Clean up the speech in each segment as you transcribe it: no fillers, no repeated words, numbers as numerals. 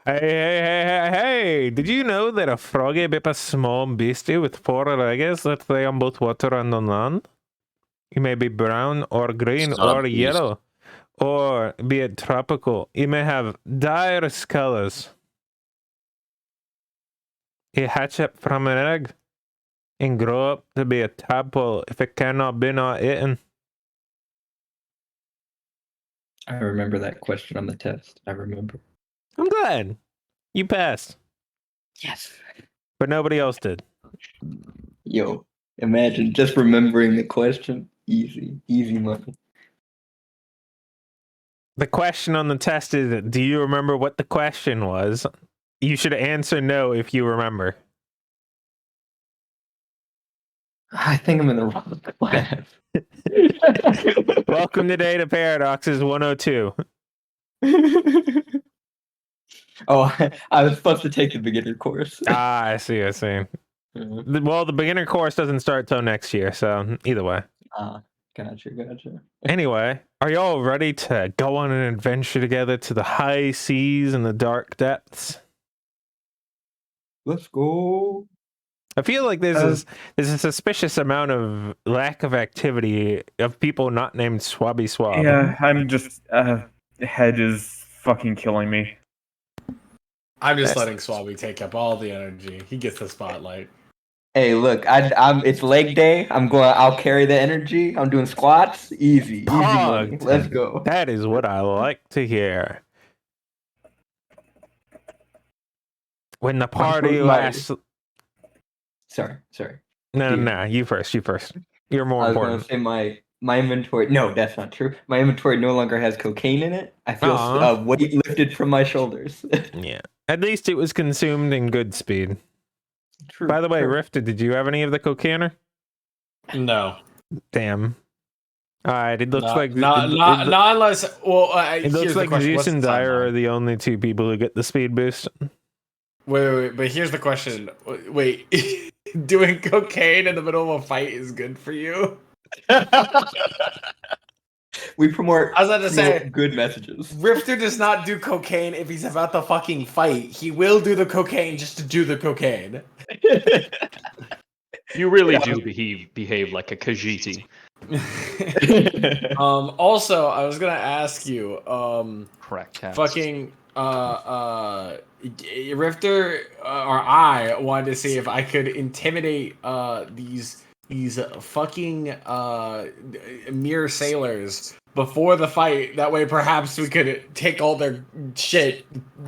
Hey, did you know that a frog is a small beastie with four legs that play on both water and on land? It may be brown or green It's not or a beast. yellow, or be it tropical. It may have diverse colors. It hatch up from an egg and grow up to be a tadpole if it cannot be not eaten. I remember that question on the test. I remember. I'm glad. You passed. Yes. But nobody else did. Yo, imagine just remembering the question. Easy money. The question on the test is, do you remember what the question was? You should answer no if you remember. I think I'm in the wrong class. Welcome to Data Paradoxes 102. Oh, I was supposed to take the beginner course. I see. Well, the beginner course doesn't start till next year, so either way. Gotcha. Anyway, are y'all ready to go on an adventure together to the high seas and the dark depths? Let's go. I feel like there's a suspicious amount of lack of activity of people not named Swabby Swab. Yeah, I'm just head is fucking killing me. I'm just letting Swabby take up all the energy. He gets the spotlight. Hey, look, it's leg day. I'll carry the energy. I'm doing squats. Easy money. Pumped. Let's go. That is what I like to hear. When the party lasts. Sorry. No, you first. You're more I was important. gonna say my inventory. No, that's not true. My inventory no longer has cocaine in it. I feel weight lifted from my shoulders. Yeah. At least it was consumed in good speed. True. By the way, Rifted, did you have any of the cocaine? No. Damn. All right. It looks like not unless. Well, it looks like Zeus and Dyer are the only two people who get the speed boost. Wait, but here's the question. Wait, doing cocaine in the middle of a fight is good for you? We promote. I was about to say good messages. Rifter does not do cocaine if he's about to fucking fight. He will do the cocaine just to do the cocaine. You really do behave like a Khajiit. Also, I was gonna ask you. Correct. Fucking Rifter or I wanted to see if I could intimidate these fucking mere sailors before the fight. That way, perhaps we could take all their shit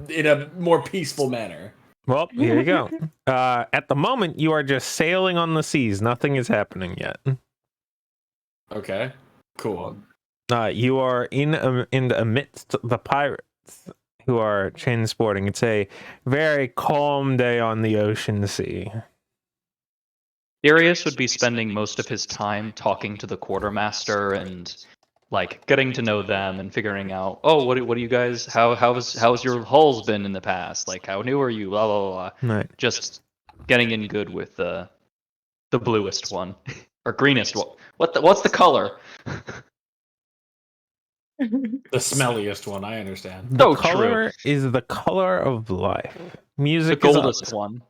in a more peaceful manner. Well, here you go. At the moment, you are just sailing on the seas. Nothing is happening yet. Okay, cool. You are in the amidst the pirates who are chain sporting. It's a very calm day on the ocean sea. Darius would be spending most of his time talking to the quartermaster and like getting to know them and figuring out, oh, what do you guys? How's your hulls been in the past? Like, how new are you? Blah blah blah. Right. Just getting in good with the bluest one or greenest one. What's the color? The smelliest one, I understand. The color is the color of life. Music the is goldest one.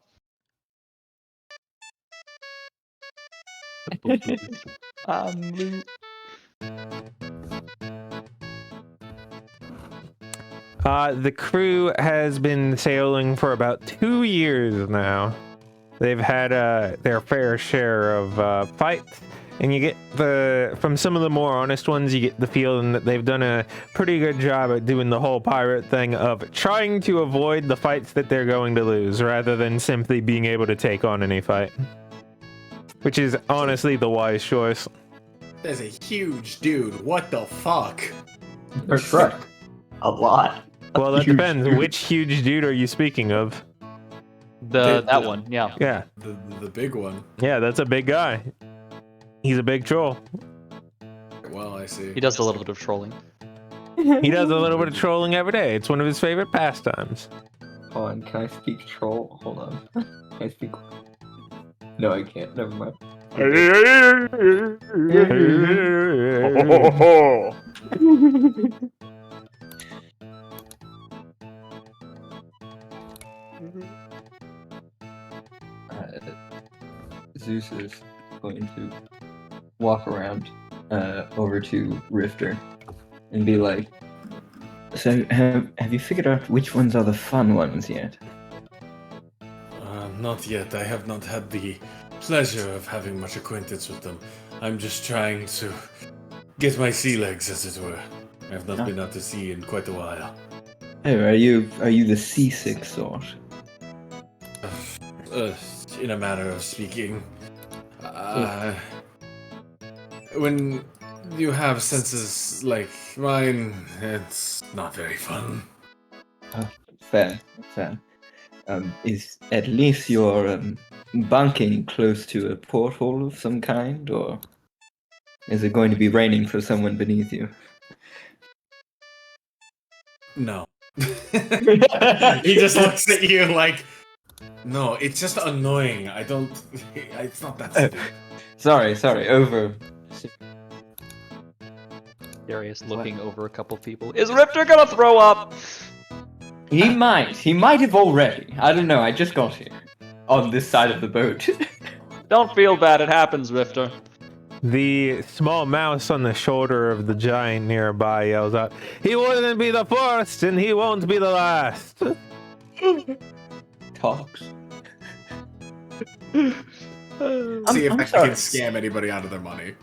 The crew has been sailing for about 2 years now. They've had their fair share of fights, and you get from some of the more honest ones, you get the feeling that they've done a pretty good job at doing the whole pirate thing of trying to avoid the fights that they're going to lose, rather than simply being able to take on any fight. Which is honestly the wise choice. There's a huge dude. What the fuck? That's right. A lot. Well, that depends. Which huge dude are you speaking of? That one, yeah. Yeah. The big one. Yeah, that's a big guy. He's a big troll. Well, I see. He does a little bit of trolling. He does a little bit of trolling every day. It's one of his favorite pastimes. Hold on, can I speak troll? Hold on. Can I speak? No, I can't. Never mind. Zeus is going to walk around over to Rifter and be like, "So, have you figured out which ones are the fun ones yet?" Not yet. I have not had the pleasure of having much acquaintance with them. I'm just trying to get my sea legs, as it were. I have not been out to sea in quite a while. Oh, are you the seasick sort? In a manner of speaking. When you have senses like mine, it's not very fun. Fair. Is at least your bunking close to a porthole of some kind, or is it going to be raining for someone beneath you? No. He just looks at you like, no, it's just annoying. It's not that stupid. Sorry, over. Darius looking over a couple people. Is Rifter gonna throw up? He might have already. I don't know, I just got here. On this side of the boat. Don't feel bad, it happens, Rifter. The small mouse on the shoulder of the giant nearby yells out, "He wouldn't be the first, and he won't be the last." Talks. See if I'm I sorry. can scam anybody out of their money.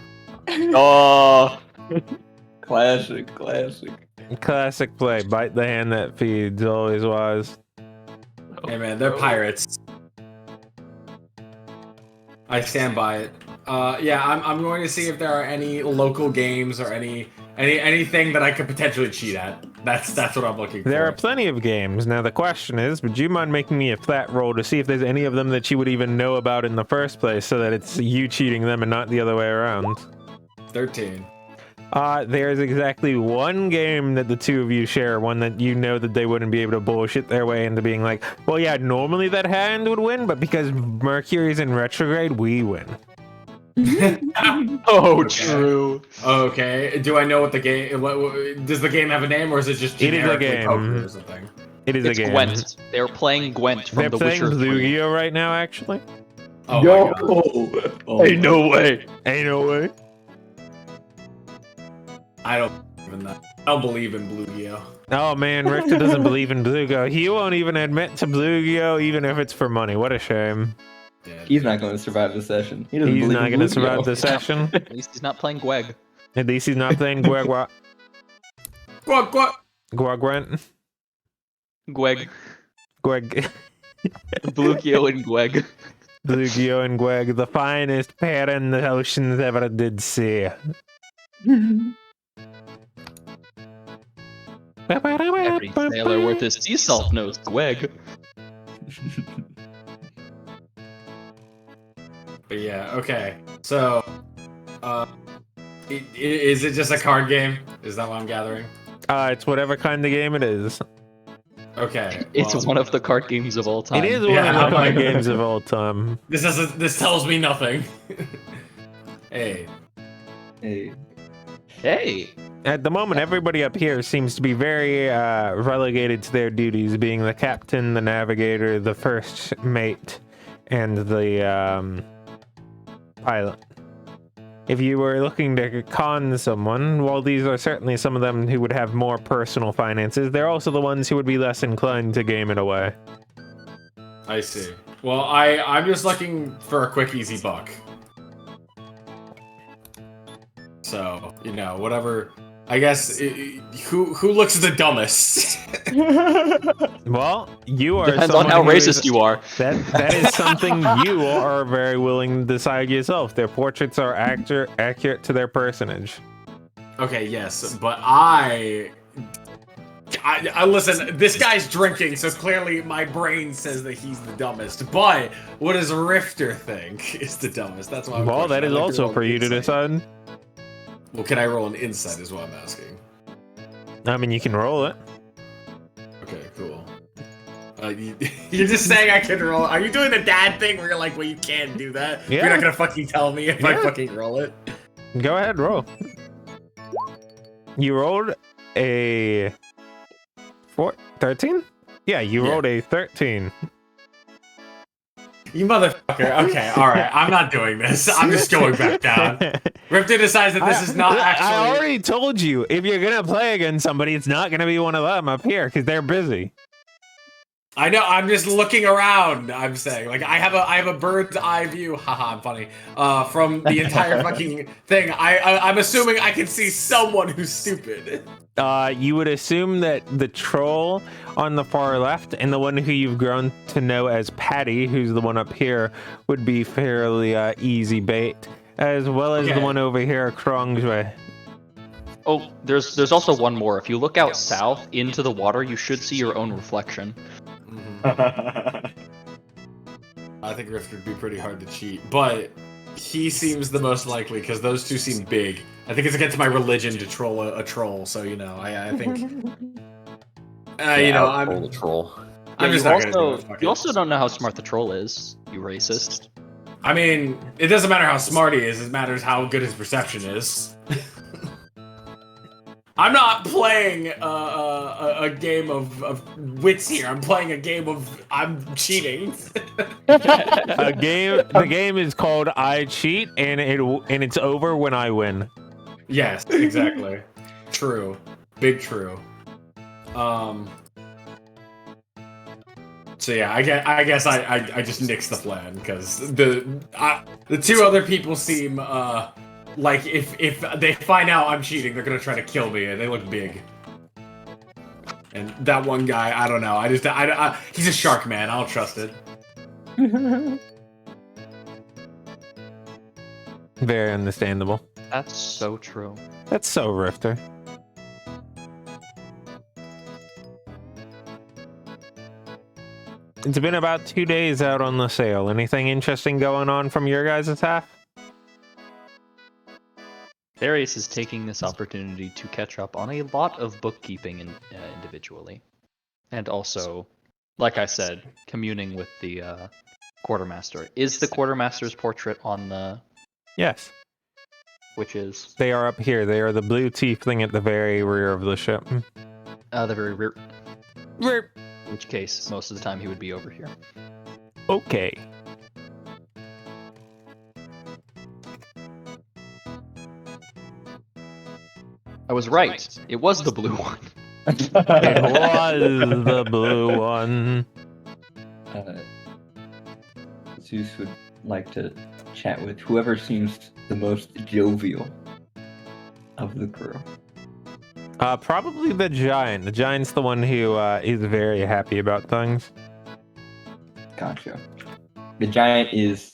Oh, Classic. Classic play. Bite the hand that feeds. Always was. Hey man, they're pirates. I stand by it. Yeah, I'm going to see if there are any local games or anything that I could potentially cheat at. That's what I'm looking for. There are plenty of games. Now the question is, would you mind making me a flat roll to see if there's any of them that you would even know about in the first place, so that it's you cheating them and not the other way around? 13. There's exactly one game that the two of you share, one that you know that they wouldn't be able to bullshit their way into being like, well, yeah, normally that hand would win, but because Mercury's in retrograde, we win. oh, true. Okay. Do I know what the game? Does the game have a name, or is it just It is a generically game. poker or something? It is It's a game. Gwent. They're playing Gwent from They're The playing Witcher 3. Bluegio right now, actually. Oh my god. Ain't no way. Ain't no way. I don't believe in Bluegio. Oh man, Richter doesn't believe in Bluegio. He won't even admit to Bluegio, even if it's for money. What a shame. Yeah, He's not going to survive the session. He doesn't He's believe not in going to Bluegio. survive the session. At least he's not playing Gweg. At least he's not playing Gweg. What? Gwent. Gweg. Gweg. Bluegio and Gweg. Bluegio and Gweg, the finest pair in the oceans ever did see. Every sailor worth his sea salt knows Gweg. But yeah, okay. So, is it just a card game? Is that what I'm gathering? It's whatever kind of game it is. Okay. It's well, one of the card games of all time. It is one Yeah, of the I'm card like- games of all time. This tells me nothing. Hey. Hey. At the moment, everybody up here seems to be very relegated to their duties, being the captain, the navigator, the first mate, and the pilot. If you were looking to con someone, while these are certainly some of them who would have more personal finances, they're also the ones who would be less inclined to game it away. I see. Well, I'm just looking for a quick, easy buck. So, whatever. I guess who looks the dumbest? Well, you are. Depends on someone how who is- racist you are. That is something you are very willing to decide yourself. Their portraits are accurate to their personage. Okay, yes, but I listen. This guy's drinking, so clearly my brain says that he's the dumbest. But what does Rifter think is the dumbest? That's why. Well, that is also for you to decide. Well, can I roll an insight? Is what I'm asking. I mean, you can roll it. Okay, cool. You're just saying I can roll. Are you doing the dad thing where you're like, well, you can't do that? Yeah. You're not gonna fucking tell me if I Yeah. fucking roll it. Go ahead, roll. You rolled a 13? Yeah, you Yeah. rolled a 13. You motherfucker. Okay, alright. I'm not doing this. I'm just going back down. Rifter decides that this is not actually... I already told you, if you're gonna play against somebody, it's not gonna be one of them up here, because they're busy. I know, I'm just looking around, I'm saying. Like, I have a bird's eye view, haha, I'm funny, from the entire fucking thing. I'm assuming I can see someone who's stupid. You would assume that the troll on the far left and the one who you've grown to know as Patty, who's the one up here, would be fairly easy bait, as well as the one over here, Krong's way. Oh, there's also one more. If you look out south into the water, you should see your own reflection. I think Rift would be pretty hard to cheat, but he seems the most likely because those two seem big. I think it's against my religion to troll a troll, so you know, I think you know, I'm the troll. I'm just not gonna do it. You also don't know how smart the troll is, you racist. I mean, it doesn't matter how smart he is; it matters how good his perception is. I'm not playing a game of wits here. I'm playing a game of I'm cheating. The game is called I Cheat, and it's over when I win. Yes, exactly. True, big true. So yeah, I guess I just nixed the plan because the two other people seem like if they find out I'm cheating, they're gonna try to kill me, and they look big. And that one guy, I don't know. He's a shark man. I don't trust it. Very understandable. That's so true. That's so Rifter. It's been about 2 days out on the sale. Anything interesting going on from your guys' half? Darius is taking this opportunity to catch up on a lot of bookkeeping individually. And also, like I said, communing with the quartermaster. Is the quartermaster's portrait on the... Yes. Which is? They are up here. They are the blue tiefling at the very rear of the ship. The very rear. Rear. In which case, most of the time he would be over here. Okay. I was right. It was the blue one. It was the blue one. Zeus would like to chat with whoever seems the most jovial of the crew. Probably the giant. The giant's the one who is very happy about things. Gotcha. The giant is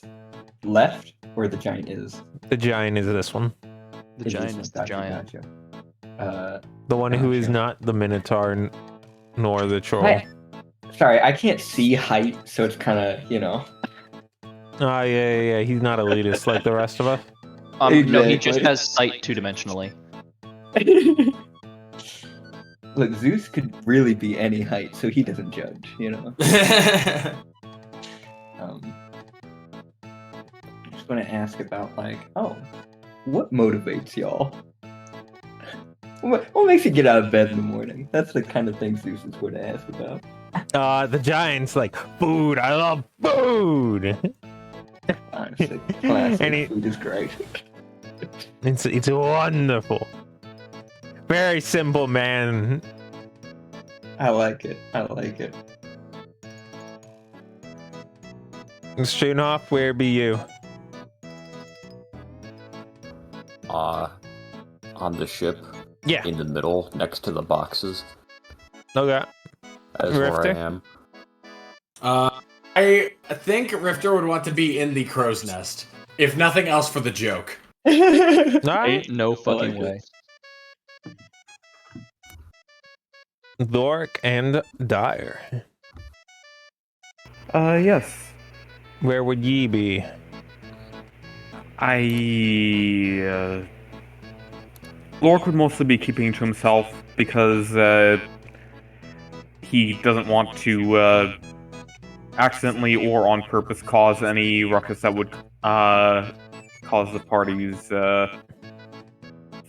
left, or the giant is? The giant is this one. The giant is the giant. Gotcha. The one who is Gotcha. not the minotaur nor the troll. Sorry, I can't see height, so it's kind of, you know. Oh, yeah. He's not elitist like the rest of us. No, he just has sight two-dimensionally. Look, Zeus could really be any height, so he doesn't judge, you know. I'm just going to ask about, like, what motivates y'all? What makes you get out of bed in the morning? That's the kind of thing Zeus is going to ask about. The giant's like, food. I love food. Honestly, classic. And Food is great. It's wonderful. Very simple man. I like it. Schoonoff, where be you? On the ship, Yeah. in the middle, next to the boxes. Okay. That is where I Rifter? am. I think Rifter would want to be in the crow's nest, if nothing else for the joke. All right. Ain't no fucking way. Thork and Dyer. Yes. Where would ye be? Lork would mostly be keeping to himself because he doesn't want to accidentally or on purpose cause any ruckus that would cause the party's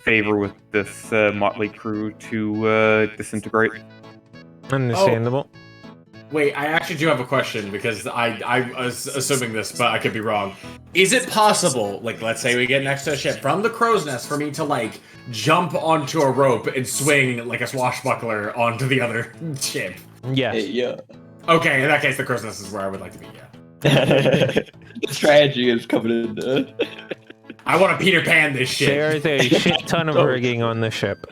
favor with this motley crew to disintegrate. Understandable. Wait, I actually do have a question because I was assuming this, but I could be wrong. Is it possible, like, let's say we get next to a ship from the crow's nest, for me to like jump onto a rope and swing like a swashbuckler onto the other ship? Yes. Hey, yeah. Okay, in that case, the crow's nest is where I would like to be. Yeah. The strategy is coming in. I want to Peter Pan this shit. There's a shit ton of rigging on the ship.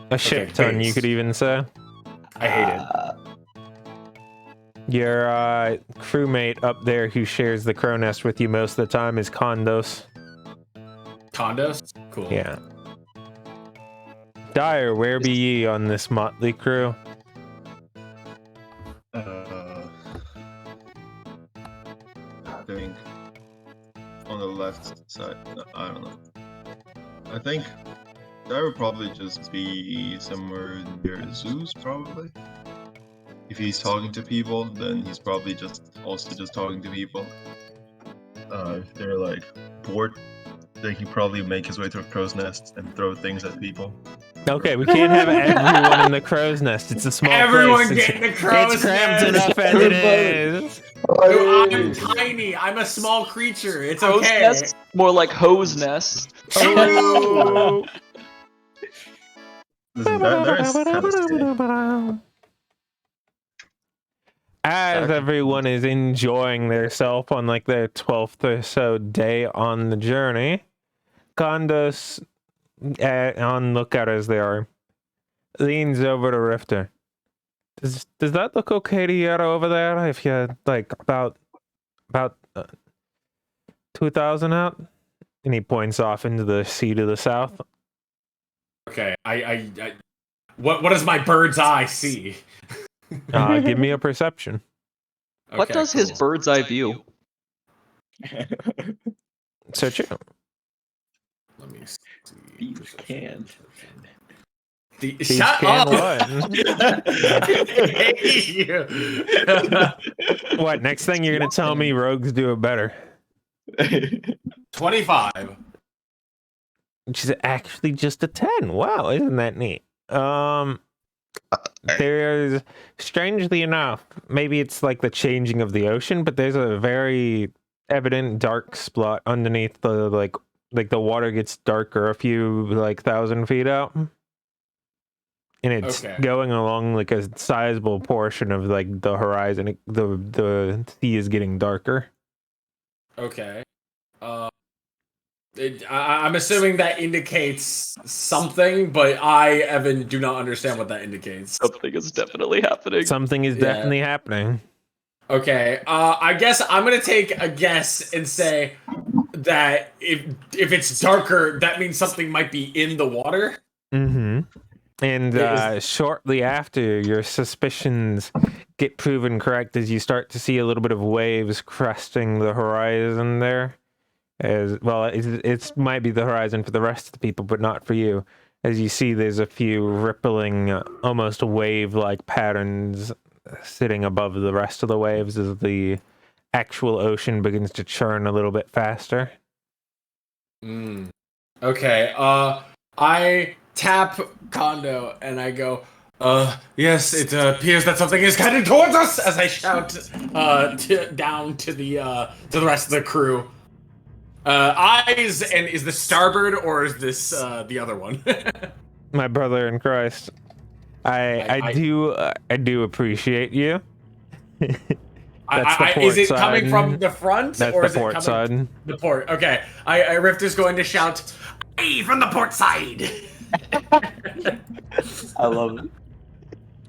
A shit ton, you could even say. I hate it. Your crewmate up there who shares the crow nest with you most of the time is Condos. Condos? Cool. Yeah. Dyer, where be ye on this motley crew? I think on the left side. No, I don't know. I think that would probably just be somewhere near Zeus, probably. If he's talking to people, then he's probably just talking to people. If they're like bored, then he probably make his way to a crow's nest and throw things at people. Okay, we can't have everyone in the crow's nest. It's a small Everyone place. get in the crow's It's cramped nest. enough as it is. Dude, I'm tiny. I'm a small creature. It's Crow's okay. nest? More like hose nest. Oh. Listen, that is kind of sick. As everyone is enjoying theirself on like their 12th or so day on the journey, Condos, on lookout as they are, leans over to Rifter. Does that look okay to you over there? If you're like about 2,000 out, and he points off into the sea to the south. Okay, what does my bird's eye see? Give me a perception. What does his bird's eye view? Search it. Let me see. These can't. Shut can up! what? I hate you. What? Next thing you're gonna tell me rogues do it better. 25. Which is actually just a 10. Wow, isn't that neat? There's, strangely enough, maybe it's like the changing of the ocean, but there's a very evident dark spot underneath the like the water gets darker a few like 1,000 feet out, and it's going along like a sizable portion of like the horizon. The sea is getting darker. Okay. I'm assuming that indicates something, but I, Evan, do not understand what that indicates. Something is definitely happening. Something is definitely happening. Okay, I guess I'm gonna take a guess and say that if it's darker, that means something might be in the water. Mm-hmm. And shortly after, your suspicions get proven correct as you start to see a little bit of waves cresting the horizon there. As well, it might be the horizon for the rest of the people, but not for you. As you see, there's a few rippling, almost wave-like patterns sitting above the rest of the waves as the actual ocean begins to churn a little bit faster. Okay, I tap Kondo and I go, yes, it appears that something is heading towards us, as I shout down to the rest of the crew. Eyes, and is this starboard or is this the other one? My brother in Christ, I do appreciate you. That's the port is it side. coming from the front? That's or the is port it coming side. The port. Okay. Rifter's going to shout, "Hey, from the port side!" I love it.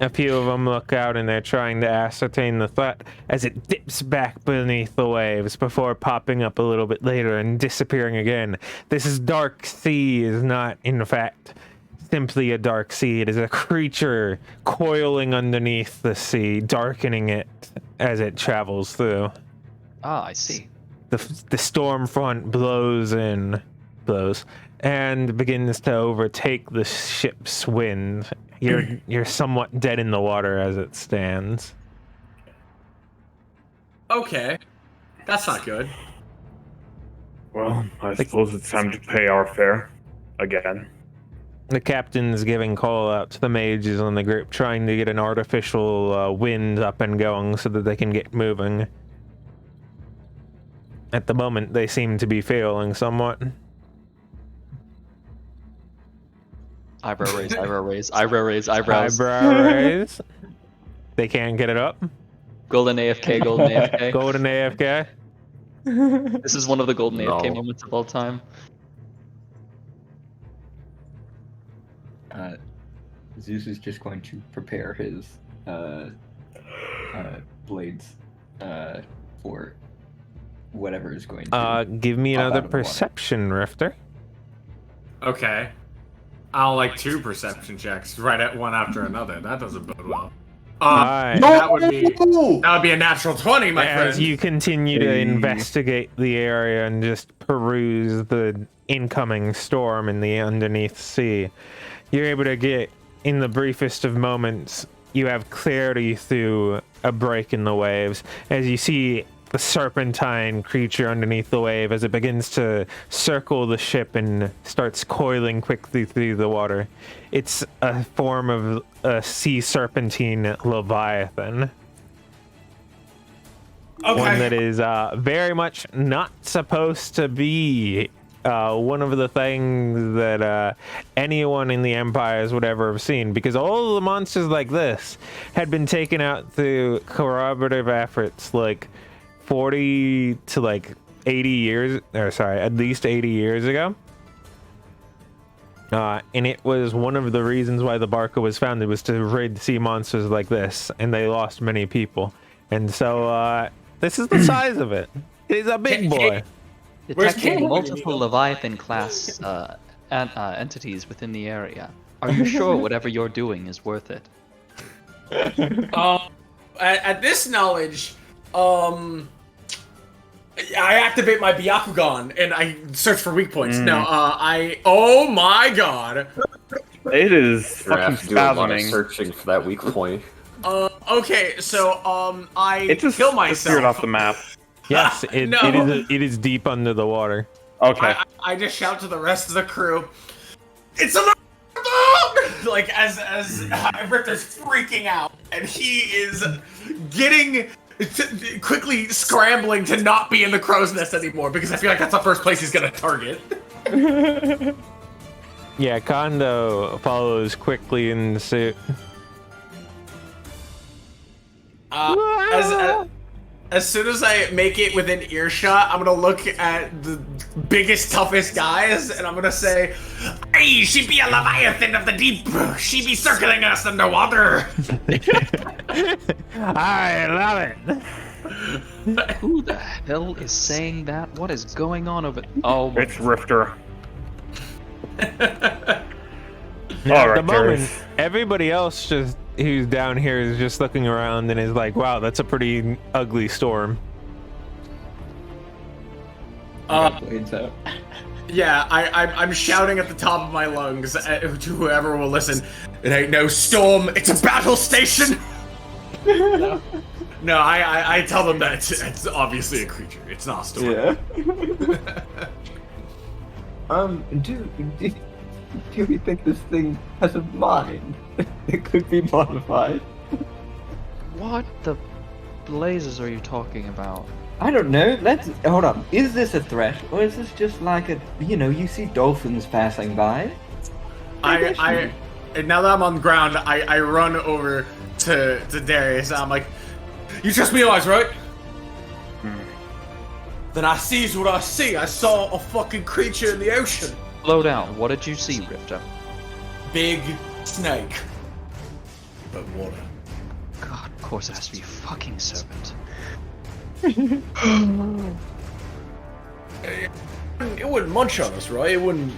A few of them look out and they're trying to ascertain the threat as it dips back beneath the waves before popping up a little bit later and disappearing again. This dark sea is not, in fact, simply a dark sea. It is a creature coiling underneath the sea, darkening it as it travels through. Ah, I see. The storm front blows and begins to overtake the ship's wind. You're somewhat dead in the water as it stands. Okay. That's not good. Well, I suppose it's time to pay our fare. Again. The captain's giving call out to the mages on the group, trying to get an artificial wind up and going so that they can get moving. At the moment, they seem to be failing somewhat. Eyebrow raise, eyebrow raise, eyebrow raise, eyebrows. Eyebrow raise. They can't get it up. Golden AFK, golden AFK. Golden AFK. This is one of the golden AFK No. moments of all time. Zeus is just going to prepare his blades for whatever is going to. Give me pop out another of the water. perception, Rifter. Okay. I'll like 2 perception checks right at one after another. That doesn't bode well. Alright. That would be a natural 20, my As friend. you continue to Hey. investigate the area and just peruse the incoming storm in the underneath sea, you're able to get, in the briefest of moments, you have clarity through a break in the waves as you see the serpentine creature underneath the wave as it begins to circle the ship and starts coiling quickly through the water. It's a form of a sea serpentine leviathan. Okay. One that is very much not supposed to be one of the things that anyone in the empires would ever have seen, because all of the monsters like this had been taken out through corroborative efforts like 40 to like 80 years, or sorry, at least 80 years ago. And it was one of the reasons why the Barca was founded, was to rid sea monsters like this, and they lost many people. And so this is the size of it. It's a big boy. Where's Detecting Caleb? multiple Leviathan class entities within the area. Are you sure whatever you're doing is worth it? At this knowledge, I activate my Byakugan and I search for weak points. No, oh my god. It is You're gonna fucking have to do a lot of spasming. searching for that weak point. Okay, so, I It just kill disappeared myself. off the map. Yes, No. it is deep under the water. Okay. I just shout to the rest of the crew, it's a like as Richter's freaking out, and he is getting quickly scrambling to not be in the crow's nest anymore, because I feel like that's the first place he's gonna target. Yeah, Kondo follows quickly in suit. As soon as I make it within earshot, I'm gonna look at the biggest, toughest guys, and I'm gonna say, "Hey, she be a leviathan of the deep. She be circling us underwater." I love it. Who the hell is saying that? What is going on over? Oh my It's Rifter. Now, at the Alright, moment, Darius. everybody else just who's down here is just looking around and is like, "Wow, that's a pretty ugly storm." Blades out. Yeah, I'm shouting at the top of my lungs to whoever will listen. It ain't no storm. It's a battle station. No, I tell them that it's obviously a creature. It's not a storm. Yeah. Do we think this thing has a mind? It could be modified. What the blazes are you talking about? I don't know. Let's hold on. Is this a threat, or is this just like a? You see dolphins passing by. And now that I'm on the ground, I run over to Darius. And I'm like, "You trust me, eyes, right?" Then I sees what I see. I saw a fucking creature in the ocean. Slow down. What did you see, Rifter? Big snake. But water. God, of course it has to be a fucking serpent. It wouldn't munch on us, right? It wouldn't,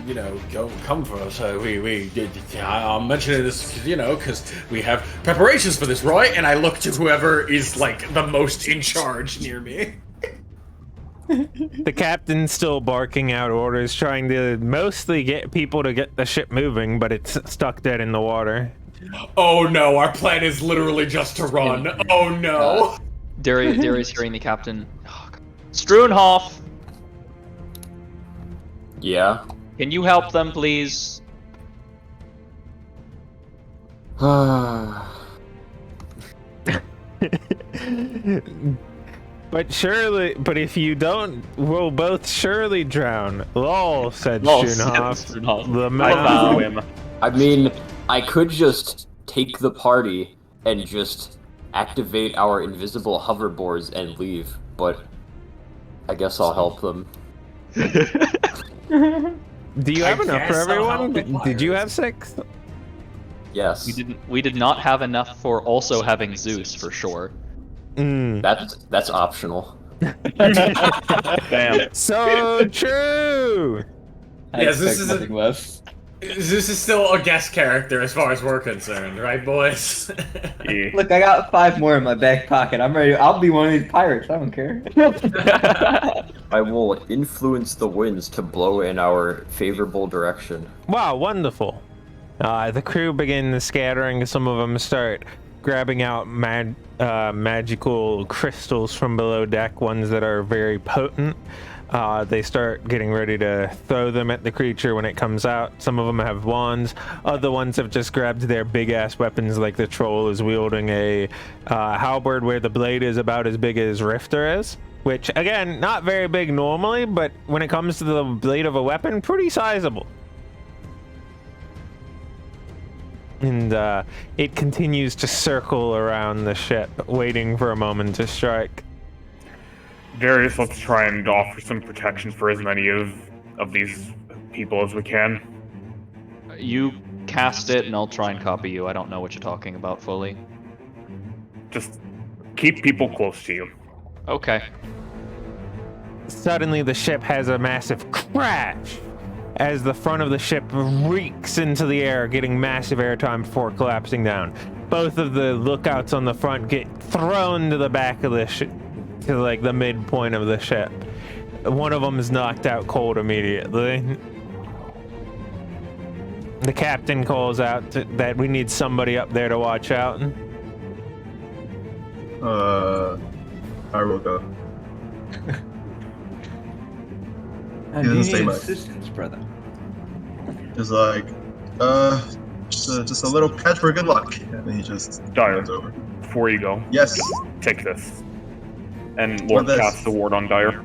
come for us. I'm mentioning this, because we have preparations for this, right? And I look to whoever is, like, the most in charge near me. The captain's still barking out orders, trying to mostly get people to get the ship moving, but it's stuck dead in the water. Oh no, our plan is literally just to run. Oh no. Darius hearing the captain. Oh, God. Struenhoff, Yeah. can you help them, please? But if you don't, we'll both surely drown. Lol, said Lol, Shunhoff. said Shunhoff. The I man. swim. I mean, I could just take the party and just activate our invisible hoverboards and leave, but I guess I'll help them. Do you have I enough for guess I'll everyone? help the Did you have pirates. 6? Yes. We did not have enough for also having Zeus for sure. That's optional. Damn. So true. I Yes, this expect is a- nothing less. This is still a guest character as far as we're concerned, right, boys? Yeah. Look, I got 5 more in my back pocket. I'm ready. I'll be one of these pirates. I don't care. I will influence the winds to blow in our favorable direction. Wow, wonderful. The crew begin scattering. Some of them start grabbing out magical crystals from below deck, ones that are very potent. They start getting ready to throw them at the creature when it comes out. Some of them have wands. Other ones have just grabbed their big-ass weapons, like the troll is wielding a halberd where the blade is about as big as Rifter is. Which, again, not very big normally, but when it comes to the blade of a weapon, pretty sizable. And it continues to circle around the ship, waiting for a moment to strike. Darius, let's try and offer some protection for as many of these people as we can. You cast it, and I'll try and copy you. I don't know what you're talking about fully. Just keep people close to you. Okay. Suddenly, the ship has a massive crash as the front of the ship reeks into the air, getting massive airtime before collapsing down. Both of the lookouts on the front get thrown to the back of the ship, to like the midpoint of the ship. One of them is knocked out cold immediately. The captain calls out that we need somebody up there to watch out. I will go. I He doesn't need say much. assistance, brother. Just like, just a little patch for good luck, and he just Dire. runs over. Before you go, Yes. take this. And Lord What this? casts the ward on Dire.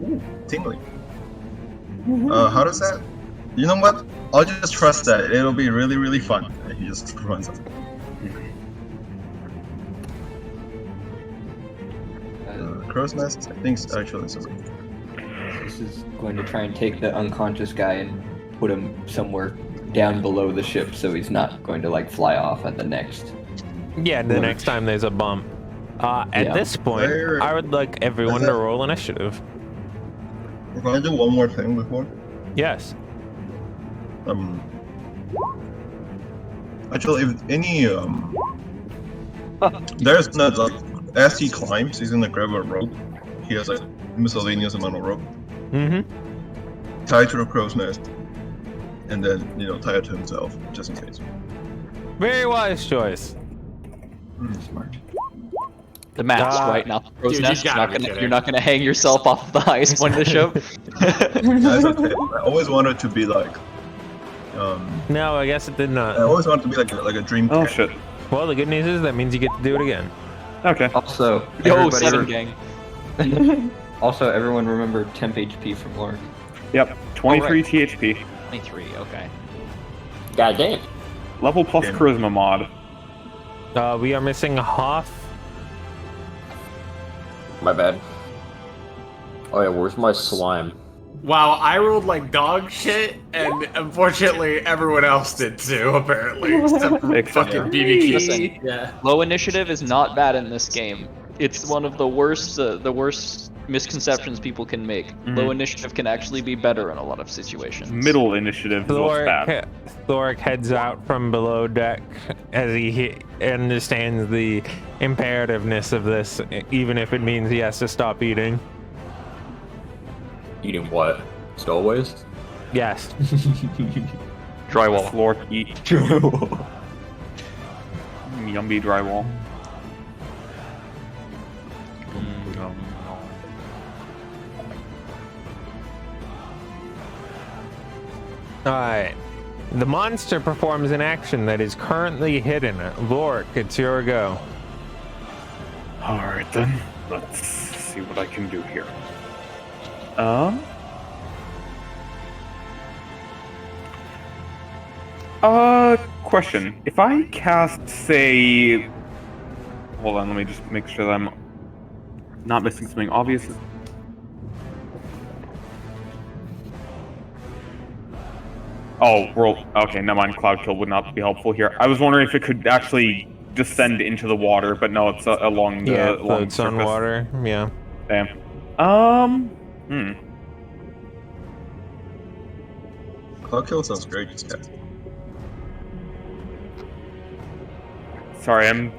Ooh, tingly. How does that? You know what? I'll just trust that. It'll be really, really fun. And he just runs up. Crow's Nest? I think it's actually something. This is going to try and take the unconscious guy and put him somewhere down below the ship so he's not going to like fly off at the next. Yeah, the next time there's a bump. At Yeah. this point, Where- I would like everyone to roll initiative. We're gonna do one more thing before. Yes. Actually, if any there's not like as he climbs, he's gonna grab a rope. He has a miscellaneous amount of rope Mm-hmm. tied to the crow's nest, and then tie it to himself just in case. Very wise choice. Smart. The mast, Ah. right? Not the crow's Dude, you nest. gotta be kidding. You're not gonna hang yourself off of the highest point of the ship. That's okay. I always wanted to be like, No, I guess it did I not. always wanted to be like a dream. Oh cat. shit. Well, the good news is that means you get to do it again. Okay. Also, Yo, everybody 7 gang. also, everyone remember temp HP from Lork. Yep. 23 Alright. THP. 23. Okay. God damn. Level plus Yeah. charisma mod. We are missing Hoff. My bad. Oh yeah, where's my slime? Wow, I rolled like dog shit, and unfortunately everyone else did too, apparently. Except for Except fucking for BB Listen. Key. Yeah. Low initiative is not bad in this game. It's one of the worst misconceptions people can make. Low initiative can actually be better in a lot of situations. Middle initiative is what's bad. Thoric heads out from below deck as he understands the imperativeness of this, even if it means he has to stop eating. Eating what? Stowaways? Yes. Drywall. Floor eat. Yummy drywall. Alright. The monster performs an action that is currently hidden. Lork, it's your go. Alright then. Let's see what I can do here. Question. If I cast, say... Hold on, let me just make sure that I'm not missing something obvious. Oh, world. Okay, never mind. Cloud Kill would not be helpful here. I was wondering if it could actually descend into the water, but no, it's along the Yeah, along the floats on surface. water. Yeah. Damn. Cloud Kill sounds great, just cast. Sorry, I'm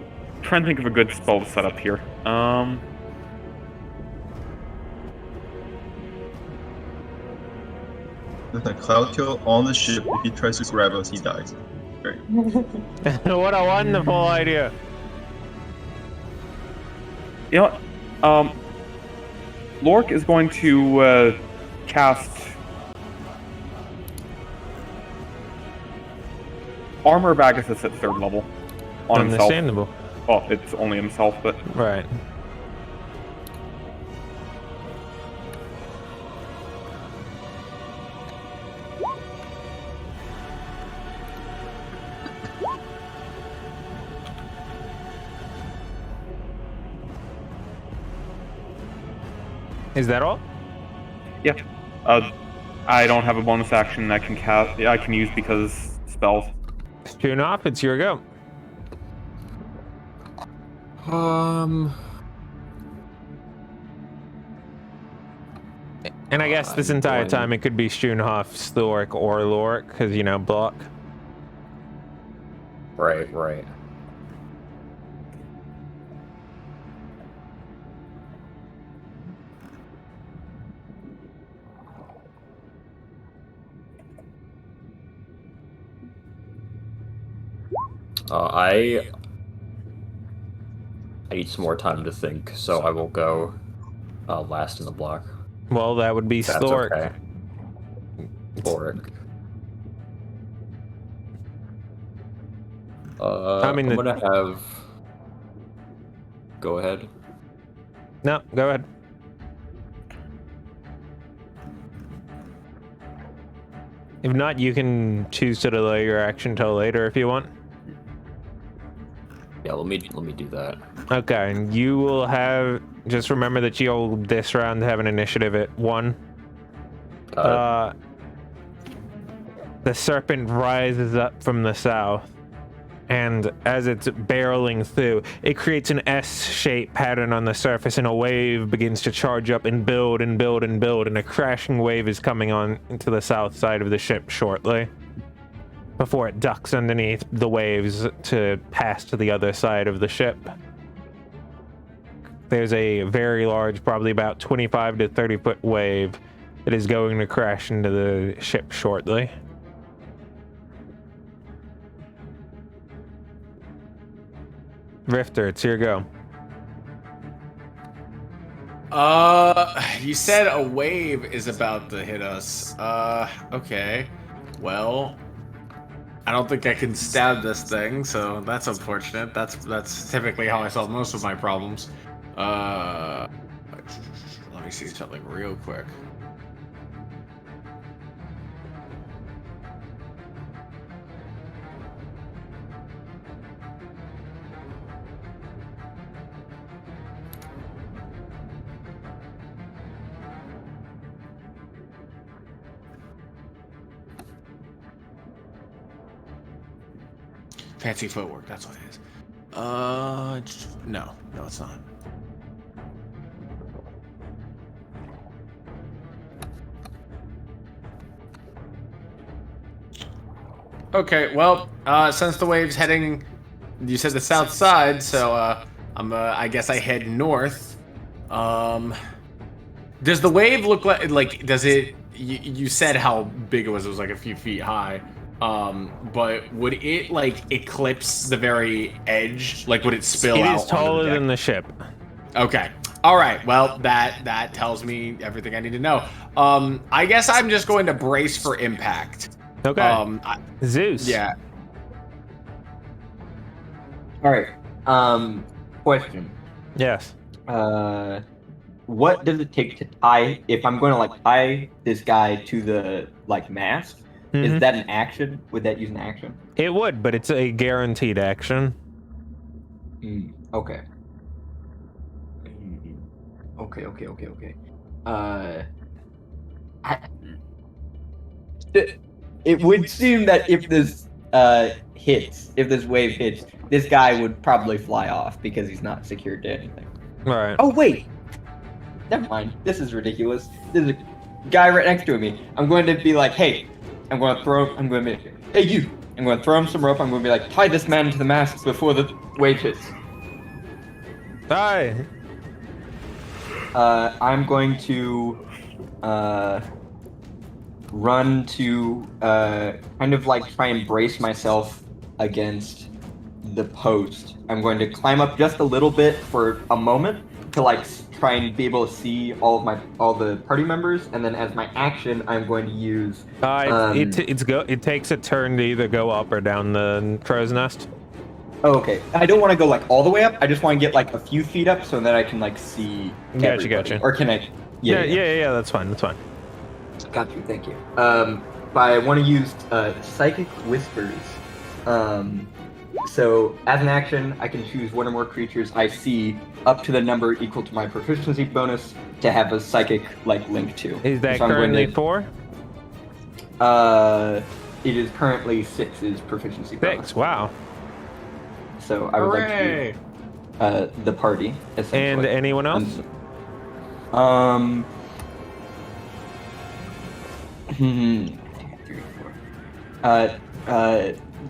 trying to think of a good spell to set up here. Cloud Kill on the ship. If he tries to grab us, he dies. Great. What a wonderful idea. You know what? Lork is going to cast Armor of Agathis at 3rd level on himself. Understandable. Well, it's only himself, but Right. Is that all? yeah. I don't have a bonus action I can cast. I can use because spells. Tune off, it's your go. And I guess this entire time it could be Stunhoff, Stork, or Lork, because, you know, block. Right. I need some more time to think, so I will go last in the block. Well, that would be That's Stork. okay. Stork. I mean, I'm gonna have... Go ahead. No, go ahead. If not, you can choose to delay your action till later if you want. Yeah, let me do that. Okay, and you will have... Just remember that you'll this round have an initiative at 1. The serpent rises up from the south, and as it's barreling through, it creates an S-shaped pattern on the surface, and a wave begins to charge up and build and build and build, and a crashing wave is coming on into the south side of the ship shortly, before it ducks underneath the waves to pass to the other side of the ship. There's a very large, probably about 25 to 30 foot wave that is going to crash into the ship shortly. Rifter, it's your go. You said a wave is about to hit us. Okay. Well, I don't think I can stab this thing, so that's unfortunate. That's typically how I solve most of my problems. Let me see something real quick. Fancy footwork, that's what it is. No, it's not. Okay, well, since the wave's heading, you said the south side, so I guess I head north. Does the wave look like does it? You said how big it was. It was like a few feet high. But would it like eclipse the very edge? Like, would it spill out? It is taller than the ship. Okay. All right. Well, that tells me everything I need to know. I guess I'm just going to brace for impact. Okay. Zeus. Yeah. All right. Question. Yes. What does it take to tie? If I'm going to like tie this guy to the like mast, is Mhm. that an action? Would that use an action? It would, but it's a guaranteed action. Okay. Okay. It would seem that if this if this wave hits, this guy would probably fly off because he's not secured to anything. All right. Oh wait, never mind. This is ridiculous. There's a guy right next to me. I'm going to be like, hey, I'm going to be, hey you. I'm going to throw him some rope. I'm going to be like, tie this man to the mast before the wave hits. Hi. I'm going to run to kind of like try and brace myself against the post. I'm going to climb up just a little bit for a moment to like try and be able to see all the party members, and then as my action, I'm going to use. It takes a turn to either go up or down the crow's nest. Oh, okay. I don't want to go like all the way up. I just want to get like a few feet up so that I can like see. Gotcha. Or can I? Yeah. That's fine. Got you. Thank you. But I want to use psychic whispers. So as an action, I can choose one or more creatures I see up to the number equal to my proficiency bonus to have a psychic like link to. Is that So I'm going currently to- 4? It is currently 6 is proficiency bonus. 6. Wow. So I would Hooray! like to the party essentially. And anyone else?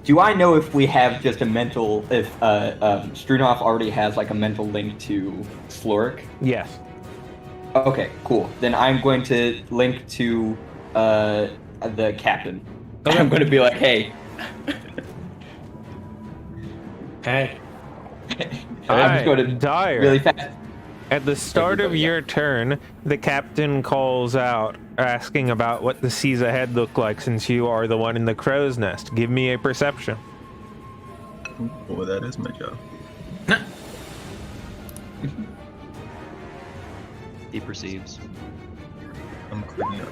Do I know if we have just a mental, if Strunov already has like a mental link to Sloric? Yes. Okay, cool. Then I'm going to link to the captain. Okay. I'm going to be like, hey. Hey. I'm just going to Dyer. really fast. At the start of your turn, the captain calls out, asking about what the seas ahead look like since you are the one in the crow's nest. Give me a perception. Well, that is my job. He perceives. I'm cleaning up.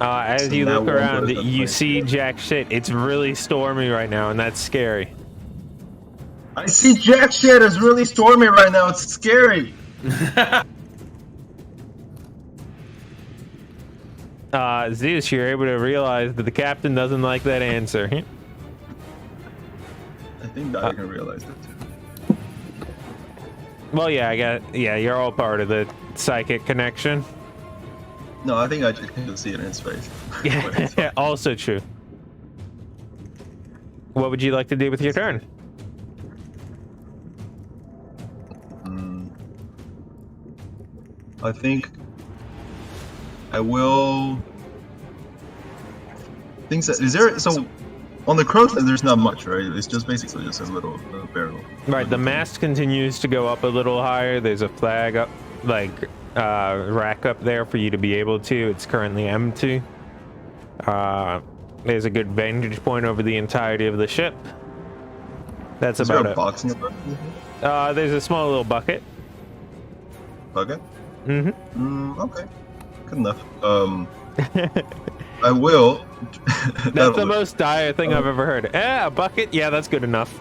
As So you that look one around, goes up you my- see jack shit. It's really stormy right now, and that's scary. I see jack shit. It's really stormy right now. It's scary. Zeus, you're able to realize that the captain doesn't like that answer. I think that I can realize that too. Well, yeah, you're all part of the psychic connection. No, I think I can see it in his face. Yeah, also true. What would you like to do with your turn? I think I will. Things that is there. So on the crow's nest, there's not much, right? It's just basically just a little barrel. Right, the mast continues to go up a little higher. There's a flag up, like rack up there for you to be able to. It's currently empty. There's a good vantage point over the entirety of the ship. That's Is there about a it. box in the front? There's a small little bucket. Okay. Mm-hmm. Okay. Good enough. I will. That's the most dire thing I've ever heard. A bucket? Yeah, that's good enough.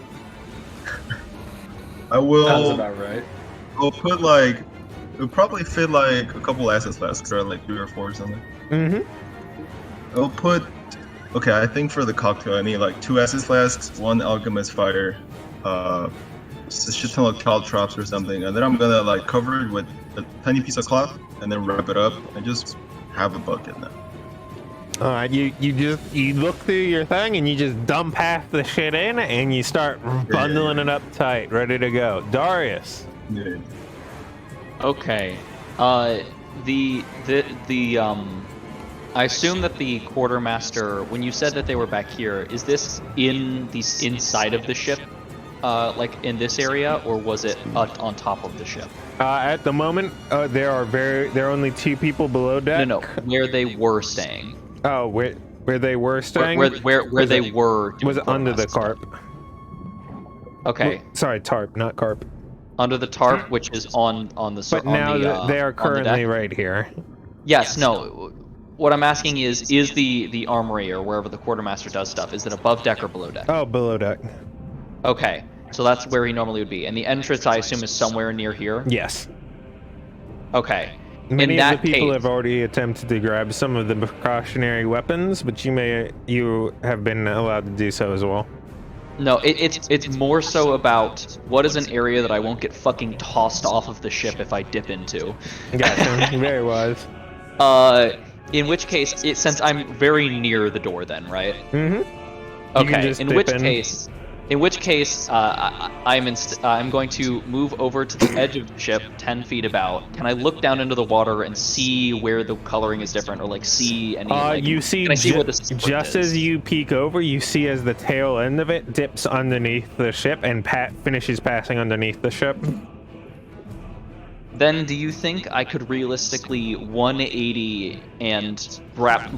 I will. Sounds about right. I'll put like. It would probably fit like a couple acid flasks, right? Like 3 or 4 or something. Mm-hmm. I'll put. Okay, I think for the cocktail, I need like 2 acid flasks, 1 alchemist fire, just a shit ton of caltrops or something, and then I'm gonna like cover it with a tiny piece of cloth, and then wrap it up, and just have a bucket now. You look through your thing and you just dump half the shit in and you start bundling it up tight, ready to go. Darius. Yeah. Okay. I assume that the quartermaster, when you said that they were back here, is this in the inside of the ship, like in this area, or was it on top of the ship? At the moment, there are only 2 people below deck. No, where they were staying. Oh, where they were staying? Where they were was doing under the quartermaster carp. stuff. Okay, Sorry, tarp, not carp. under the tarp, which is on the But now they are on the currently deck? right here. Yes, no. What I'm asking is the armory or wherever the quartermaster does stuff, is it above deck or below deck? Oh, below deck. Okay, so that's where he normally would be. And the entrance, I assume, is somewhere near here? Yes. Okay. Many In of the that people case, have already attempted to grab some of the precautionary weapons, but you have been allowed to do so as well. no, it's more so about what is an area that I won't get fucking tossed off of the ship if I dip into. Gotcha. Very wise. In which case, since I'm very near the door, then, right? Mm-hmm. Okay. In which case, I'm going to move over to the edge of the ship, 10 feet about. Can I look down into the water and see where the coloring is different, or like see any? Like, You see, can I see where this just as you peek over, you see as the tail end of it dips underneath the ship and finishes passing underneath the ship. Then do you think I could realistically 180 and grasp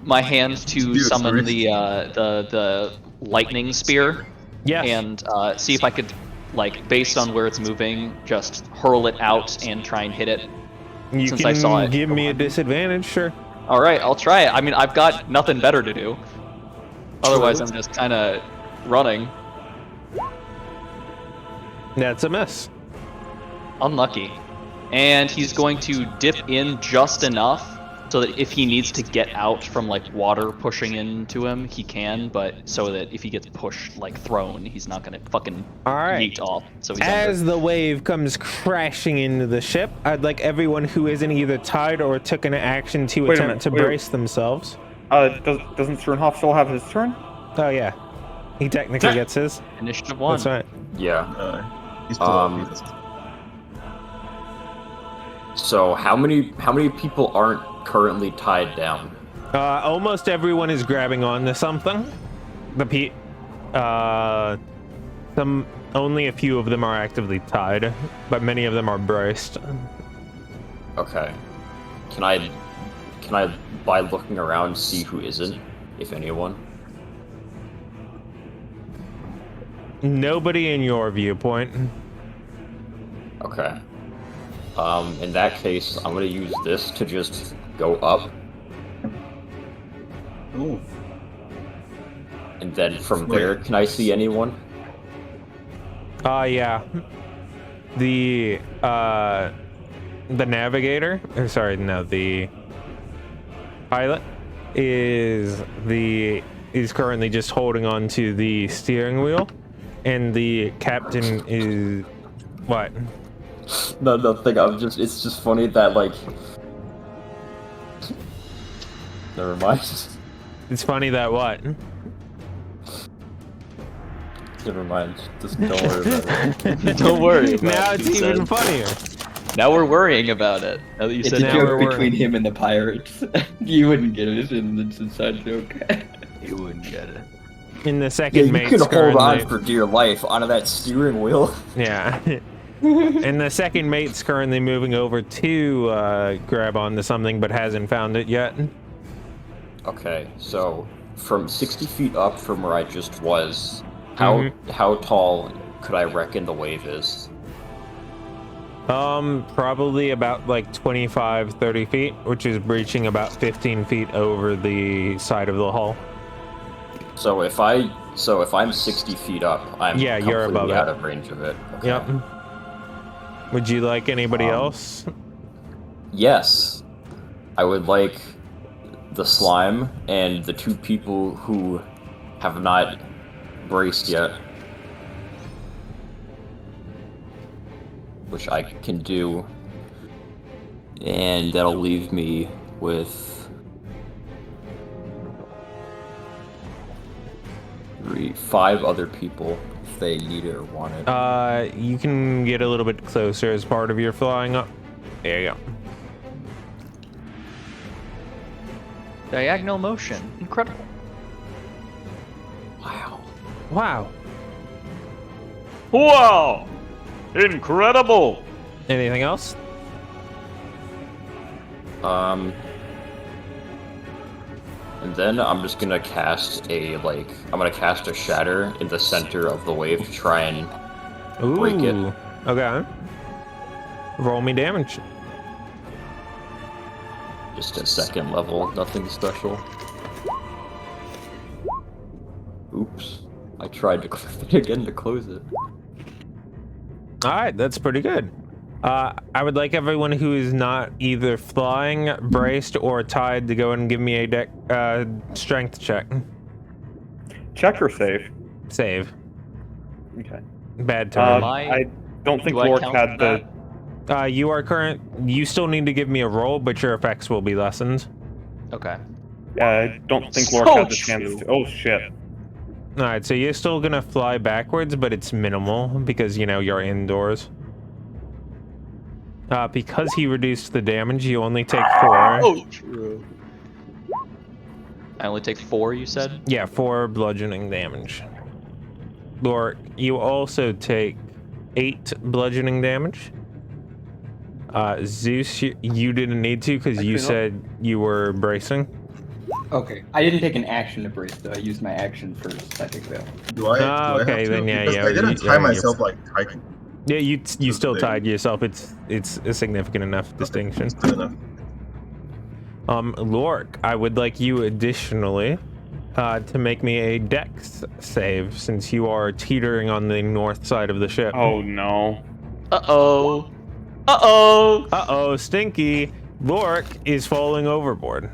my hand to summon the lightning spear? Yes. And see if I could, like, based on where it's moving, just hurl it out and try and hit it? You since can I saw it. give me a disadvantage, sure. All right, I'll try it. I mean, I've got nothing better to do. Otherwise, I'm just kind of running. That's a miss. Unlucky. And he's going to dip in just enough so that if he needs to get out from, like, water pushing into him, he can, but so that if he gets pushed, like, thrown, he's not gonna fucking yeet off. So he's As under. the wave comes crashing into the ship, I'd like everyone who isn't either tied or took an action to attempt to brace themselves. Doesn't Sternhoff still have his turn? Oh yeah, he technically gets his. Initiative 1. That's right. Yeah. He's still up. So how many people aren't currently tied down? Almost everyone is grabbing onto something. Only a few of them are actively tied, but many of them are braced. Okay. Can I, by looking around, see who isn't, if anyone? Nobody in your viewpoint. Okay. In that case, I'm gonna use this to just go up, Ooh. and then from there, can I see anyone? Yeah. The navigator, the pilot is currently just holding on to the steering wheel, and the captain is what? No, nothing. It's just funny that, like, never mind. It's funny that what? Never mind. Just don't worry about it. Don't worry about Now it, it's he even said. funnier. Now we're worrying about it. Now that you It's said a now now joke we're between him and the pirates. You wouldn't get it, it's a side joke. you wouldn't get it. In the Yeah, second you mate's can hold currently, on for dear life onto that steering wheel. yeah. And the second mate's currently moving over to grab onto something, but hasn't found it yet. Okay, so from 60 feet up from where I just was, how tall could I reckon the wave is? Probably about like 25, 30 feet, which is breaching about 15 feet over the side of the hull. So if I'm 60 feet up, I'm Yeah, you're completely above out it. of range of it. Okay. Yep. Would you like anybody else? Yes, I would like the slime and the two people who have not braced yet, which I can do, and that'll leave me with 5 other people if they need it or want it. You can get a little bit closer as part of your flying up. There you go. Diagonal motion. Incredible. Wow. Wow. Wow! Incredible! Anything else? And then I'm just gonna cast a shatter in the center of the wave to try and break it. Ooh. Okay. Roll me damage. Just a second level, nothing special. Oops. I tried to click it again to close it. All right, that's pretty good. I would like everyone who is not either flying, braced, or tied to go and give me a strength check. Check or save? Save. Okay. Bad turn. I don't think do I Lork count had the. that? You still need to give me a roll, but your effects will be lessened. Okay. I don't think So Lork had the true. chance to. Oh shit. All right, so you're still gonna fly backwards, but it's minimal because you're indoors. Because he reduced the damage, you only take 4. Oh, true. I only take 4, you said? Yeah, 4 bludgeoning damage. Lork, you also take 8 bludgeoning damage. Zeus, you didn't need to because you said you were bracing. Okay, I didn't take an action to brace though. I used my action for psychic veil. Do I? Ah, do I okay, have to? then yeah, Because yeah, I didn't you- tie yeah, myself like tightly. Yeah, you still There. tied yourself. It's a significant enough distinction. Good enough. Lork, I would like you additionally to make me a dex save since you are teetering on the north side of the ship. Oh no. Uh-oh. Uh-oh. Uh-oh, Stinky. Lork is falling overboard.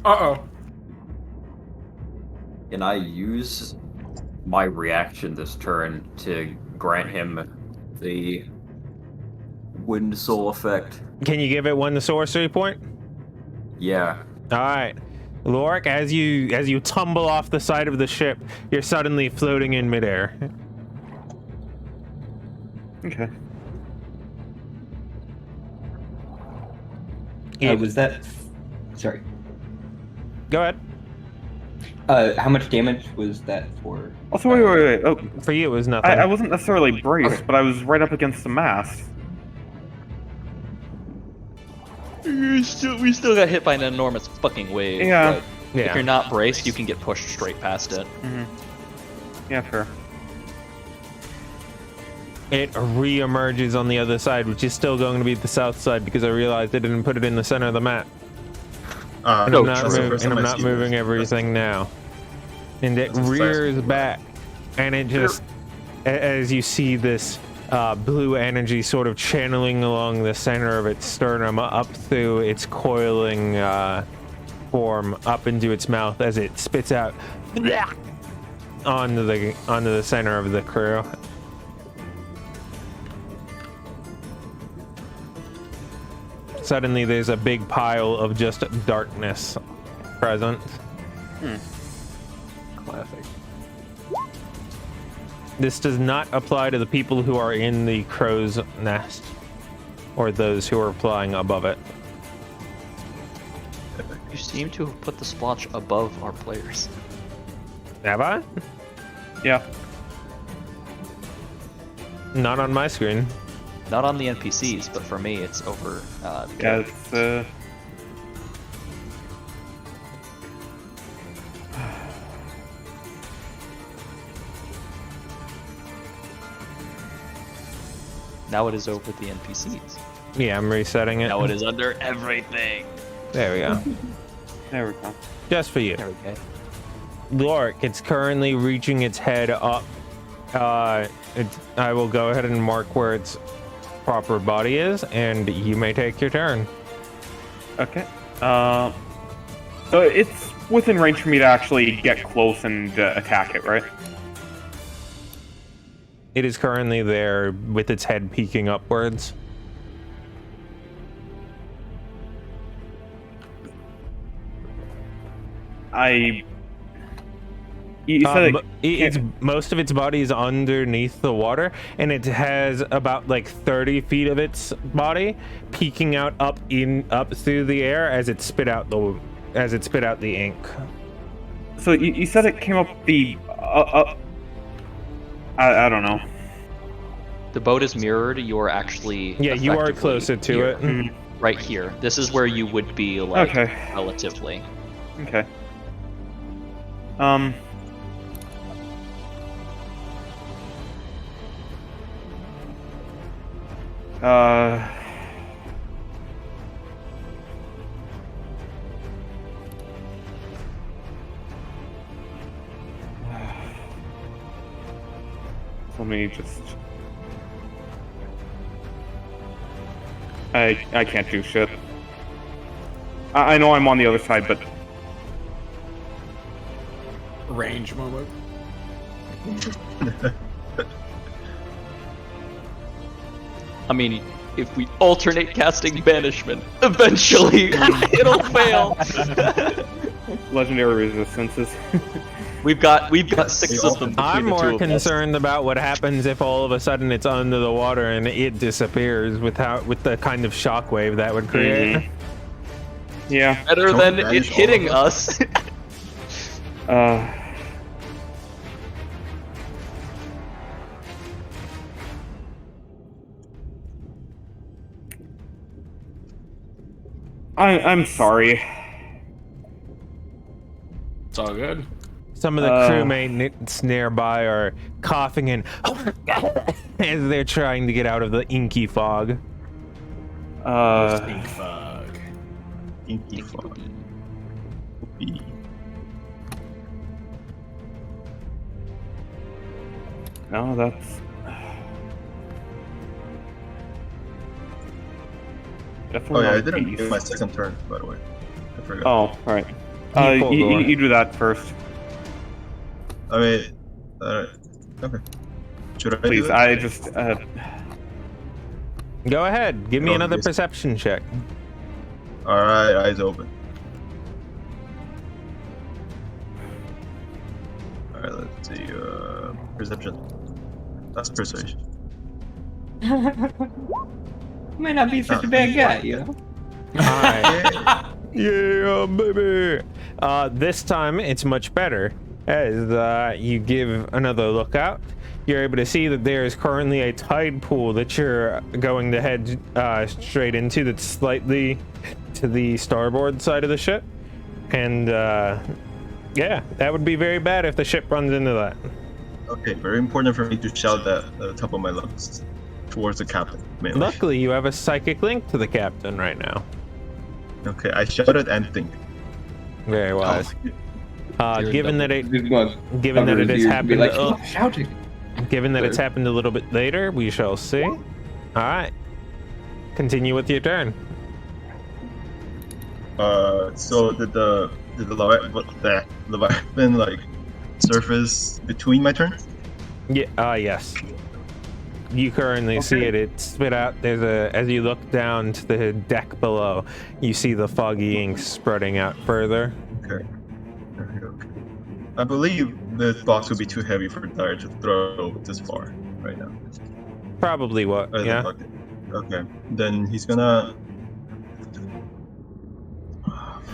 Uh-oh. Can I use my reaction this turn to grant him the wind soul effect? Can you give it one sorcery point? Yeah. All right. Lork, as you tumble off the side of the ship, you're suddenly floating in midair. Okay. Was that? Sorry. Go ahead. How much damage was that for? Also, wait. Oh, For you, it was nothing. I wasn't necessarily braced, Okay. but I was right up against the mast. We still got hit by an enormous fucking wave. Yeah. But if Yeah. you're not braced, you can get pushed straight past it. Yeah, fair. It re-emerges on the other side, which is still going to be the south side because I realized I didn't put it in the center of the map. And No, I'm not, true. moving everything now. And it That's a rears size. back, and it just, as you see this blue energy sort of channeling along the center of its sternum up through its coiling form up into its mouth as it spits out onto the center of the crew. Suddenly there's a big pile of just darkness present. Classic. This does not apply to the people who are in the crow's nest or those who are flying above it. You seem to have put the splotch above our players. Have I? Yeah. Not on my screen. Not on the NPCs, but for me, it's over. The Yeah, it's Now it is over the NPCs. Yeah, I'm resetting it. Now it is under everything. There we go. there we go. Just for you. There we go. Lork, it's currently reaching its head up. I will go ahead and mark where its proper body is, and you may take your turn. Okay. So it's within range for me to actually get close and attack it, right? It is currently there with its head peeking upwards. You said It's most of its body is underneath the water, and it has about like 30 feet of its body peeking out up through the air as it spit out the ink. So you said it came up the I don't know. The boat is mirrored. You are actually. Yeah, you are effectively closer to here. it. right here. This is where you would be, like, Okay. relatively. Okay. Let me just... I can't do shit. I know I'm on the other side, but... Range moment. I mean, if we alternate casting Banishment, eventually it'll fail. Legendary resistances. We've got 6 of them between I'm the two more of us. concerned about what happens if all of a sudden it's under the water and it disappears with the kind of shockwave that would create. Mhm. Yeah. Better Don't than it banish all hitting of us. I'm sorry. It's all good. Some of the crewmates nearby are coughing and as they're trying to get out of the inky fog. Stink fog. Inky fog. Whoopee. No, that's... Oh Definitely yeah, I not didn't peace. get my second turn, by the way. I forgot. Oh, alright. pull You, door. you do that first. I mean, okay. Should I do Please, that? I just... Go ahead, give me Oh, another yes. perception check. Alright, eyes open. Alright, let's see, perception. That's persuasion. Might not be such a bad guy, you know? Alright. Yeah, baby. This time it's much better as you give another look out. You're able to see that there is currently a tide pool that you're going to head straight into that's slightly to the starboard side of the ship. And yeah, that would be very bad if the ship runs into that. Okay, very important for me to shout that at the top of my lungs towards the captain, mainly. Luckily, you have a psychic link to the captain right now. Okay, I shouted and think. Very wise. You're Given that it, Just go given that cover it his has ears and be happened, like, "Stop shouting." given that it's happened a little bit later, we shall see. All right, continue with your turn. So did the Leviathan like surface between my turns? Yeah. Yes. You currently see it. It spit out. There's as you look down to the deck below, you see the foggy ink spreading out further. Okay. Okay. I believe this box would be too heavy for Dyer to throw this far right now. Probably what? The Yeah. bucket. Okay. Then he's gonna.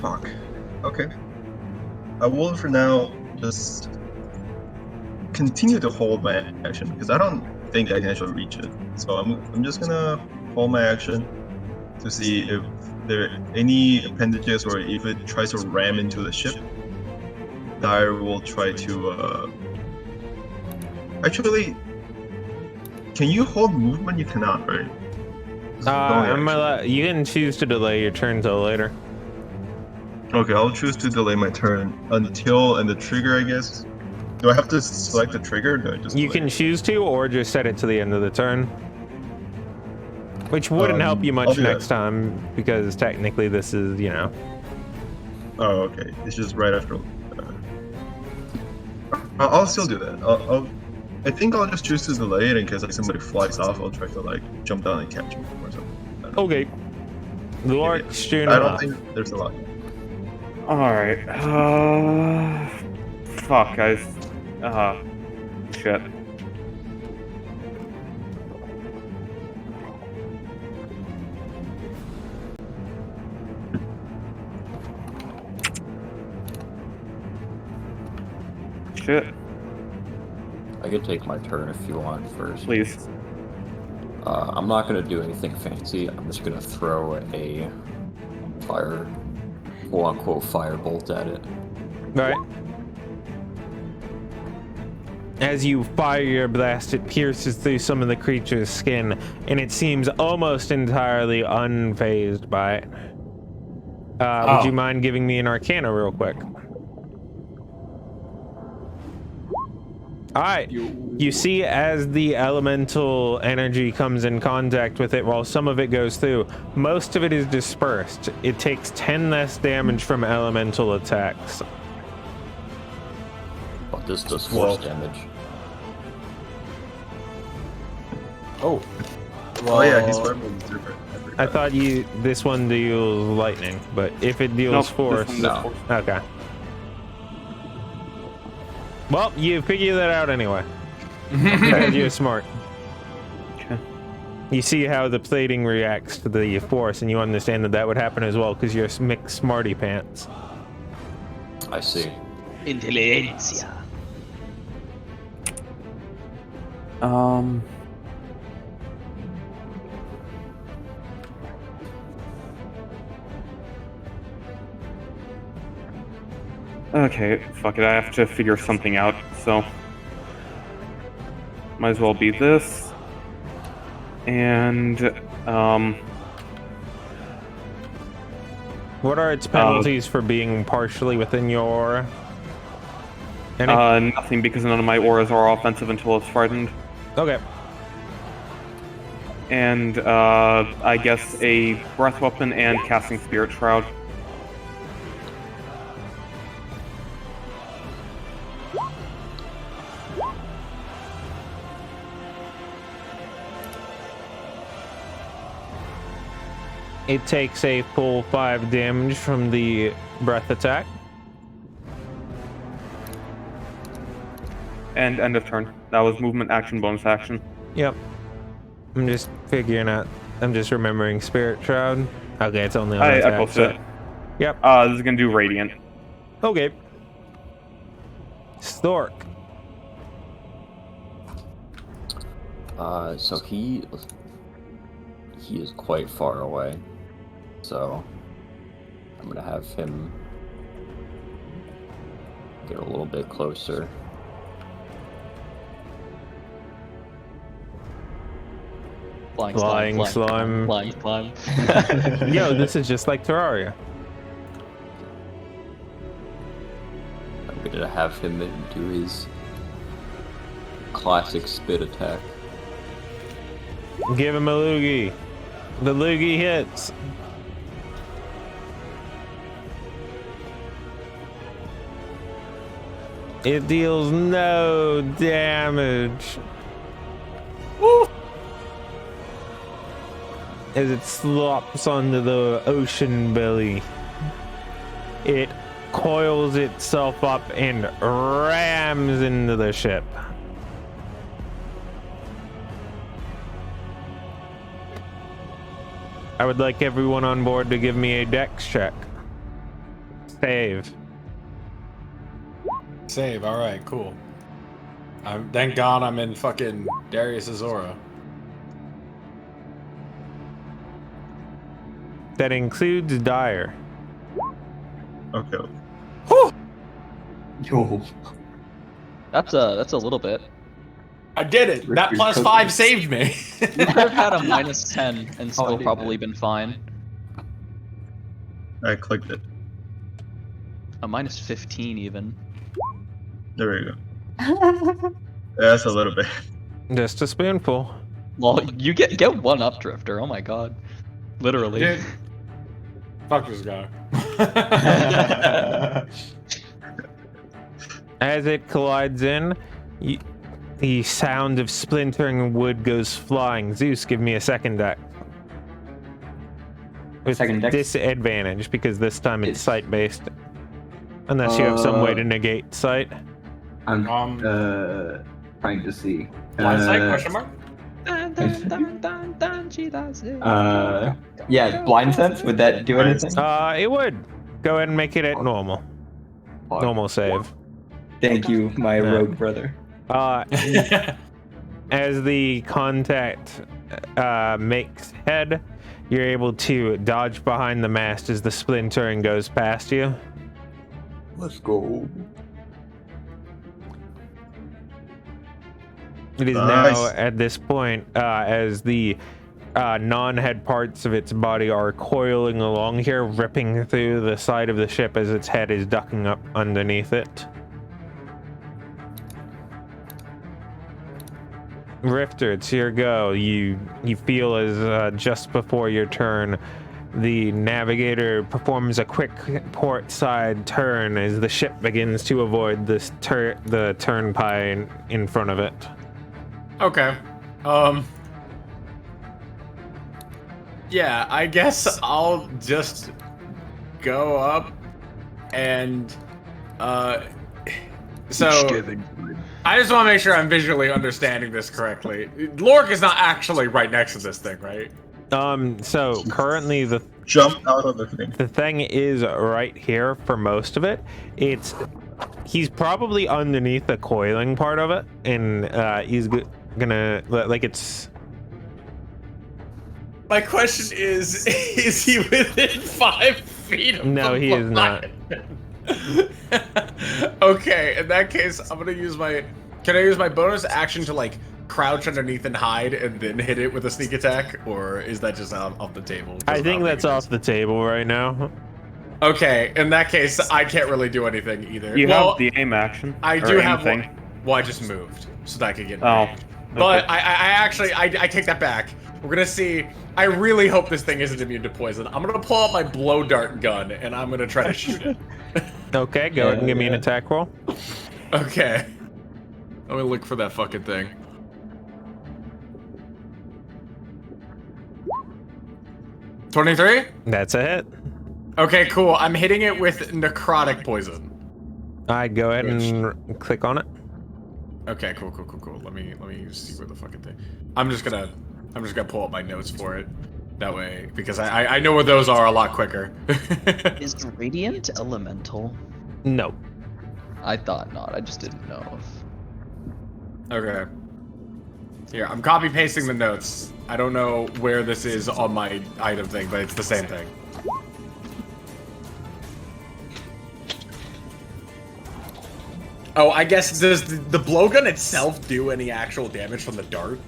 Fuck. Okay. I will for now just continue to hold my action because I don't think I can actually reach it. So I'm just gonna hold my action to see if there are any appendages or if it tries to ram into the ship. Dyer will try to actually, can you hold movement? You cannot, right? You can choose to delay your turn till later. Okay, I'll choose to delay my turn until and the trigger, I guess. Do I have to select the trigger? Or do I just You delay can it? choose to, or just set it to the end of the turn. Which wouldn't help you I'll much do that. next time, because technically this is, you know. Oh, okay. It's just right after. I'll still do that. I think I'll just choose to delay it in case like somebody flies off. I'll try to like jump down and catch him or something. I don't know. Okay. Lord I don't think there's a lot. Alright. Fuck, guys. Shit. Shit. I could take my turn if you want first. Please. I'm not gonna do anything fancy. I'm just gonna throw a fire, quote-unquote, fire bolt at it. Right. As you fire your blast, it pierces through some of the creature's skin, and it seems almost entirely unfazed by it. Would you mind giving me an Arcana real quick? All right. You see, as the elemental energy comes in contact with it, while some of it goes through, most of it is dispersed. It takes 10 less damage from elemental attacks. But this does force damage. Oh. Oh yeah, he's weapons different. I thought this one deals lightning, but if it deals Nope, force, this one does force. okay. Well, you figure that out anyway. Because you're smart. Okay. You see how the plating reacts to the force, and you understand that would happen as well because you're mixed smarty pants. I see. Intelligentsia. Okay, fuck it, I have to figure something out, so... Might as well be this. And, What are its penalties for being partially within your aura? Any? nothing, because none of my auras are offensive until it's frightened. Okay. And, I guess a breath weapon and casting Spirit Shroud. It takes a full 5 damage from the breath attack. And end of turn. That was movement, action, bonus action. Yep. I'm just figuring out. I'm just remembering Spirit Shroud. Okay, it's only on I attack. posted it. Yep. This is gonna do Radiant. Okay. Stork. So he is quite far away. So I'm gonna have him get a little bit closer. Flying slime. Flying slime. Yo, this is just like Terraria. I'm gonna have him do his classic spit attack. Give him a loogie. The loogie hits. It deals no damage. As it slops onto the ocean belly, it coils itself up and rams into the ship. I would like everyone on board to give me a dex check. Save. Save. All right. Cool. Thank God I'm in fucking Darius's aura. That includes Dire. Okay. Yo. That's a little bit. I did it. That Richard plus Cookie. 5 saved me. You could have had a -10 and still dude, probably been fine. I clicked it. A -15 even. There we go. Yeah, that's a little bit. Just a spoonful. Well, you get one up, Drifter. Oh my god. Literally. Dude. Fuck this guy. As it collides in, the sound of splintering wood goes flying. Zeus, give me a second deck. With Second dex? disadvantage, because this time it's sight-based. Unless you have some way to negate sight. I'm trying to see. Question mark? Yeah, blind sense. Would that do anything? It would. Go ahead and make it at normal. Fuck. Normal save. Thank you, my Yeah. rogue brother. As the contact makes head, you're able to dodge behind the mast as the splintering goes past you. Let's go. It is now at this point, as the non-head parts of its body are coiling along here, ripping through the side of the ship as its head is ducking up underneath it. Rifter, it's your go. You feel as just before your turn, the navigator performs a quick port side turn as the ship begins to avoid this the turnpike in front of it. Okay. Yeah, I guess I'll just go up and so I just want to make sure I'm visually understanding this correctly. Lork is not actually right next to this thing, right? So currently Jump out of the thing. the thing is right here for most of it. He's probably underneath the coiling part of it, and he's gonna like it's. My question is he within 5 feet of No, the he is not. Okay, in that case, I'm gonna use my. Can I use my bonus action to like crouch underneath and hide and then hit it with a sneak attack, or is that just off the table? I think that's off the table right now. Okay, in that case, I can't really do anything either. You well, have the aim action. I or do aim have thing. one. Well, I just moved so that I could get. Oh. Range. But okay. I actually take that back. We're gonna see. I really hope this thing isn't immune to poison. I'm gonna pull out my blow dart gun and I'm gonna try to shoot it. Okay, go ahead and give me an attack roll. Okay. Let me look for that fucking thing. $23? That's a hit. Okay, cool. I'm hitting it with necrotic poison. Alright, go ahead and click on it. Okay, cool. Let me see where the fucking thing. I'm just gonna pull up my notes for it. That way, because I know where those are a lot quicker. Is Radiant elemental? No. I thought not. I just didn't know. Okay. Here, I'm copy pasting the notes. I don't know where this is on my item thing, but it's the same thing. Oh, I guess does the blowgun itself do any actual damage from the dart?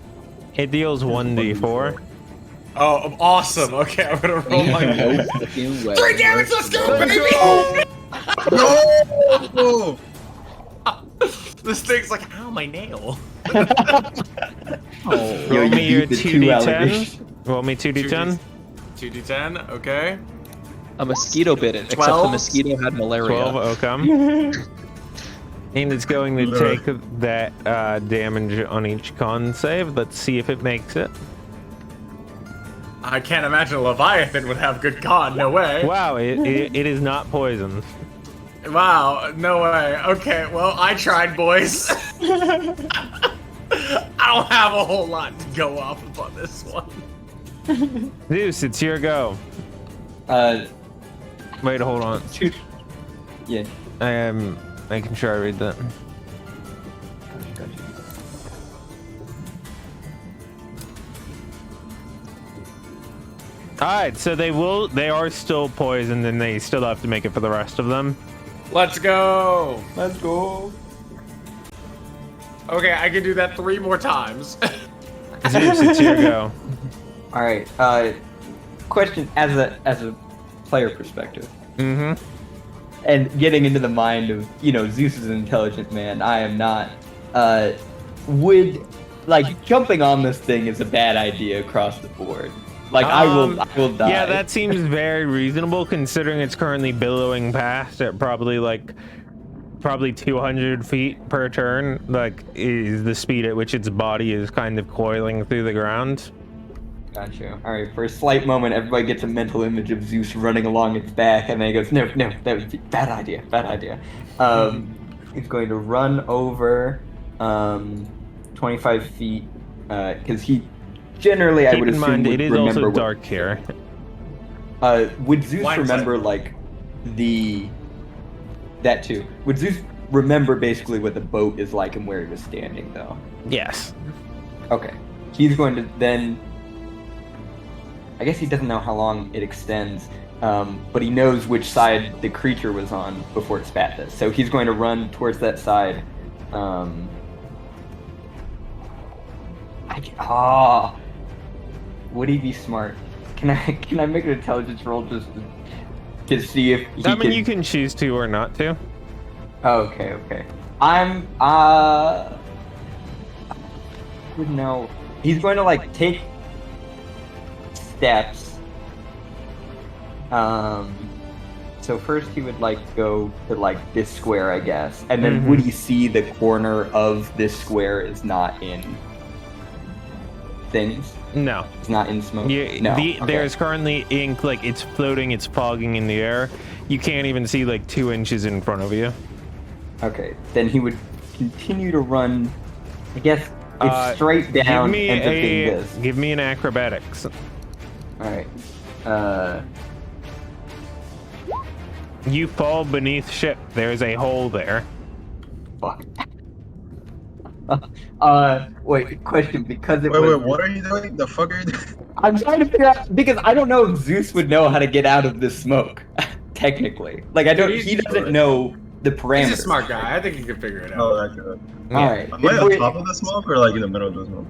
It deals 1d4. Oh, awesome. Okay, I'm gonna roll my No notes. fucking way. 3 damage, let's go, baby! No! This thing's like, ow, my nail. Oh. Roll me your the 2d10. Roll me 2d10. 2d10, okay. A mosquito bit it, except the 12? mosquito had malaria. 12, okay. And it's going to take that damage on each con save. Let's see if it makes it. I can't imagine a Leviathan would have good con, no way. Wow, it is not poisoned. Wow, no way. Okay, well, I tried, boys. I don't have a whole lot to go off of on this one. Zeus, it's your go. Wait, hold on. Yeah. I am making sure I read that. Alright, so they are still poisoned and they still have to make it for the rest of them. Let's go. Let's go. Okay, I can do that 3 more times. Zeus, it's your go. All right. Question as a player perspective, Mm-hmm. and getting into the mind of Zeus is an intelligent man. I am not. Would jumping on this thing is a bad idea across the board. I will die. Yeah, that seems very reasonable considering it's currently billowing past at probably 200 feet per turn. Is the speed at which its body is kind of coiling through the ground. Gotcha. All right. For a slight moment, everybody gets a mental image of Zeus running along its back, and then he goes, "No, that would be bad idea. Bad idea." He's going to run over 25 feet because he generally, I Keep would in assume, mind, would it is remember also what- dark here. Would Zeus Blindsight. remember that too? Would Zeus remember basically what the boat is like and where he was standing, though? Yes. Okay. He's going to then I guess he doesn't know how long it extends, but he knows which side the creature was on before it spat this. So he's going to run towards that side. Would he be smart? Can I make an intelligence roll just to see if he can... you can choose to or not to. Okay. I'm wouldn't know. He's going to like take steps. So first he would like go to like this square, I guess, and then would he see the corner of this square is not in things? No. It's not in smoke? No. There's currently ink, like it's floating, it's fogging in the air. You can't even see like 2 inches in front of you. Okay, then he would continue to run. I guess it's straight down and this. Give me an acrobatics. Alright. You fall beneath ship. There's a hole there. Fuck. Wait, question, because it was... Wait, what are you doing? The fuck are you doing? I'm trying to figure out, because I don't know if Zeus would know how to get out of this smoke, technically. Like, he doesn't know the parameters. He's a smart guy. I think he can figure it out. Oh, that good. Alright. Am I on top of the smoke or like in the middle of the smoke?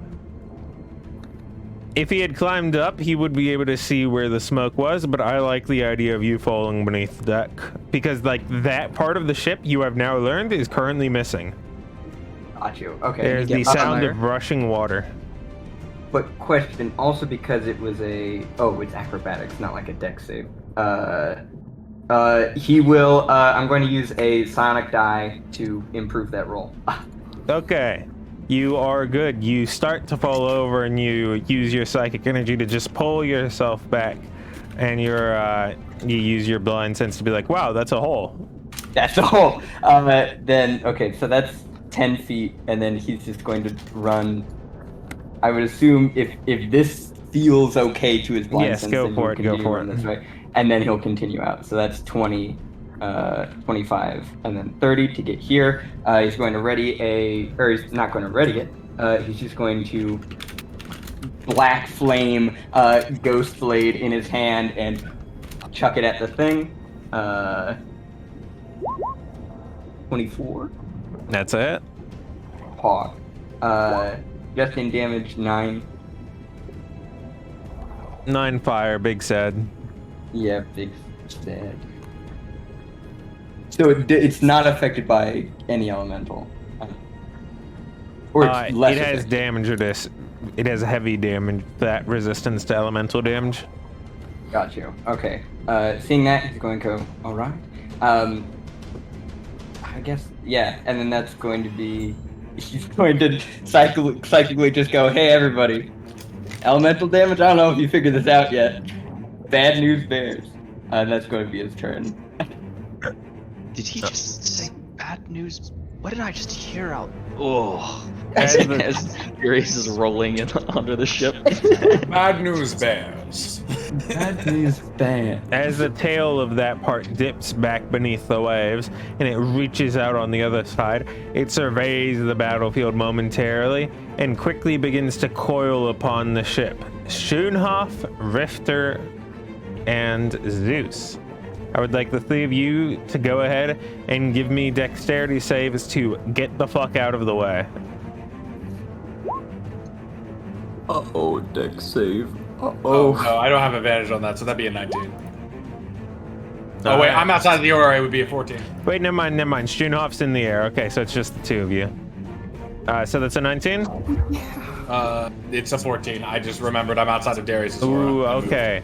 If he had climbed up, he would be able to see where the smoke was, but I like the idea of you falling beneath the deck. Because, like, that part of the ship you have now learned is currently missing. Got you. Okay. There's the sound of rushing water. But question, also because it was a... Oh, it's acrobatics, not like a deck save. He will... I'm going to use a psionic die to improve that roll. Okay. You are good. You start to fall over and you use your psychic energy to just pull yourself back. And you use your blind sense to be like, wow, that's a hole. That's a hole. Then, okay, so that's 10 feet, and then he's just going to run. I would assume if this feels okay to his blind sense, go for it. This way, and then he'll continue out. So that's 20, 25, and then 30 to get here. He's going to he's not going to ready it. He's just going to black flame ghost blade in his hand and chuck it at the thing. 24. That's it. Hawk. Just in damage 9. 9 fire, big sad. Yeah, big sad. So it's not affected by any elemental. Or it's less it has affected. damage or this. It has heavy damage, that resistance to elemental damage. Got you. Okay. Seeing that, he's going to go, alright. I guess, yeah, and then that's going to be... He's going to psychically just go, hey everybody, elemental damage? I don't know if you figured this out yet. Bad news bears. That's going to be his turn. Did he just say bad news? What did I just hear out? Oh, As as Furious is rolling in under the ship. Bad news bears. Bad news bears. As the tail of that part dips back beneath the waves and it reaches out on the other side, it surveys the battlefield momentarily and quickly begins to coil upon the ship. Schoonhoff, Rifter, and Zeus. I would like the 3 of you to go ahead and give me dexterity saves to get the fuck out of the way. Uh-oh, dex save. Oh, no, I don't have advantage on that, so that'd be a 19. Oh, wait, I'm outside of the aura, it would be a 14. Wait, never mind. Schoonhoff's in the air. Okay, so it's just the 2 of you. So that's a 19? It's a 14. I just remembered I'm outside of Darius' aura. Ooh, okay.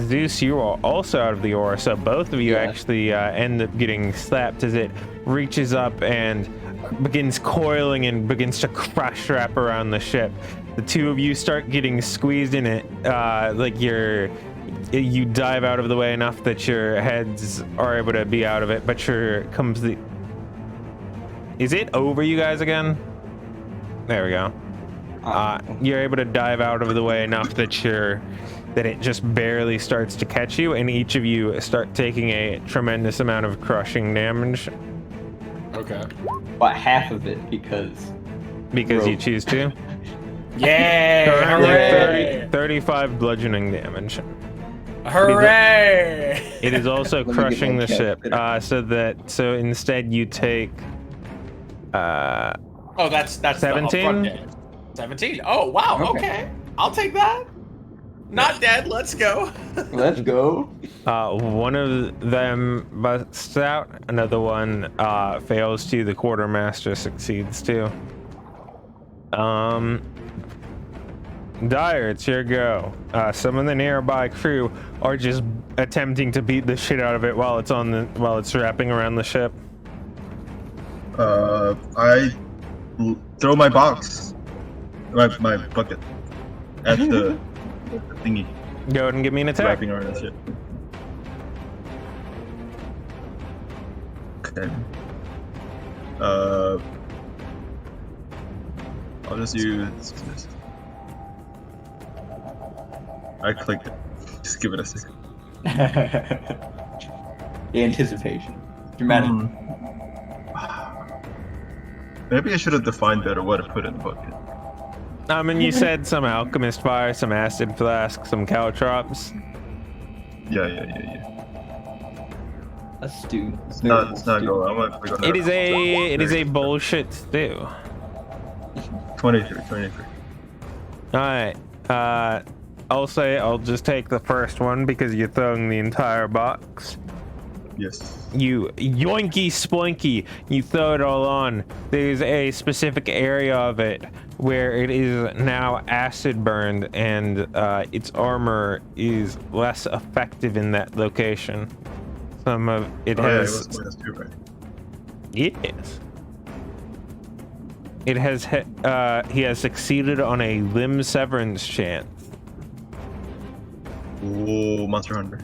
Zeus, you are also out of the aura, so both of you actually end up getting slapped as it reaches up and begins coiling and begins to crush wrap around the ship. The 2 of you start getting squeezed in it, like you dive out of the way enough that your heads are able to be out of it, but is it over you guys again? There we go. You're able to dive out of the way enough that it just barely starts to catch you, and each of you start taking a tremendous amount of crushing damage. Okay. But half of it because you choose to. Yay! Currently Hooray! 35 bludgeoning damage. Hooray! It is also Let me get crushing my the ship. calculator. So instead you take Oh, that's 17? the upfront damage. 17. Oh wow. Okay. I'll take that. Not dead. Let's go. Let's go. one of them busts out, another one fails to, the quartermaster succeeds too. Dyer, it's your go. Some of the nearby crew are just attempting to beat the shit out of it while it's wrapping around the ship. I throw my box, my bucket, at the thingy Go ahead and give me an attack. wrapping around the ship. Okay. I'll just use this. I clicked it. Just give it a second. The anticipation. Dramatic. Maybe I should have defined better what to put in the bucket. I mean, you said some alchemist fire, some acid flask, some caltrops. Yeah. A stew. It's not going. I'm gonna It is a bullshit stew. 23. All right. I'll just take the first one because you're throwing the entire box. Yes. You yoinky splinky, you throw it all on. There's a specific area of it where it is now acid burned, and its armor is less effective in that location. Some of it has. Yeah, it was -2, right? Yes. It has. He has succeeded on a limb severance chance. Ooh, Monster Hunter.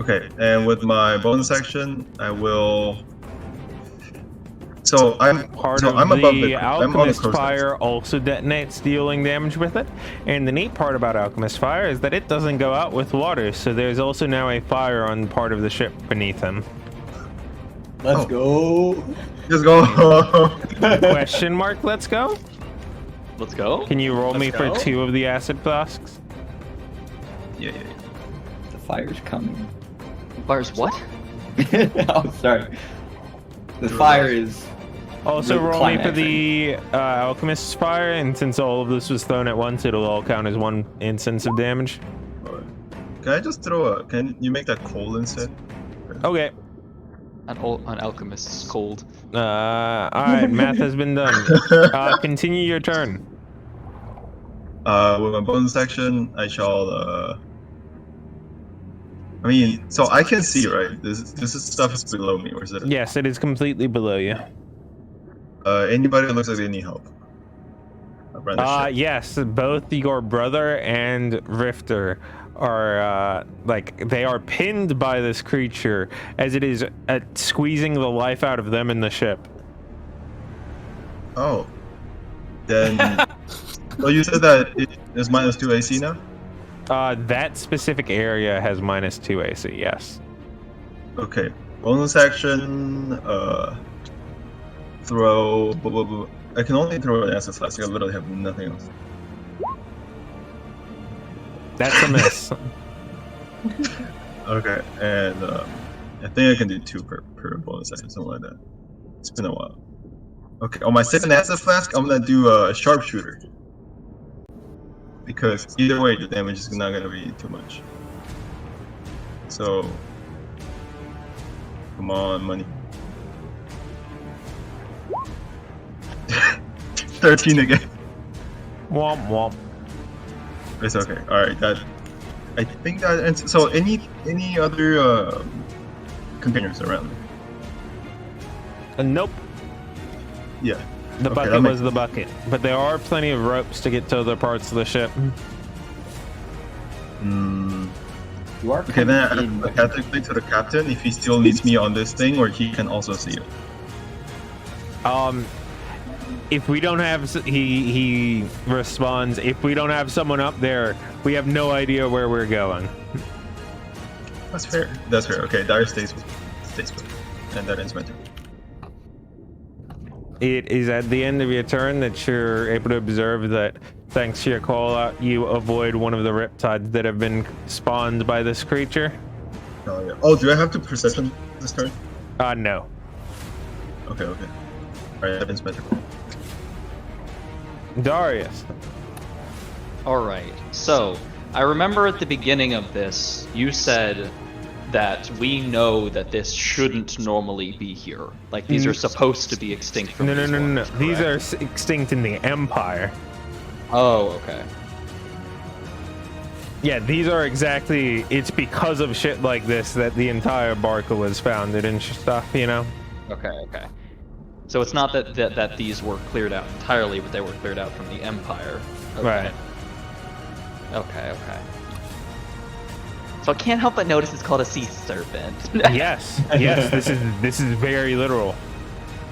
Okay, and with my bonus action, I will. So I'm Part so of I'm above the I'm on the alchemist coast. fire also detonates, dealing damage with it. And the neat part about alchemist fire is that it doesn't go out with water, so there's also now a fire on part of the ship beneath him. Let's go. Just go. Question mark? Let's go. Let's go. Can you roll me Let's for go. 2 of the acid flasks? Yeah. The fire's coming. Bars what? Oh, sorry. The fire is. Also The roll me for climaxing. the alchemist's fire, and since all of this was thrown at once, it'll all count as 1 instance of damage. Alright. Can I just throw a? Can you make that cold instead? Okay. An alchemist's cold. Alright, math has been done. Continue your turn. With my bonus action, I shall. I mean, so I can see, right? This is stuff is below me, or is it? Yes, it is completely below you. Anybody that looks like they need help? Around the ship. Yes, both your brother and Rifter are they are pinned by this creature as it is squeezing the life out of them in the ship. Oh. Then. So you said that it is -2 AC now? That specific area has -2 AC, yes. Okay. Bonus action, throw. Blah, blah, blah. I can only throw an acid flask. I literally have nothing else. That's a miss. Okay, and I think I can do 2 per bonus action, something like that. It's been a while. Okay, on my second acid flask, I'm gonna do a sharpshooter. Because either way, the damage is not gonna be too much. So, come on, money. 13 again. Womp womp. It's okay. All right, that. I think that. And so, any other containers around? Nope. Yeah. The Okay, bucket that was makes- the bucket, but there are plenty of ropes to get to other parts of the ship. Hmm. You are Okay, then coming in. I have to click to the captain if he still needs me on this thing, or he can also see it. If we don't have, he responds, if we don't have someone up there, we have no idea where we're going. That's fair. That's fair. Okay, Dyer stays put. And that ends my turn. it is at the end of your turn that you're able to observe that, thanks to your call out, you avoid one of the riptides that have been spawned by this creature. Oh, yeah. Oh, do I have to perception this turn? No. Okay. Alright, I've been spent. Darius. Alright, so I remember at the beginning of this, you said that we know that this shouldn't normally be here. Like, these are supposed to be extinct from No. these waters, These are correct? extinct in the Empire. Oh, okay. Yeah, these are exactly. It's because of shit like this that the entire Barca was founded and stuff, you know? Okay. So it's not that these were cleared out entirely, but they were cleared out from the Empire. Okay. Right. Okay. So I can't help but notice it's called a sea serpent. Yes. This is very literal.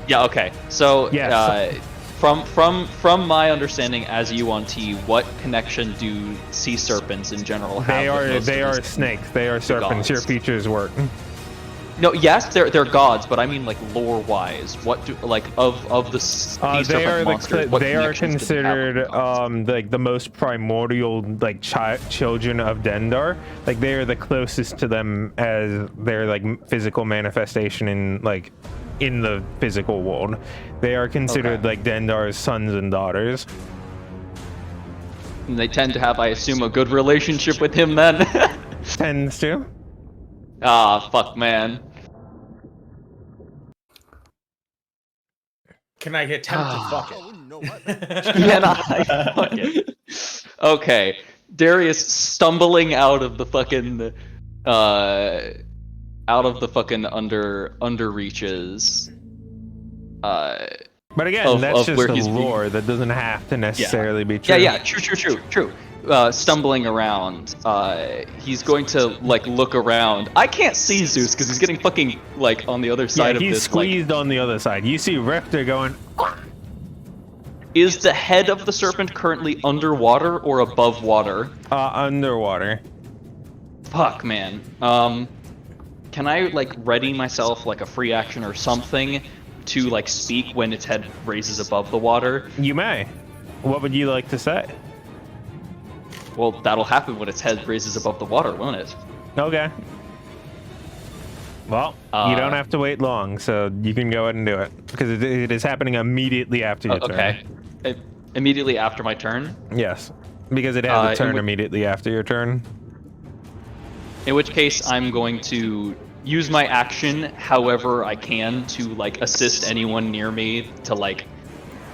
Yeah. Okay. So Yes. from my understanding as UNT, what connection do sea serpents in general have? They are snakes. They are serpents. Your gods? features work. No, yes, they're gods, but I mean like lore wise. What do like of the sea They serpent are monsters? What they are connections do they have with considered gods? like the most primordial like children of Dendar. Like they are the closest to them as their like physical manifestation in the physical world. They are considered Okay. like Dendar's sons and daughters. And they tend to have, I assume, a good relationship with him then. Tends to. Ah, fuck, man. Can I get tempted to fuck it? Can I fuck it? Okay, Darius stumbling out of the fucking under reaches. But again, Of that's just where the he's being- lore. That doesn't have to necessarily be true. Yeah, true. Stumbling around, he's going to like look around. I can't see Zeus because he's getting fucking like on the other side Yeah, of he's this. squeezed on the other side. You see Richter going. Is the head of the serpent currently underwater or above water? Underwater. Fuck, man. Can I like ready myself like a free action or something to like speak when its head raises above the water? You may. What would you like to say? Well, that'll happen when its head raises above the water, won't it? Okay. Well, you don't have to wait long, so you can go ahead and do it because it is happening immediately after your turn. Okay. Immediately after my turn. Yes, because it has a turn in immediately after your turn. In which case, I'm going to use my action however I can to like assist anyone near me to like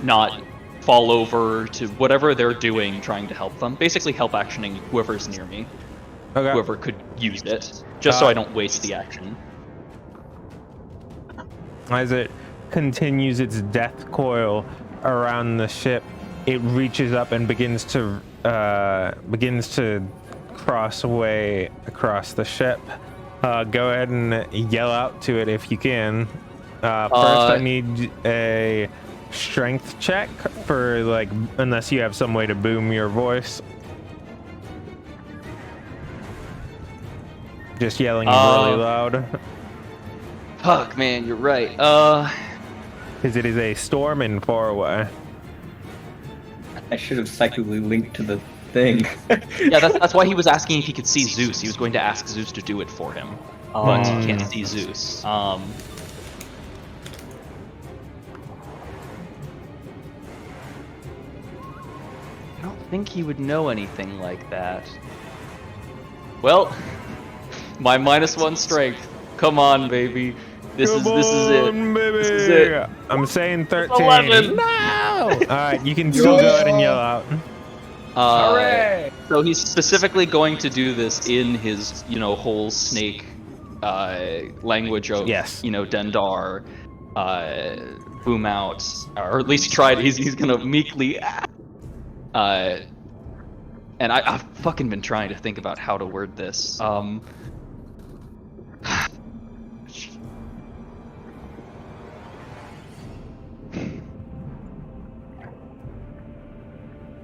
not fall over to whatever they're doing, trying to help them. Basically, help actioning whoever's near me, Okay. whoever could use it, just so I don't waste the action. As it continues its death coil around the ship, it reaches up and begins to cross away across the ship. Go ahead and yell out to it if you can. First, I need a strength check for like, unless you have some way to boom your voice. Just yelling really loud. Fuck, man, you're right. Because it is a storm and far away. I should have psychically linked to the thing. Yeah, that's why he was asking if he could see Zeus. He was going to ask Zeus to do it for him, but he can't see Zeus. I don't think he would know anything like that. Well, my -1 strength. Come on, baby. This is it. Baby. This is it. I'm saying 13. 11. No! Alright, you can still go ahead and yell out. Hooray! So he's specifically going to do this in his, whole snake language of, Yes. Dendar, boom out, or at least try. He's gonna meekly, and I've fucking been trying to think about how to word this.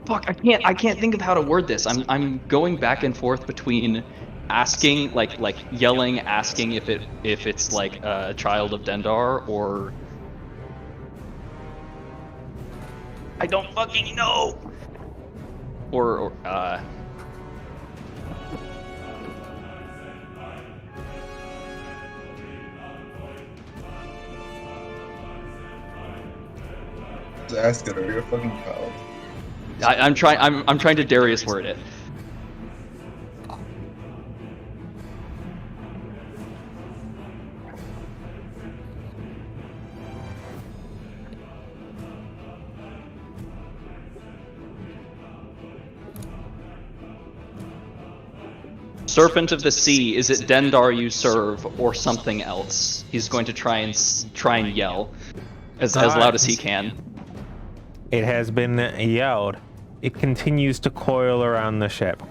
Fuck, I can't think of how to word this. I'm going back and forth between asking, like yelling, asking if it's like a child of Dendar, or I don't fucking know. Or Just ask it, are you a fucking child? I'm trying to Darius word it. Serpent of the Sea, is it Dendar you serve or something else? He's going to try and yell as loud as he can. It has been yelled. It continues to coil around the ship.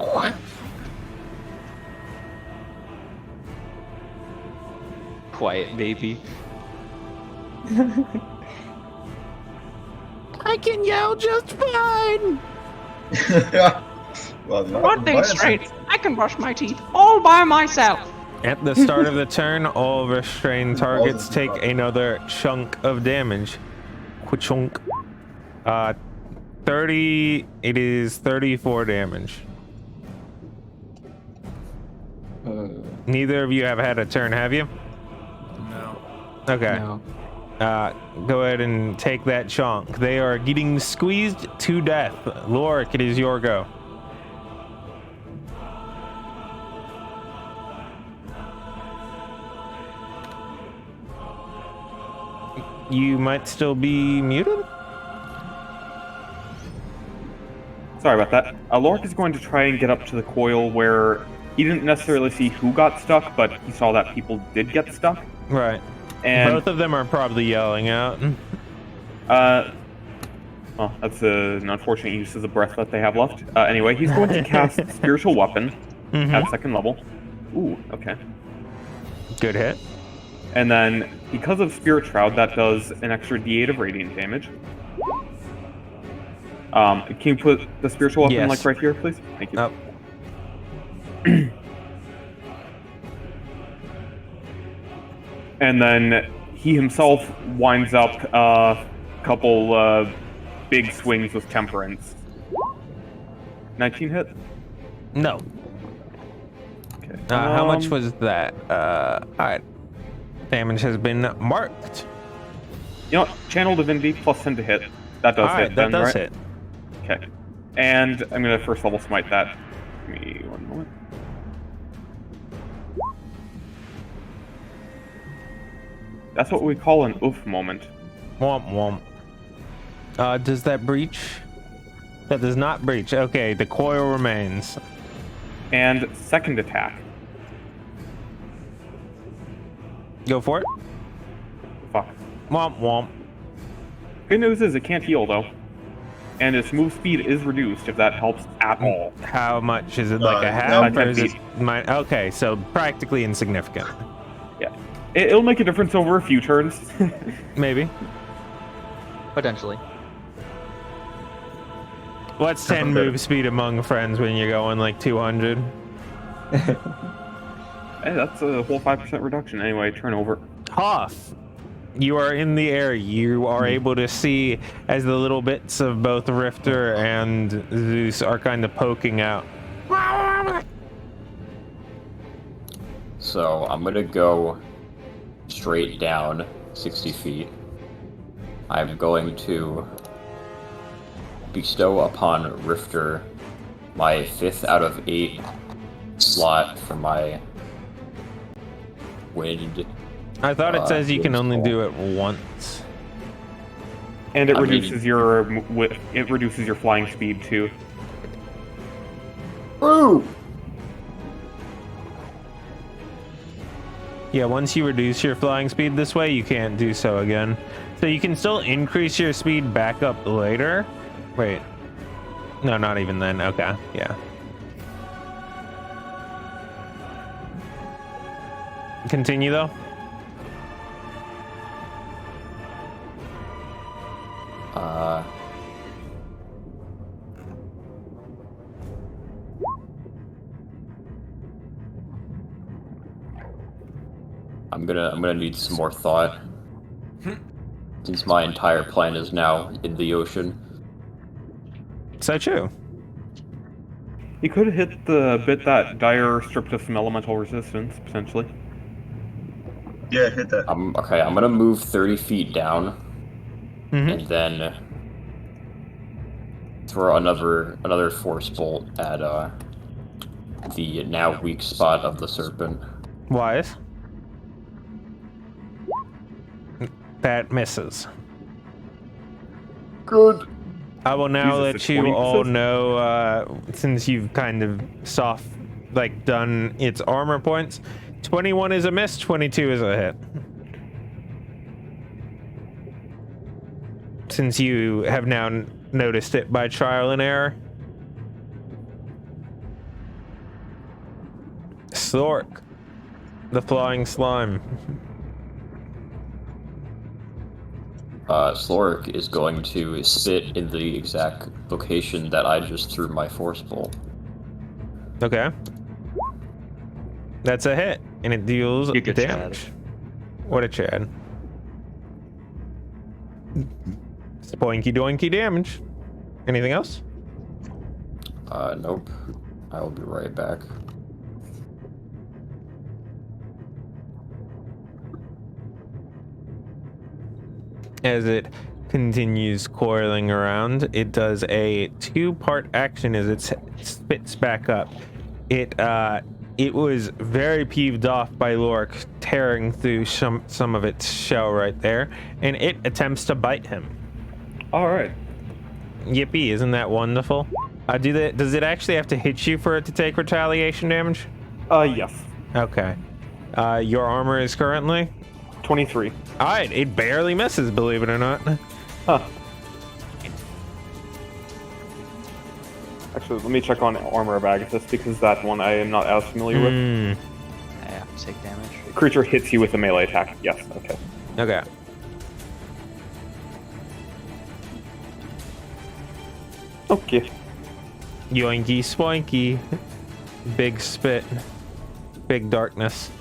Quiet, baby. I can yell just fine. Well, One thing straight, I can brush my teeth all by myself. At the start of the turn, all restrained targets take another chunk of damage. Chunk. 30. It is 34 damage. Neither of you have had a turn, have you? No. Okay. No. Go ahead and take that chunk. They are getting squeezed to death. Lorik, it is your go. You might still be muted? Sorry about that. Lorik is going to try and get up to the coil where he didn't necessarily see who got stuck, but he saw that people did get stuck. Right. And both of them are probably yelling out. Well, that's an unfortunate use of the breath that they have left. Anyway, he's going to cast Spiritual Weapon at 2nd level. Ooh, okay. Good hit. And then, because of Spirit Shroud, that does an extra D8 of radiant damage. Can you put the Spiritual Weapon, Yes. like, right here, please? Thank you. Oh. And then, he himself winds up a couple big swings with Temperance. 19 hit? No. Okay. How much was that? Alright. Damage has been marked. You know what? Channel Divinity plus 10 to hit. That does Alright, hit that then, does right? hit. Okay. And I'm gonna first level smite that. Give me 1 moment. That's what we call an oof moment. Womp womp. Does that breach? That does not breach. Okay, the coil remains. And second attack. Go for it. Fuck. Womp womp. Good news is it can't heal though. And its move speed is reduced if that helps at all. How much is it? Like a half? no, Or 10 is it feet. okay, so practically insignificant. Yeah. It'll make a difference over a few turns. Maybe. Potentially. What's 10 move speed among friends when you're going like 200? Hey, that's a whole 5% reduction. Anyway, turn over. Hoth, you are in the air. You are able to see as the little bits of both Rifter and Zeus are kind of poking out. So I'm gonna go straight down 60 feet. I'm going to bestow upon Rifter my 5th out of 8 slot for my wind. I thought it says you can only wind do it once. And it I mean- reduces your flying speed too. Ooh! Yeah, once you reduce your flying speed this way, you can't do so again. So you can still increase your speed back up later. Wait. No, not even then. Okay, yeah. Continue though. I'm gonna need some more thought. Since my entire plan is now in the ocean. so too. He could have hit the bit that Dire stripped us from elemental resistance, potentially. Yeah, hit that. Okay, I'm gonna move 30 feet down, Mhm. and then throw another force bolt at the now weak spot of the serpent. Wise. That misses. Good. I will now Jesus, let it's you 20 all misses? know, since you've kind of done its armor points. 21 is a miss, 22 is a hit. Since you have now noticed it by trial and error. Slork, the flying slime. Sloric is going to spit in the exact location that I just threw my force bolt. Okay. That's a hit, and it deals You get damage. Chad. What a Chad. Spoinky doinky damage. Anything else? Nope. I will be right back. As it continues coiling around, it does a 2-part action as it spits back up. It was very peeved off by Lork tearing through some of its shell right there, and it attempts to bite him. Alright. Yippee, isn't that wonderful? Does it actually have to hit you for it to take retaliation damage? Yes. Okay. Your armor is currently? 23. Alright, it barely misses, believe it or not. Huh. Actually, let me check on Armor of Agathis, because that one I am not as familiar with. I have to take damage. Creature hits you with a melee attack. Yes, okay. Okay. Okay. Yoinky spoinky. Big spit. Big darkness.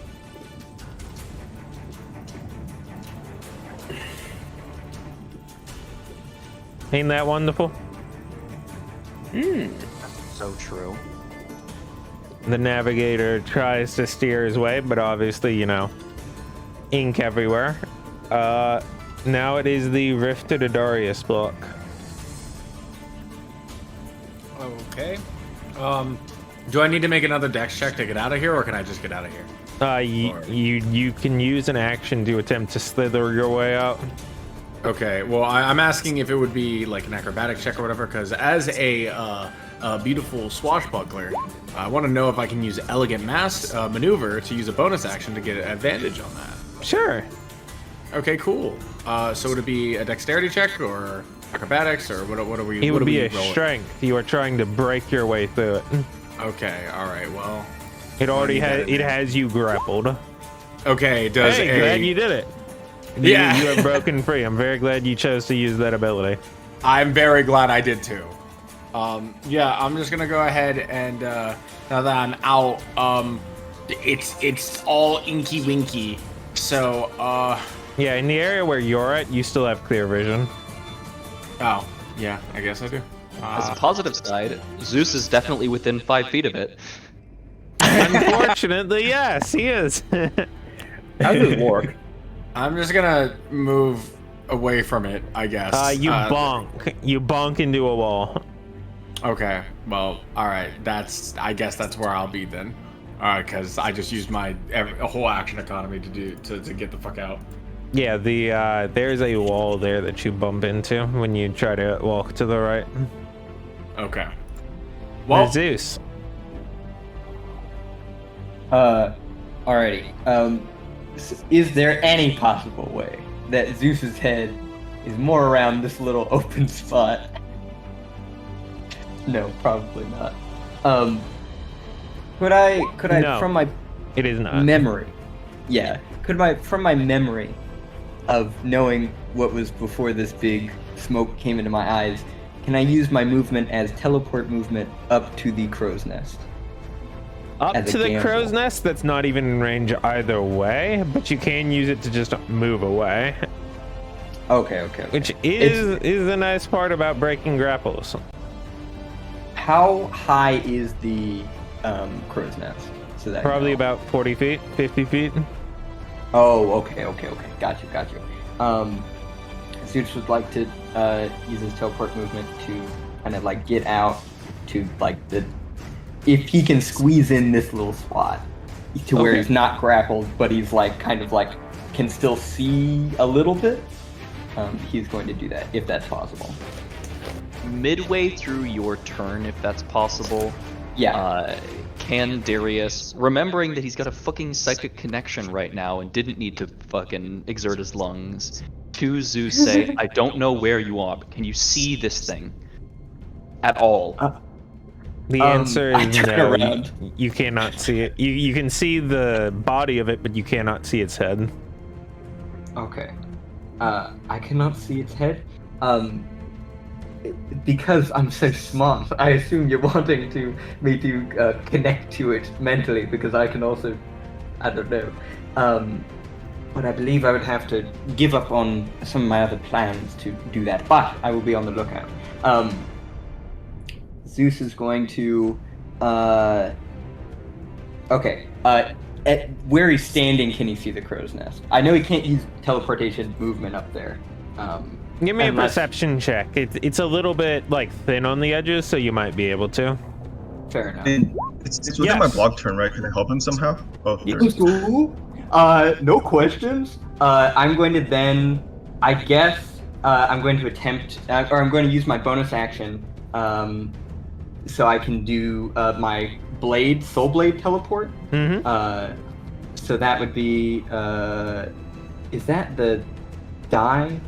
Ain't that wonderful? So true. The navigator tries to steer his way, but obviously, you know, ink everywhere. Now it is the Rift to Darius block. Okay. Do I need to make another dex check to get out of here, or can I just get out of here? You can use an action to attempt to slither your way out. Okay, well, I'm asking if it would be like an acrobatic check or whatever, because as a beautiful swashbuckler, I want to know if I can use elegant mass maneuver to use a bonus action to get an advantage on that. Sure. Okay, cool. So would it be a dexterity check or acrobatics, or what are we? It what would are be we a rolling? strength. You are trying to break your way through it. Okay, all right. Well, It already that has. in It there. has you grappled. Okay, does Hey, glad you did it. Yeah. You have broken free. I'm very glad you chose to use that ability. I'm very glad I did too. Yeah, I'm just gonna go ahead and now that I'm out, it's all inky winky. So Yeah, in the area where you're at, you still have clear vision. oh yeah, I guess I do. As a positive side, Zeus is definitely within 5 feet of it. Unfortunately, yes, he is. How does it work? I'm just gonna move away from it, I guess. You bonk. You bonk into a wall. Okay, well, all right. I guess that's where I'll be then. Because I just used my whole action economy to get the fuck out. Yeah, there's a wall there that you bump into when you try to walk to the right. Okay. Well, Zeus. Alrighty. Is there any possible way that Zeus's head is more around this little open spot? No, probably not. Could I No. from my It is not. memory? Yeah. From my memory of knowing what was before this big smoke came into my eyes, can I use my movement as teleport movement up to the crow's nest? Up as a to the gamble. crow's nest, that's not even in range either way, but you can use it to just move away, Okay. which is the nice part about breaking grapples. how high is the crow's nest? So that Probably about 40 feet, 50 feet. Oh, okay. Got you. Zeus would like to use his teleport movement to kind of like get out to like if he can squeeze in this little spot to where he's not grappled, but he's like kind of like can still see a little bit. He's going to do that if that's possible. Midway through your turn, if that's possible. Yeah. Can Darius, remembering that he's got a fucking psychic connection right now and didn't need to fucking exert his lungs, to Zeus say, I don't know where you are, but can you see this thing? At all? The answer I is turn no. around. You cannot see it. You can see the body of it, but you cannot see its head. Okay. I cannot see its head. Because I'm so smart, I assume you're wanting me to connect to it mentally, because I can also, I don't know. But I believe I would have to give up on some of my other plans to do that. But I will be on the lookout. Zeus is going to. Okay. At where he's standing, can he see the crow's nest? I know he can't use teleportation movement up there. Give me a perception check. It's a little bit like thin on the edges, so you might be able to. Fair enough. And it's within my block turn, right? Can I help him somehow? Oh, there. No questions. I'm going to then, I guess, I'm going to attempt, or I'm going to use my bonus action, so I can do my soul blade teleport. Mm-hmm. So that would be, is that the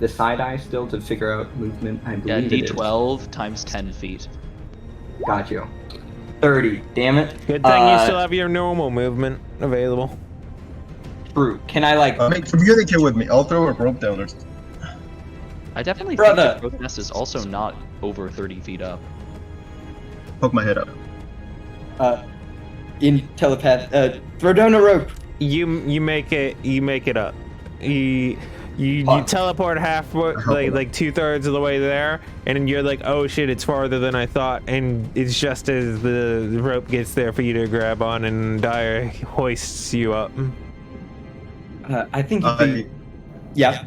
side eye still to figure out movement? I believe it is. D12 times 10 feet. Got you. 30. Damn it. Good thing you still have your normal movement available. True. Can I like? Communicate with me. I'll throw a rope down or something. I definitely Brother. think the crow's nest is also not over 30 feet up. Poke my head up. In telepath. Throw down a rope. You make it up. You teleport halfway, like 2/3 of the way there, and then you're like, oh shit, it's farther than I thought, and it's just as the rope gets there for you to grab on, and Dyer hoists you up. I think you'd be... Yeah.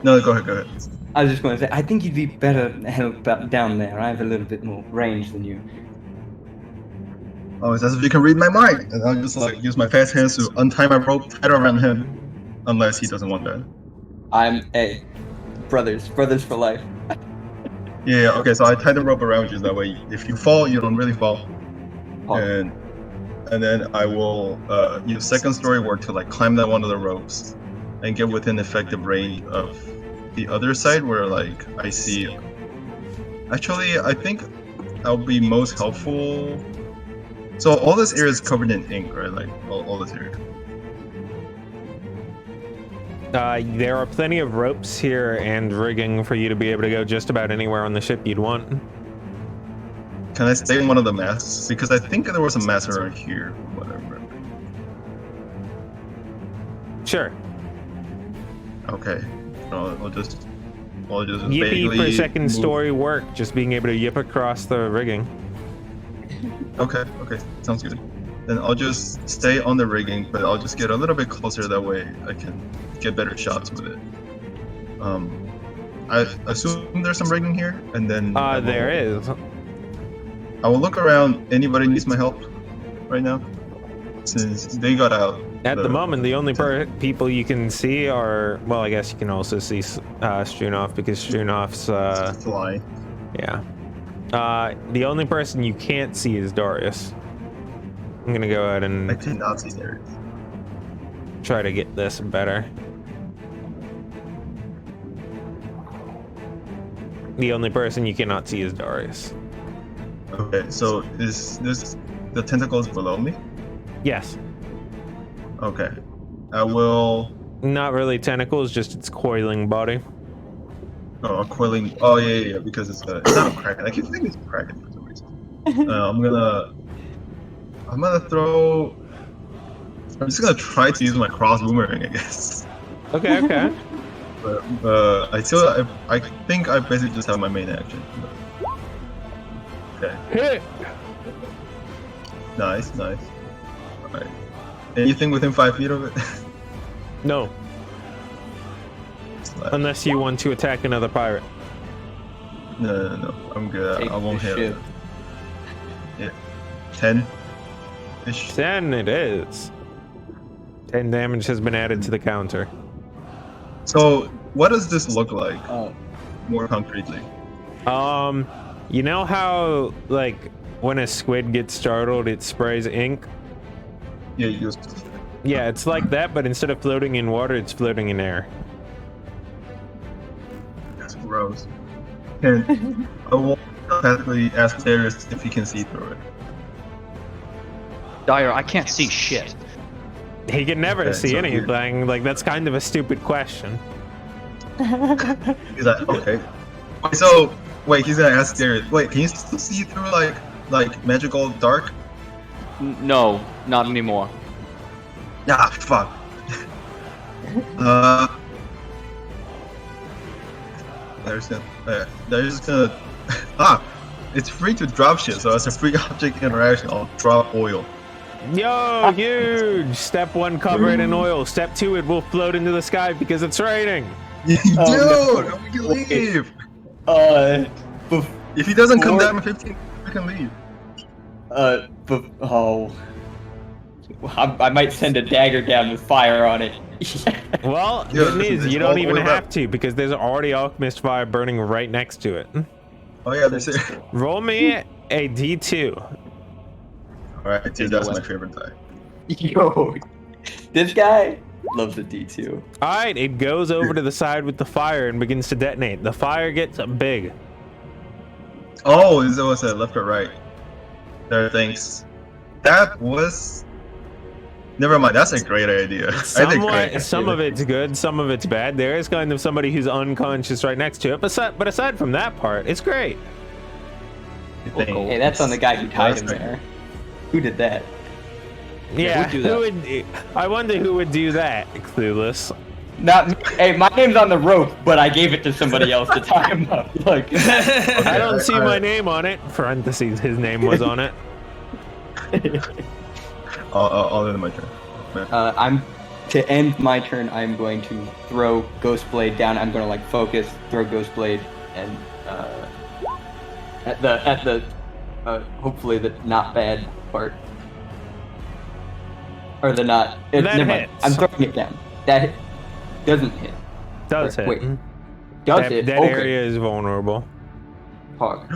No, go ahead. I was just going to say, I think you'd be better help down there. I have a little bit more range than you. Oh, it's as if you can read my mind. And I'll just like use my fast hands to untie my rope, tie it around him, unless he doesn't want that. Brothers for life. Yeah, okay, so I tie the rope around you, that way if you fall, you don't really fall. And then I will use second story work to like climb down one of the ropes and get within effective range of the other side where like I see. Actually, I think I'll be most helpful. So all this area is covered in ink, right? Like all this area. There are plenty of ropes here and rigging for you to be able to go just about anywhere on the ship you'd want. Can I stay in one of the masts? Because I think there was a mast around here, from what I remember. Sure. Okay. I'll just Yippee for second story work, just being able to yip across the rigging. Okay, sounds good. Then I'll just stay on the rigging, but I'll just get a little bit closer, that way I can get better shots with it. I assume there's some rigging here, and then... there is. I will look around. Anybody needs my help right now? Since they got out. At the moment, the only people you can see are... Well, I guess you can also see Strunov, because Strunov's... fly. Yeah. The only person you can't see is Darius. I'm gonna go ahead and... I cannot see Darius. Try to get this better. The only person you cannot see is Darius. Okay, so is this the tentacles below me? Yes. Okay. I will... Not really tentacles, just its coiling body. Oh, a coiling... Oh, yeah, because it's not a kraken. I keep thinking it's a kraken for some reason. I'm gonna throw... I'm just gonna try to use my cross boomerang, I guess. Okay. But I think I basically just have my main action. Okay. Hit! Nice. Alright. Anything within 5 feet of it? No, unless you want to attack another pirate. No. I'm good. Take I won't the hit ship. it. Yeah. 10-ish. 10 it is. 10 damage has been added to the counter. So, what does this look like? Oh. More concretely. You know how, like, when a squid gets startled, it sprays ink? Yeah, you just... Yeah, it's like that, but instead of floating in water, it's floating in air. That's gross. And I will practically ask Darius if he can see through it. Dyer, I can't see shit. He can never Okay, see so anything. Like, that's kind of a stupid question. He's like, okay. Wait, so, he's gonna ask Darius. Wait, can you still see through, like magical dark? No, not anymore. Ah, fuck. There's gonna it's free to drop shit, so it's a free object interaction. I'll drop oil. Yo, huge! Step 1, cover it in oil. Step 2, it will float into the sky because it's raining. Dude, no. we can leave. If he doesn't come down in 15, we can leave. I might send a dagger down with fire on it. Well, Yeah, good news, it's you don't all even oiled have up. to because there's already alchemist fire burning right next to it. Oh yeah, this is. Roll me a d2. Alright, dude, that's my favorite type. Yo, this guy loves a D2. Alright, it goes over to the side with the fire and begins to detonate. The fire gets big. Oh, is it was left or right? There, thanks. That was. Never mind. That's a great idea. I think great. Some of it's good, some of it's bad. There is kind of somebody who's unconscious right next to it, but aside from that part, it's great. Hey, that's on the guy who tied him there. Who did that? Yeah, who'd do that? I wonder who would do that, Clueless. Not me. Hey, my name's on the rope, but I gave it to somebody else to tie him up. Look. I don't see my name on it. Parentheses, his name was on it. I'll end my turn. To end my turn. I'm going to throw Ghostblade down. I'm going to like focus, throw Ghostblade, and at the hopefully the not bad part, or the not. That never mind. hits. I'm throwing it down. That doesn't hit. Does hit. Wait. Does that it? that Okay. area is vulnerable. Hog.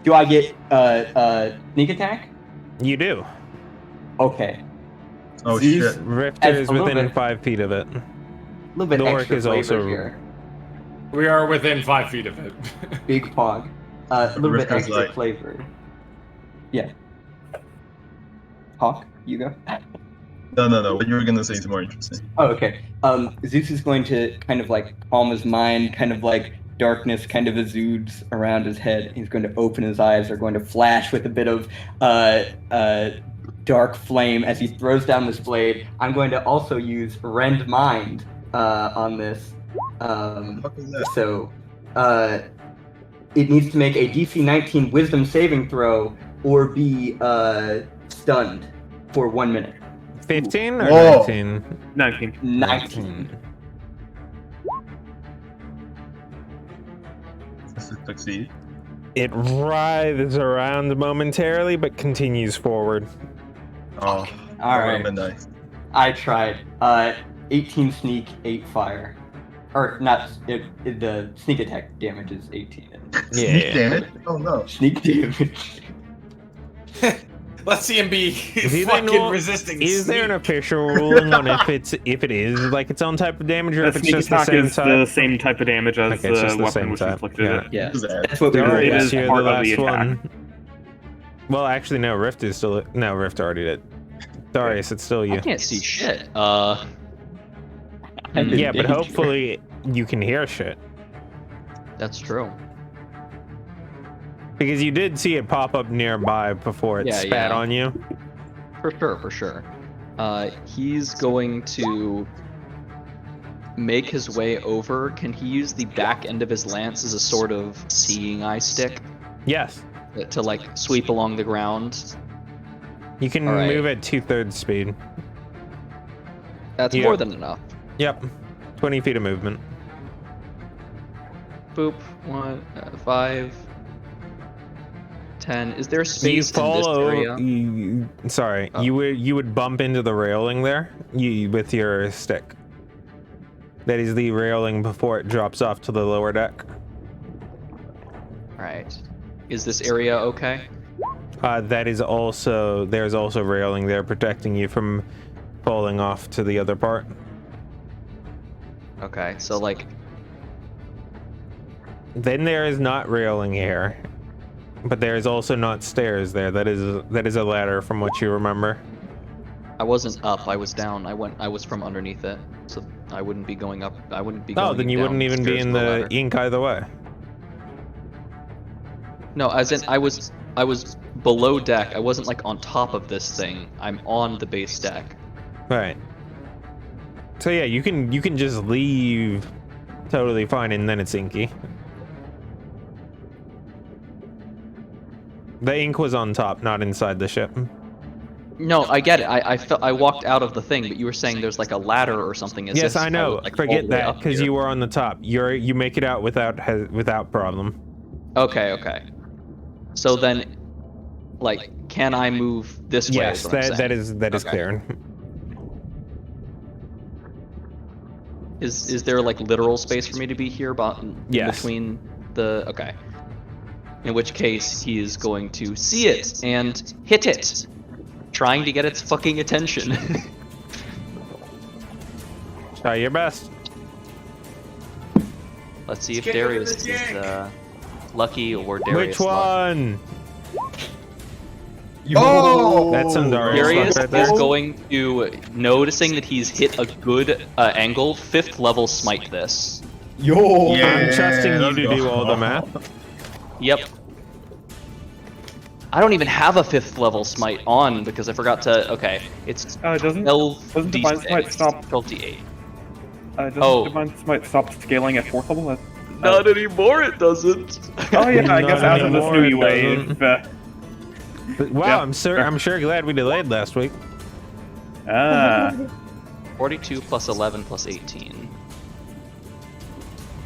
Do I get sneak attack? You do. Okay. Oh These- shit. Rifter That's is a little within bit- 5 feet of it. A little bit The orc extra is flavor also- here. We are within 5 feet of it. Big hog. A little bit Rifter's extra like- flavor. Yeah. Hawk, you go. No. What you were gonna say is more interesting. Oh, okay. Zeus is going to kind of like calm his mind, kind of like darkness kind of exudes around his head. He's going to open his eyes. They're going to flash with a bit of dark flame as he throws down this blade. I'm going to also use Rend Mind on this. What is that? So it needs to make a DC 19 Wisdom saving throw or be stunned for 1 minute. 15 or Whoa. 19? 19. 19. Does it succeed? It writhes around momentarily, but continues forward. Oh, All that right. would've been nice. I tried. 18 sneak, 8 fire. Or not, the sneak attack damage is 18. Sneak damage? Oh no. Sneak damage. Let's see him be fucking resisting. Is there an sneak. official ruling on if it is like its own type of damage, or The if it's sneak just the attack same is type? the same type of damage as Okay, it's just the the same weapon which type. inflicted Yeah. it. Yeah. Who's that? That's what we were Darius, It is you're the part of the last attack. one. Well, actually, no. Rift is still. No, Rift already did. Darius, it's still I you. can't see shit. I'm in Yeah, but danger. hopefully you can hear shit. That's true. Because you did see it pop up nearby before it Yeah, spat yeah. on you. For sure. He's going to make his way over. Can he use the back end of his lance as a sort of seeing eye stick? Yes. to like sweep along the ground. You can All right. move at 2/3 speed. That's Yeah. more than enough. Yep. 20 feet of movement. Boop. 5, 10. Is there You space in this follow. area? Sorry, Oh. you would bump into the railing there. With your stick. That is the railing before it drops off to the lower deck. All right. Is this area okay? That is also there's also railing there protecting you from falling off to the other part. Okay. So like, Then there is not railing here, but there is also not stairs there. That is a ladder from what you remember. I wasn't up. I was down. I was from underneath it, so I wouldn't be going up. I wouldn't be going. Oh, then you down wouldn't even be stairs in with a the ladder. ink either way. No, as in I was below deck. I wasn't like on top of this thing. I'm on the base deck. Right. So yeah, you can just leave totally fine, and then it's inky. The ink was on top, not inside the ship. No, I get it. I walked out of the thing, but you were saying there's like a ladder or something. As Yes, if I know. was, like, all Forget the way that, up because here. you were on the top. You make it out without problem. Okay. So then, like, can I move this way? Yes, is what I'm saying. that is Okay. clear. Is there like literal space for me to be here, Yes. between the? Okay. In which case, he is going to see it and hit it, trying to get its fucking attention. Try your best. Let's see if Get rid of Darius the is dick. lucky or Darius. Which luck. one? Oh! That's some Darius Darius luck right is there. going to, noticing that he's hit a good angle, 5th level smite this. Yo! Yeah, I'm trusting you let's to go. do all the math. Yep. I don't even have a 5th level smite on because I forgot to. Okay, it's Doesn't 12 Divine Smite stop? 12 d8. Doesn't Oh. Divine Smite stop scaling at 4th level? Not anymore, it doesn't. Oh yeah, I Not guess as of this anymore, new it UA, doesn't. if, Wow, Yeah, I'm sure glad we delayed last week. 42 plus 11 plus 18.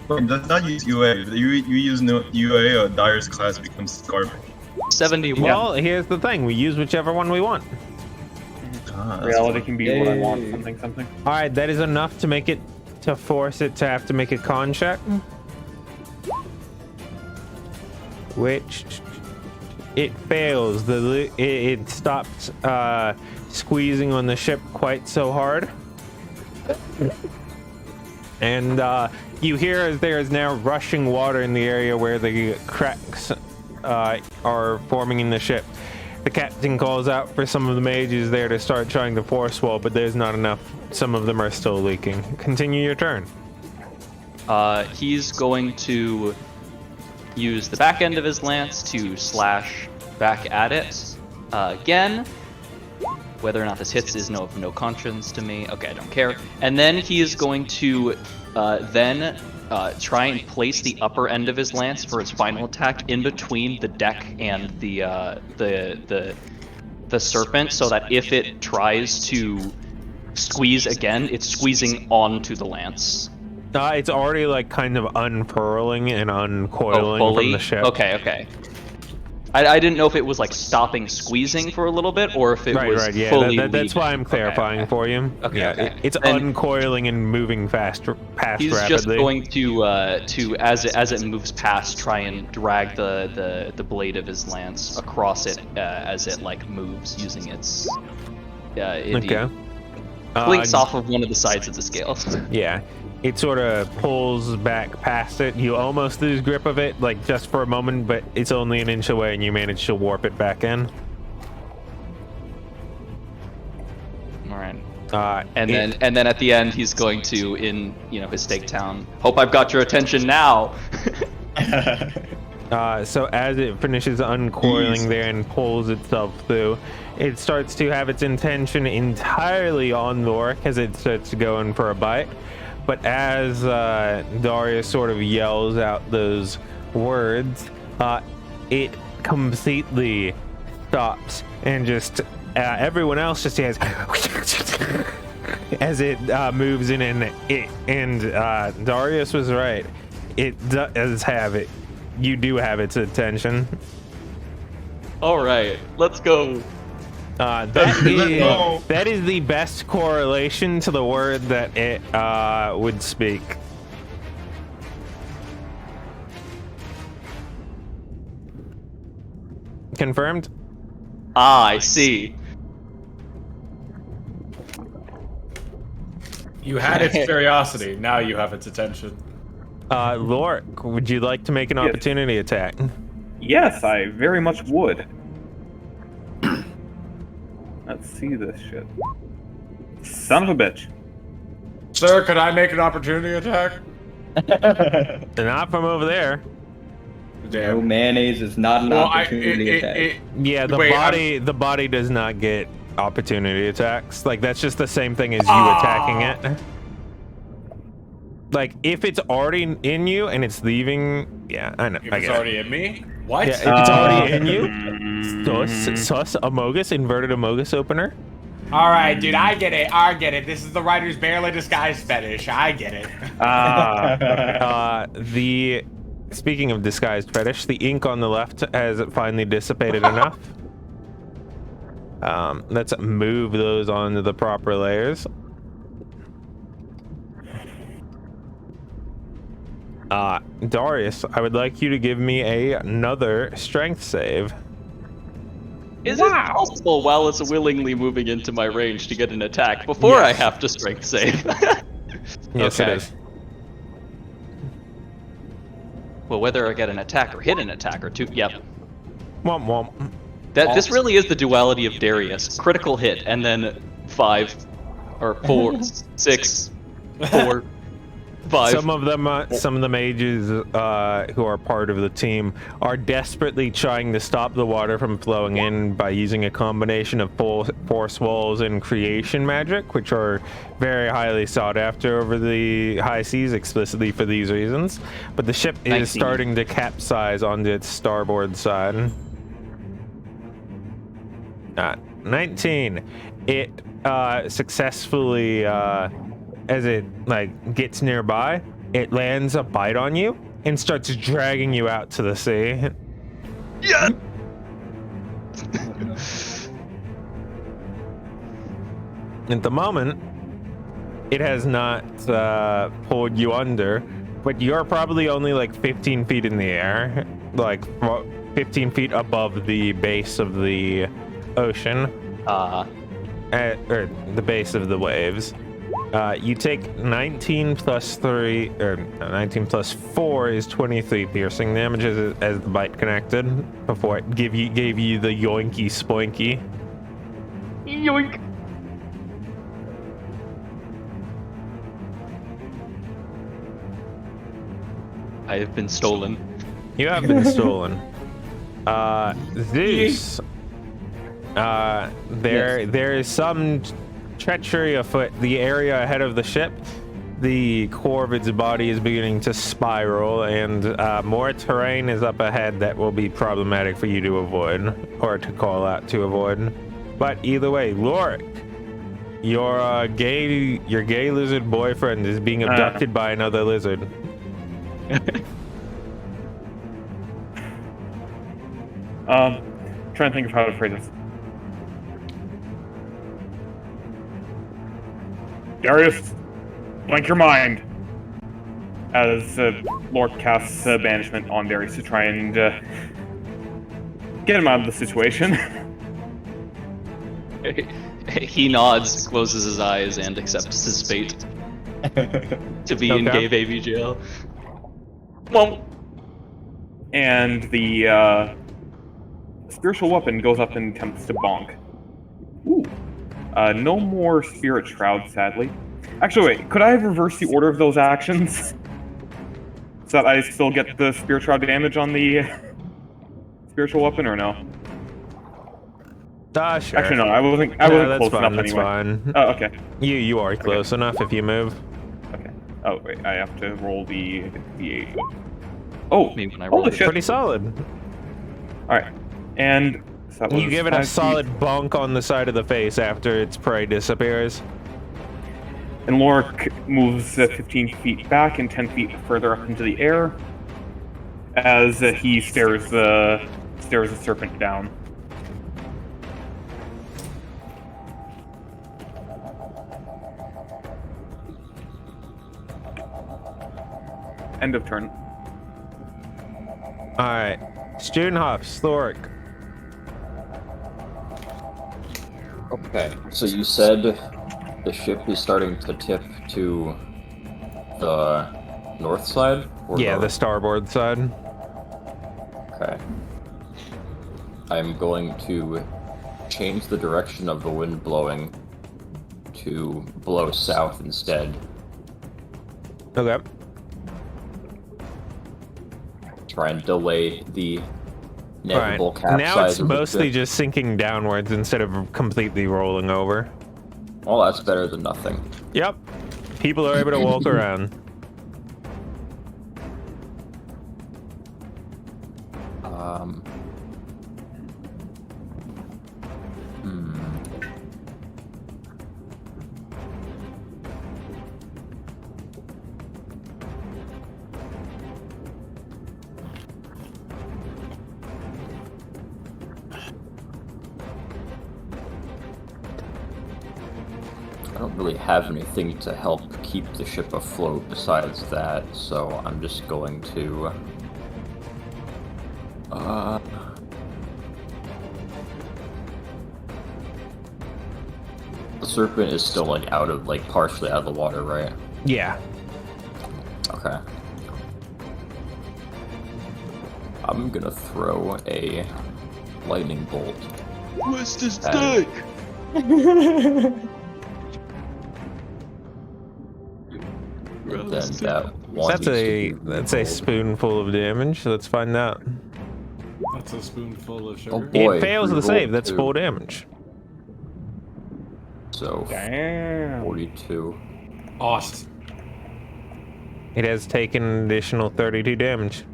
Wait, does not use UA. If you use no UA, Dyer's class becomes garbage. 71. Well, here's the thing: we use whichever one we want. That's reality fine. can be what I want, Yay. something. All right, that is enough to force it to have to make a con check, which it fails. It stops squeezing on the ship quite so hard, and you hear as there is now rushing water in the area where the cracks are forming in the ship. The captain calls out for some of the mages there to start trying to force wall, but there's not enough. Some of them are still leaking. Continue your turn. He's going to use the back end of his lance to slash back at it again. Whether or not this hits is no conscience to me. Okay, I don't care. And then he is going to try and place the upper end of his lance for his final attack in between the deck and the serpent, so that if it tries to squeeze again, it's squeezing onto the lance. It's already like kind of unfurling and uncoiling from fully? the ship. Okay. I didn't know if it was like stopping squeezing for a little bit, or if it was Yeah, fully that's why I'm leaving. clarifying for you. Okay, Yeah, okay. it's Then- uncoiling and moving past He's rapidly. just going to as it moves past, try and drag the blade of his lance across it as it like moves, using its Okay. blinks off of one of the sides of the scale. Yeah, it sort of pulls back past it. You almost lose grip of it, like just for a moment, but it's only an inch away, and you manage to warp it back in. All right. And And then at the end, he's going to, in his stake town, hope I've got your attention now. so as it finishes uncoiling Jeez. there and pulls itself through, it starts to have its intention entirely on the orc as it starts going for a bite. But as Darius sort of yells out those words, it completely stops and just everyone else just hears as it moves in, and Darius was right. It does have it. You do have its attention. All right, let's go. That is the best correlation to the word that it would speak. Confirmed? Ah, I see. You had its curiosity. Now you have its attention. Lorik, would you like to make an opportunity attack? Yes, I very much would. Let's see this shit. Son of a bitch. Sir, could I make an opportunity attack? Not from over there. Damn. No, mayonnaise is not an opportunity attack. Yeah, the body does not get opportunity attacks. Like, that's just the same thing as you attacking it. Like, if it's already in you and it's leaving, yeah, I know. If it's already in me? What? Yeah, if it's already in you, sus Amogus, inverted Amogus opener. All right, dude, I get it. This is the writer's barely disguised fetish. I get it. Speaking of disguised fetish, the ink on the left has finally dissipated enough. Let's move those onto the proper layers. Darius, I would like you to give me another strength save. Is it possible while it's willingly moving into my range to get an attack before I have to strength save? Yes, okay. it is. Well, whether I get an attack or hit an attack or two, yep. Womp womp. This really is the duality of Darius. Critical hit, and then 5, or 4, 6, 4, 5. Some of the mages who are part of the team are desperately trying to stop the water from flowing in by using a combination of force walls and creation magic, which are very highly sought after over the high seas, explicitly for these reasons. But the ship is starting to capsize onto its starboard side. 19. It successfully, as it gets nearby, it lands a bite on you and starts dragging you out to the sea. Yeah. At the moment, it has not pulled you under, but you're probably only like 15 feet in the air, like 15 feet above the base of the ocean, or the base of the waves. You take 19 plus 3, or 19 plus 4 is 23 piercing damage as the bite connected before it gave you the yoinky spoinky. Yoink. I have been stolen. You have been stolen. Zeus. There is some treachery afoot. The area ahead of the ship, the core of its body is beginning to spiral, and more terrain is up ahead that will be problematic for you to avoid, or to call out to avoid. But either way, Lorik, your gay lizard boyfriend is being abducted by another lizard. Trying to think of how to phrase this. Darius, blank your mind. As Lord casts banishment on Darius to try and get him out of the situation. He nods, closes his eyes, and accepts his fate to be in gay baby jail. Well, and the spiritual weapon goes up and attempts to bonk. Ooh. No more spirit shroud, sadly. Actually, wait, could I have reversed the order of those actions? So that I still get the spirit shroud damage on the spiritual weapon, or no? Sure. Actually, no, I wasn't close enough that's anyway. Fine. Oh, okay. You are close enough if you move. Okay. Oh, wait, I have to roll the 8. Oh, maybe when I holy roll shit. Pretty solid. Alright. And so that was You give it a 5 feet. solid bonk on the side of the face after its prey disappears. And Lorik moves 15 feet back and 10 feet further up into the air as he stares the serpent down. End of turn. Alright. Studenthoff, Lorik. Okay, so you said the ship is starting to tip to the north side? Or Yeah, the north? starboard side. Okay. I'm going to change the direction of the wind blowing to blow south instead. Okay. Try and delay the inevitable Alright. capsize Now it's of the mostly ship. just sinking downwards instead of completely rolling over. Well, that's better than nothing. Yep. People are able to walk around. I don't really have anything to help keep the ship afloat besides that, so I'm just going to... The serpent is still, like, partially out of the water, right? Yeah. Okay. I'm gonna throw a lightning bolt. Where's this dick? And then that one That's a spoonful of damage. Let's find out. That's a spoonful of sugar. Oh boy, It fails the reroll save. That's 2. full damage. So, Damn. 42. Awesome. It has taken an additional 32 damage.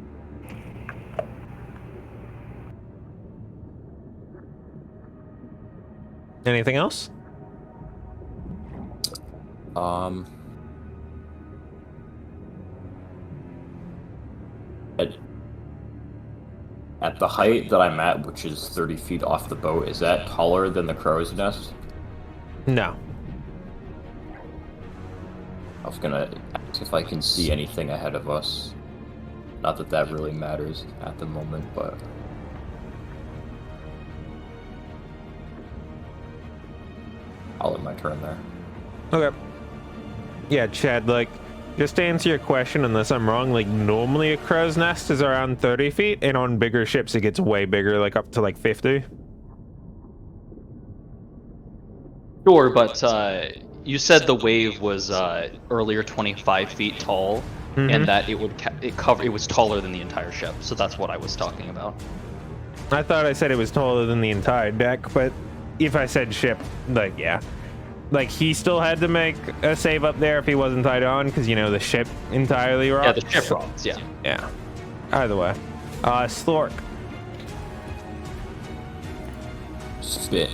Anything else? At the height that I'm at, which is 30 feet off the boat, is that taller than the crow's nest? No. I was gonna ask if I can see anything ahead of us. Not that that really matters at the moment, but... I'll end my turn there. Okay. Yeah, Chad, like, just to answer your question, unless I'm wrong, like, normally a crow's nest is around 30 feet, and on bigger ships it gets way bigger, like up to like 50. Sure, but you said the wave was earlier 25 feet tall, and that it was taller than the entire ship. So that's what I was talking about. I thought I said it was taller than the entire deck, but if I said ship, like, yeah. Like, he still had to make a save up there if he wasn't tied on, because, you know, the ship entirely rocks. Yeah, the ship rocks, yeah. Yeah. Either way. Slork. Spit.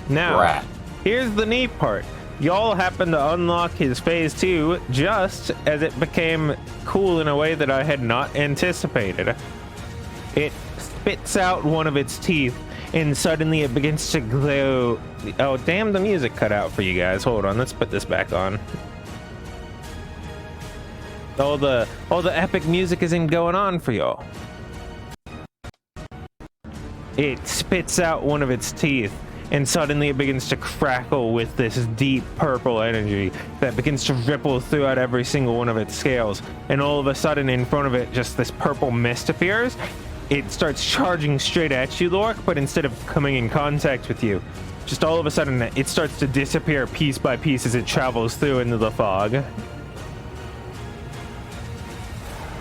Now, Rat. here's the neat part. Y'all happen to unlock his phase 2 just as it became cool in a way that I had not anticipated. It spits out one of its teeth, and suddenly it begins to glow. Oh, damn, the music cut out for you guys. Hold on, let's put this back on. All the epic music isn't going on for y'all. It spits out one of its teeth, and suddenly it begins to crackle with this deep purple energy that begins to ripple throughout every single one of its scales. And all of a sudden, in front of it, just this purple mist appears. It starts charging straight at you, Lorik, but instead of coming in contact with you, just all of a sudden, it starts to disappear piece by piece as it travels through into the fog.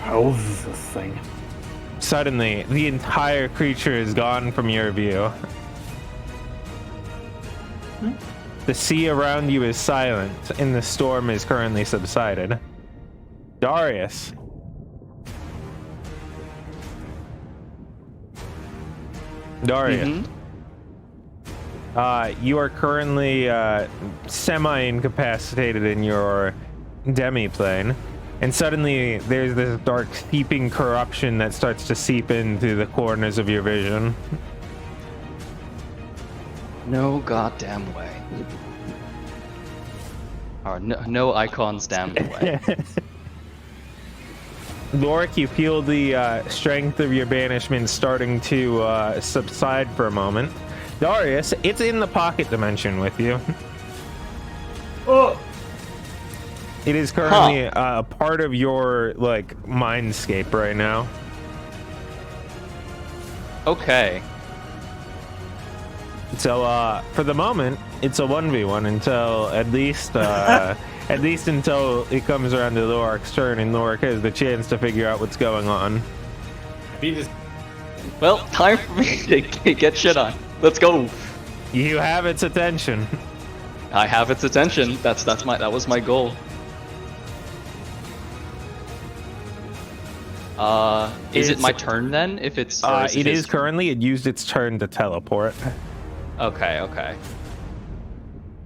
How is this thing? Suddenly, the entire creature is gone from your view. The sea around you is silent, and the storm is currently subsided. Darius. Daria. Mhm. You are currently semi-incapacitated in your demi-plane, and suddenly there's this dark seeping corruption that starts to seep in through the corners of your vision. No goddamn way. Or no icons damn way. Lorik, you feel the strength of your banishment starting to subside for a moment. Darius, it's in the pocket dimension with you. Oh, It is currently a part of your like mindscape right now. Okay. So for the moment, it's a 1v1 until at least until it comes around to Lorik's turn and Lorik has the chance to figure out what's going on. Well, time for me to get shit on. Let's go. You have its attention. I have its attention. That was my goal. Is it my turn then? If it's It is currently. It used its turn to teleport. Okay.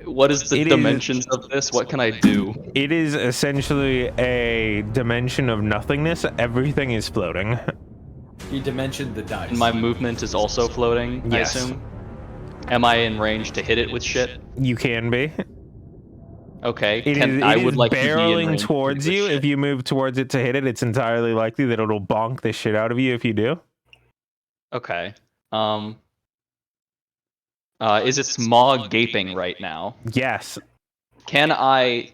What is the dimensions of this? What can I do? It is essentially a dimension of nothingness. Everything is floating. He dimensioned the dice. And my movement is also floating, Yes. I assume? Am I in range to hit it with shit? You can be. Okay. I would like barreling range to towards hit it you. with If you move towards it to hit it, it's entirely likely that it'll bonk the shit out of you if you do. Okay. Is its maw gaping right now? Yes. Can I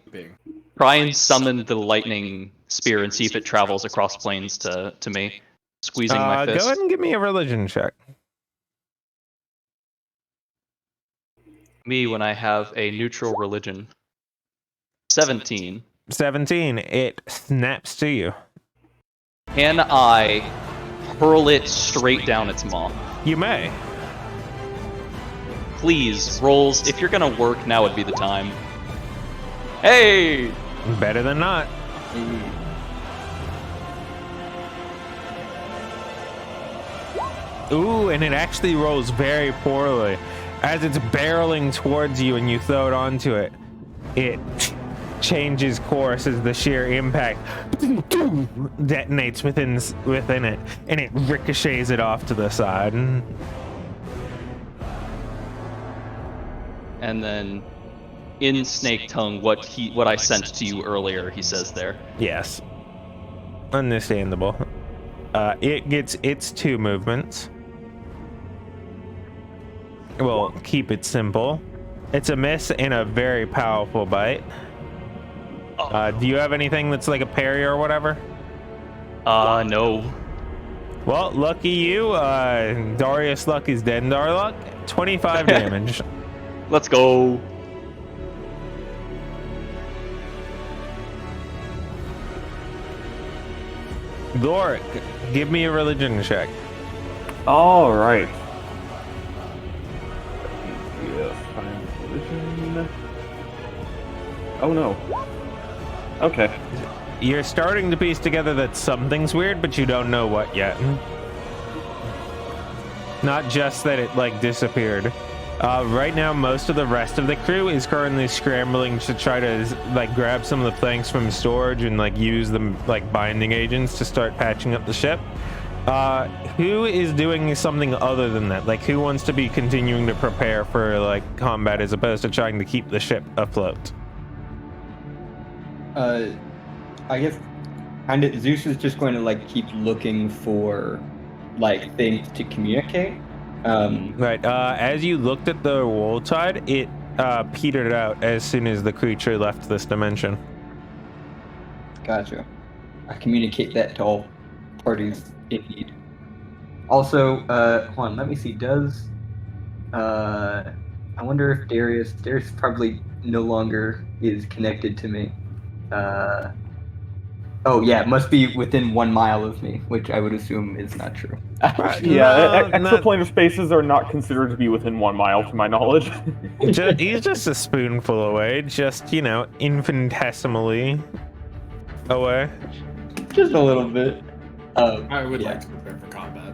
try and summon the lightning spear and see if it travels across planes to me? Squeezing my fist. Go ahead and give me a religion check. Me when I have a neutral religion. 17. 17. It snaps to you. Can I hurl it straight down its maw? You may. Please, rolls. If you're gonna work, now would be the time. Hey! Better than not. Ooh, and it actually rolls very poorly. As it's barreling towards you and you throw it onto it, it changes course as the sheer impact detonates within it, and it ricochets it off to the side. And then, in snake tongue, what I sent to you earlier, he says there. Yes. Understandable. It gets its 2 movements. We'll keep it simple. It's a miss and a very powerful bite. Do you have anything that's like a parry or whatever? No. Well, lucky you. Darius luck is Dendar luck. 25 damage. Let's go. Lorik, give me a religion check. All right. Yes, find religion. Oh no. Okay. You're starting to piece together that something's weird, but you don't know what yet. Not just that it like disappeared. Right now, most of the rest of the crew is currently scrambling to try to like grab some of the planks from storage and like use them like binding agents to start patching up the ship. Who is doing something other than that? Like, who wants to be continuing to prepare for like combat as opposed to trying to keep the ship afloat? I guess kind of Zeus is just going to like keep looking for like things to communicate. Right. As you looked at the wool tide, it petered out as soon as the creature left this dimension. Gotcha. I communicate that to all parties in need. Also, hold on, let me see. I wonder if Darius probably no longer is connected to me. Oh yeah, it must be within 1 mile of me, which I would assume is not true. Yeah, exoplanar spaces are not considered to be within 1 mile, to my knowledge. He's just a spoonful away, just, you know, infinitesimally away. Just a little bit. I would yeah. like to prepare for combat.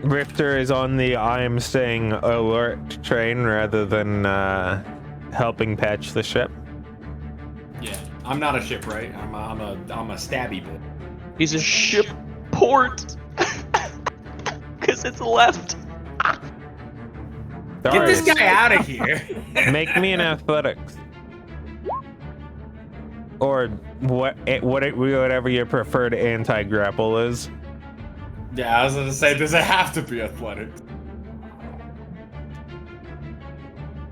Richter is on the I'm staying alert train rather than helping patch the ship. Yeah, I'm not a ship, right? I'm a stabby bit. He's a ship port. Because it's left. Get this Darius, guy out of here. make me an athletics. Or whatever your preferred anti-grapple is. Yeah, I was gonna say, does it have to be athletics?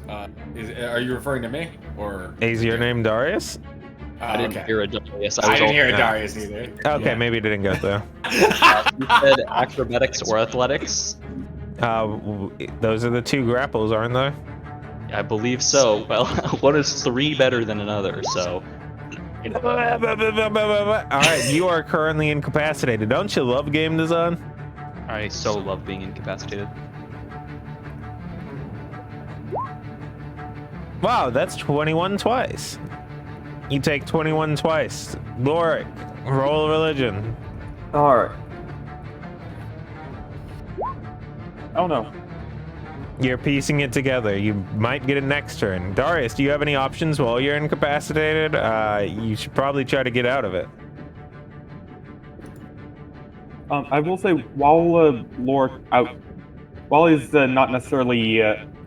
Are you referring to me or? Is your name Darius? I didn't hear a Darius. I didn't hear a yeah. Darius either. Okay, Yeah. maybe it didn't go through. You said acrobatics or athletics? Those are the two grapples, aren't they? I believe so. Well, one is 3 better than another, so. Alright, you are currently incapacitated. Don't you love game design? I so love being incapacitated. Wow, that's 21 twice. You take 21 twice. Lorik, roll religion. Alright. Oh no. You're piecing it together. You might get it next turn. Darius, do you have any options while you're incapacitated? You should probably try to get out of it. I will say, while while he's not necessarily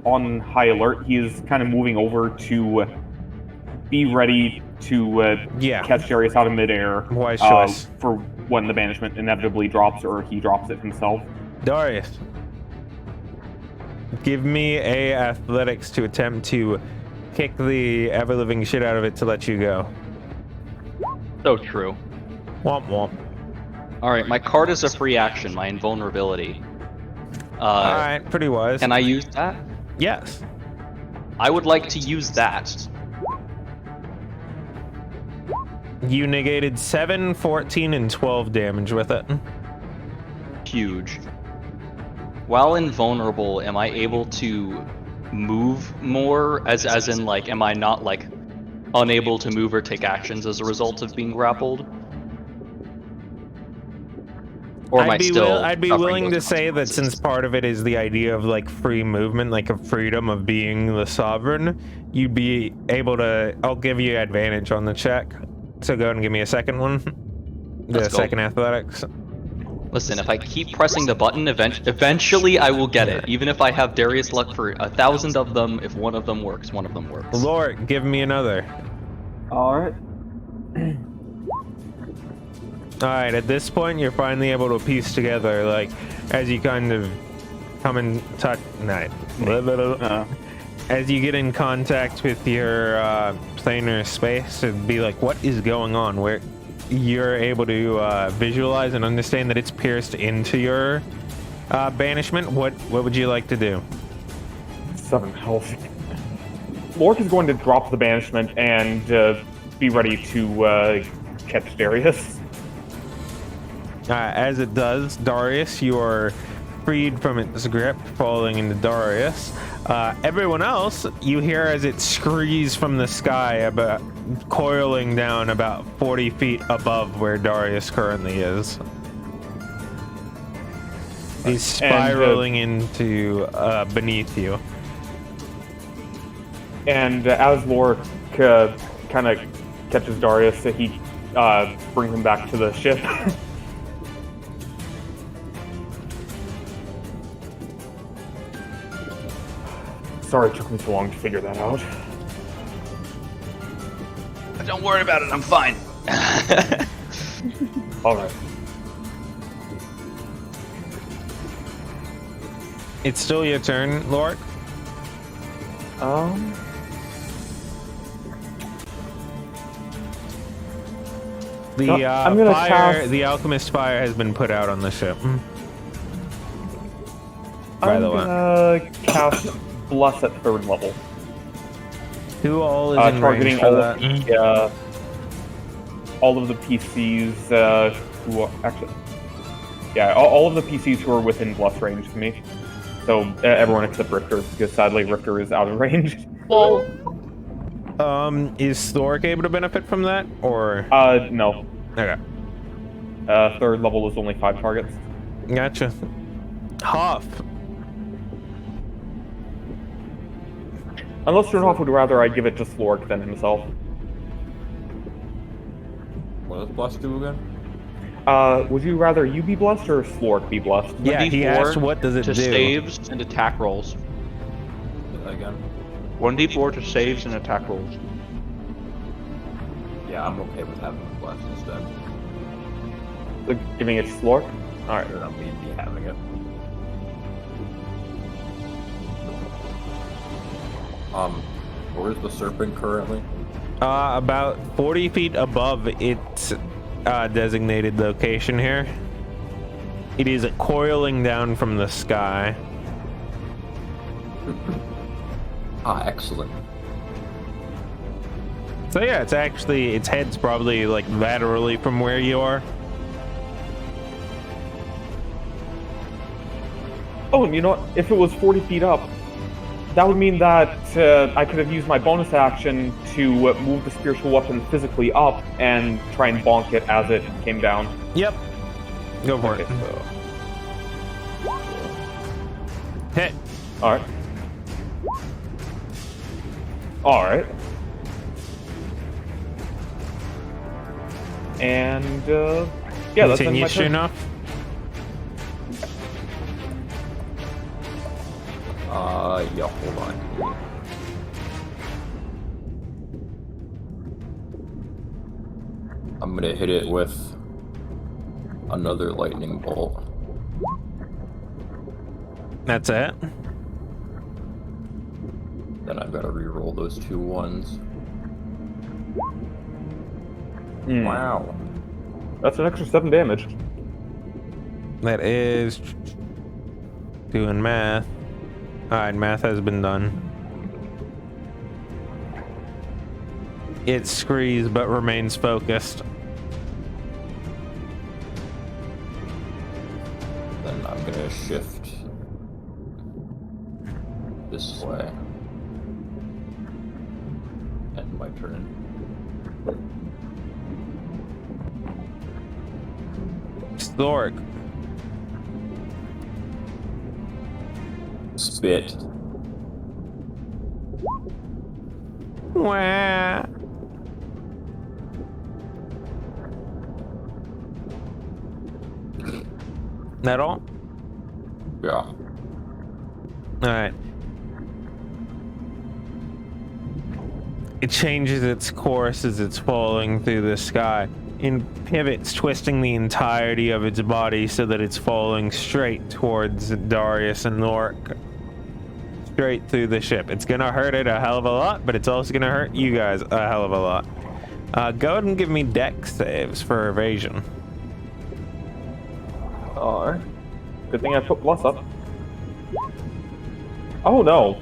on high alert, he's kind of moving over to be ready to Yeah. catch Darius out of midair. Wise choice. For when the banishment inevitably drops, or he drops it himself. Darius, give me a athletics to attempt to kick the ever-living shit out of it to let you go. So true. Womp womp. Alright, my card is a free action, my invulnerability. Alright, pretty wise. Can I use that? Yes. I would like to use that. You negated 7, 14, and 12 damage with it. Huge. While invulnerable, am I able to move more? As in, like, am I not, like, unable to move or take actions as a result of being grappled? Or am I still I'd be suffering willing to those say that since consequences? part of it is the idea of like free movement, like a freedom of being the sovereign, you'd be able to. I'll give you advantage on the check. So go ahead and give me a second one. The Let's go. second athletics. Listen, if I keep pressing the button, eventually I will get it. Even if I have Darius luck for 1,000 of them, if one of them works, one of them works. Lord, give me another. Alright. Alright, at this point, you're finally able to piece together, like, as you kind of come in touch. As you get in contact with your planar space, it'd be like, what is going on? Where you're able to visualize and understand that it's pierced into your banishment. What would you like to do? 7 health. Lork is going to drop the banishment and be ready to catch Darius. As it does, Darius, you are freed from its grip, falling into Darius. Everyone else, you hear as it screes from the sky, about coiling down about 40 feet above where Darius currently is. He's spiraling into beneath you. And as Lork kind of catches Darius, he brings him back to the ship. Sorry it took me so long to figure that out. Don't worry about it, I'm fine. Alright. It's still your turn, Lork. The I'm gonna fire, cast- the alchemist fire has been put out on the ship. By the way, I'm gonna cast Bless at 3rd level. who all is in range Targeting for all that? of all of the PCs who are actually, yeah, all of the PCs who are within Bless range to me. So everyone except Richter, because sadly Richter is out of range. Is Thoric able to benefit from that, or? No. Okay, 3rd level is only 5 targets. gotcha. Huff. Unless Sternoff would rather I give it to Slork than himself. What does blessed do again? Would you rather you be blessed or Slork be blessed? Yeah, he 1d4 asked what does it to do. saves and attack rolls. Again? 1d4 to saves and attack rolls. Yeah, I'm okay with having it blessed instead. So giving it to Slork? Alright. Or not me having it. Where's the serpent currently? About 40 feet above its designated location here. It is coiling down from the sky. Ah, excellent. So yeah, it's actually, its head's probably like laterally from where you are. Oh, and you know what? If it was 40 feet up, that would mean that I could have used my bonus action to move the spiritual weapon physically up and try and bonk it as it came down. Yep. Go for Okay, it. so... Hit. Alright. Alright. And, yeah, that's Continue my turn. enough. Yeah, hold on. I'm gonna hit it with another lightning bolt. That's it. Then I've got to re-roll those 2 ones. Wow. That's an extra 7 damage. That is doing math. Alright, math has been done. It screes but remains focused. Then I'm gonna shift this way. End my turn. Stork. Spit. Wah. That all? Yeah. Alright. It changes its course as it's falling through the sky and pivots, twisting the entirety of its body so that it's falling straight towards Darius and Lork. Straight through the ship. It's gonna hurt it a hell of a lot, but it's also gonna hurt you guys a hell of a lot. Go ahead and give me dex saves for evasion. Alright. Good thing I put plus up. Oh no.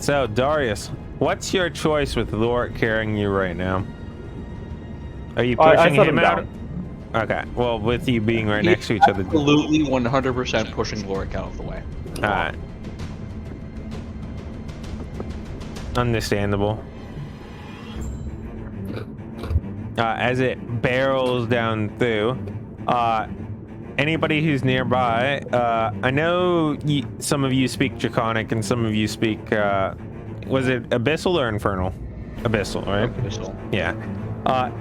So, Darius, what's your choice with Lork carrying you right now? Are you I pushing set him him out? down. Okay, well, with you being right next to each other. Absolutely 100% pushing Loric out of the way. Alright. Understandable. As it barrels down through, anybody who's nearby, I know some of you speak Draconic and some of you speak, was it Abyssal or Infernal? Abyssal, right? Abyssal. Yeah.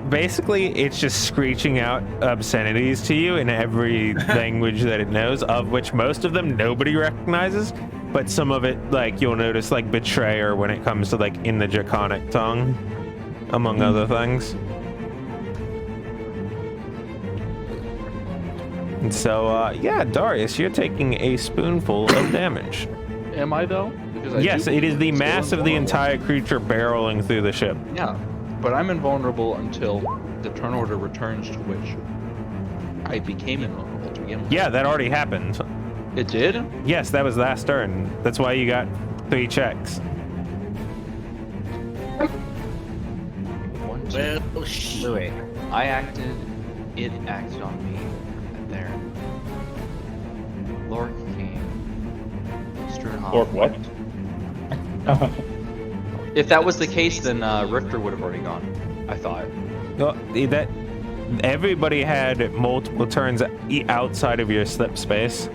Basically, it's just screeching out obscenities to you in every language that it knows, of which most of them nobody recognizes, but some of it, like, you'll notice, like, betrayer when it comes to, like, in the Draconic tongue, among other things. And so, yeah, Darius, you're taking a spoonful of damage. Am I though? Because Yes, it is the mass of the entire creature barreling through the ship. Yeah, but I'm invulnerable until the turn order returns, to which I became invulnerable to begin with. Yeah, that already happened. It did? Yes, that was last turn. That's why you got 3 checks. One, two. Wait. I acted. It acted on me. And there. Lork came. Sternhoff. Lork what? If that was the case, then Richter would have already gone. I thought. Well, that everybody had multiple turns outside of your slip space.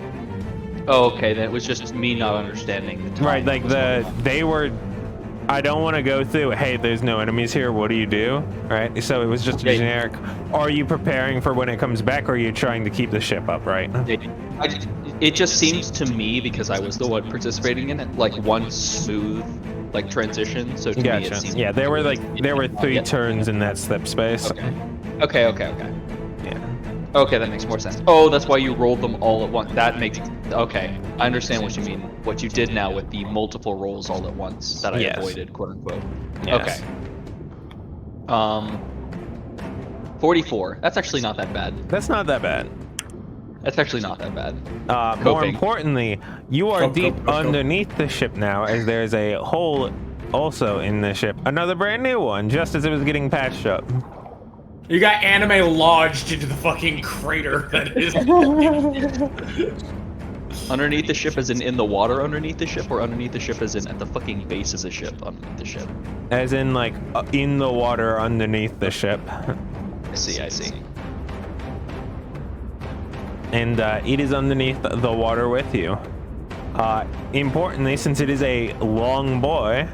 Oh, okay, then it was just me not understanding the time. Right, like they were. I don't want to go through. Hey, there's no enemies here. What do you do? Right. So it was just a Yeah. generic. Are you preparing for when it comes back, or are you trying to keep the ship up? Right. It just seems to me, because I was the one participating in it, like one smooth like transition. So to me, it Gotcha. seems Yeah, there were 3 Yeah. turns in that step space. Okay. Yeah. Okay, that makes more sense. Oh, that's why you rolled them all at once. That makes okay. I understand what you mean. What you did now with the multiple rolls all at once that I Yes. avoided, quote unquote. Yes. Okay. 44. That's actually not that bad. That's not that bad. That's actually not that bad. More Coping. importantly, you are Cope, deep cope, cope, cope. underneath the ship now, as there's a hole also in the ship. Another brand new one, just as it was getting patched up. You got anime lodged into the fucking crater that is. Underneath the ship, as in the water underneath the ship, or underneath the ship as in at the fucking base of the ship underneath the ship? As in, like, in the water underneath the ship. I see. And it is underneath the water with you. Importantly, since it is a long boy,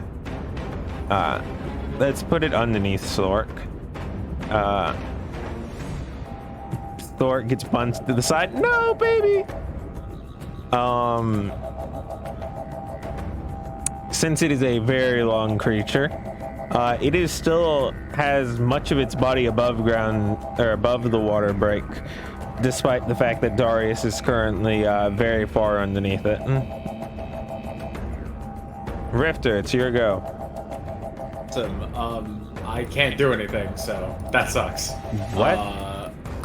let's put it underneath Stork. Stork gets bunched to the side. No, baby! Since it is a very long creature, it is still has much of its body above ground, or above the water break, despite the fact that Darius is currently very far underneath it. Rifter, it's your go. I can't do anything, so that sucks. What?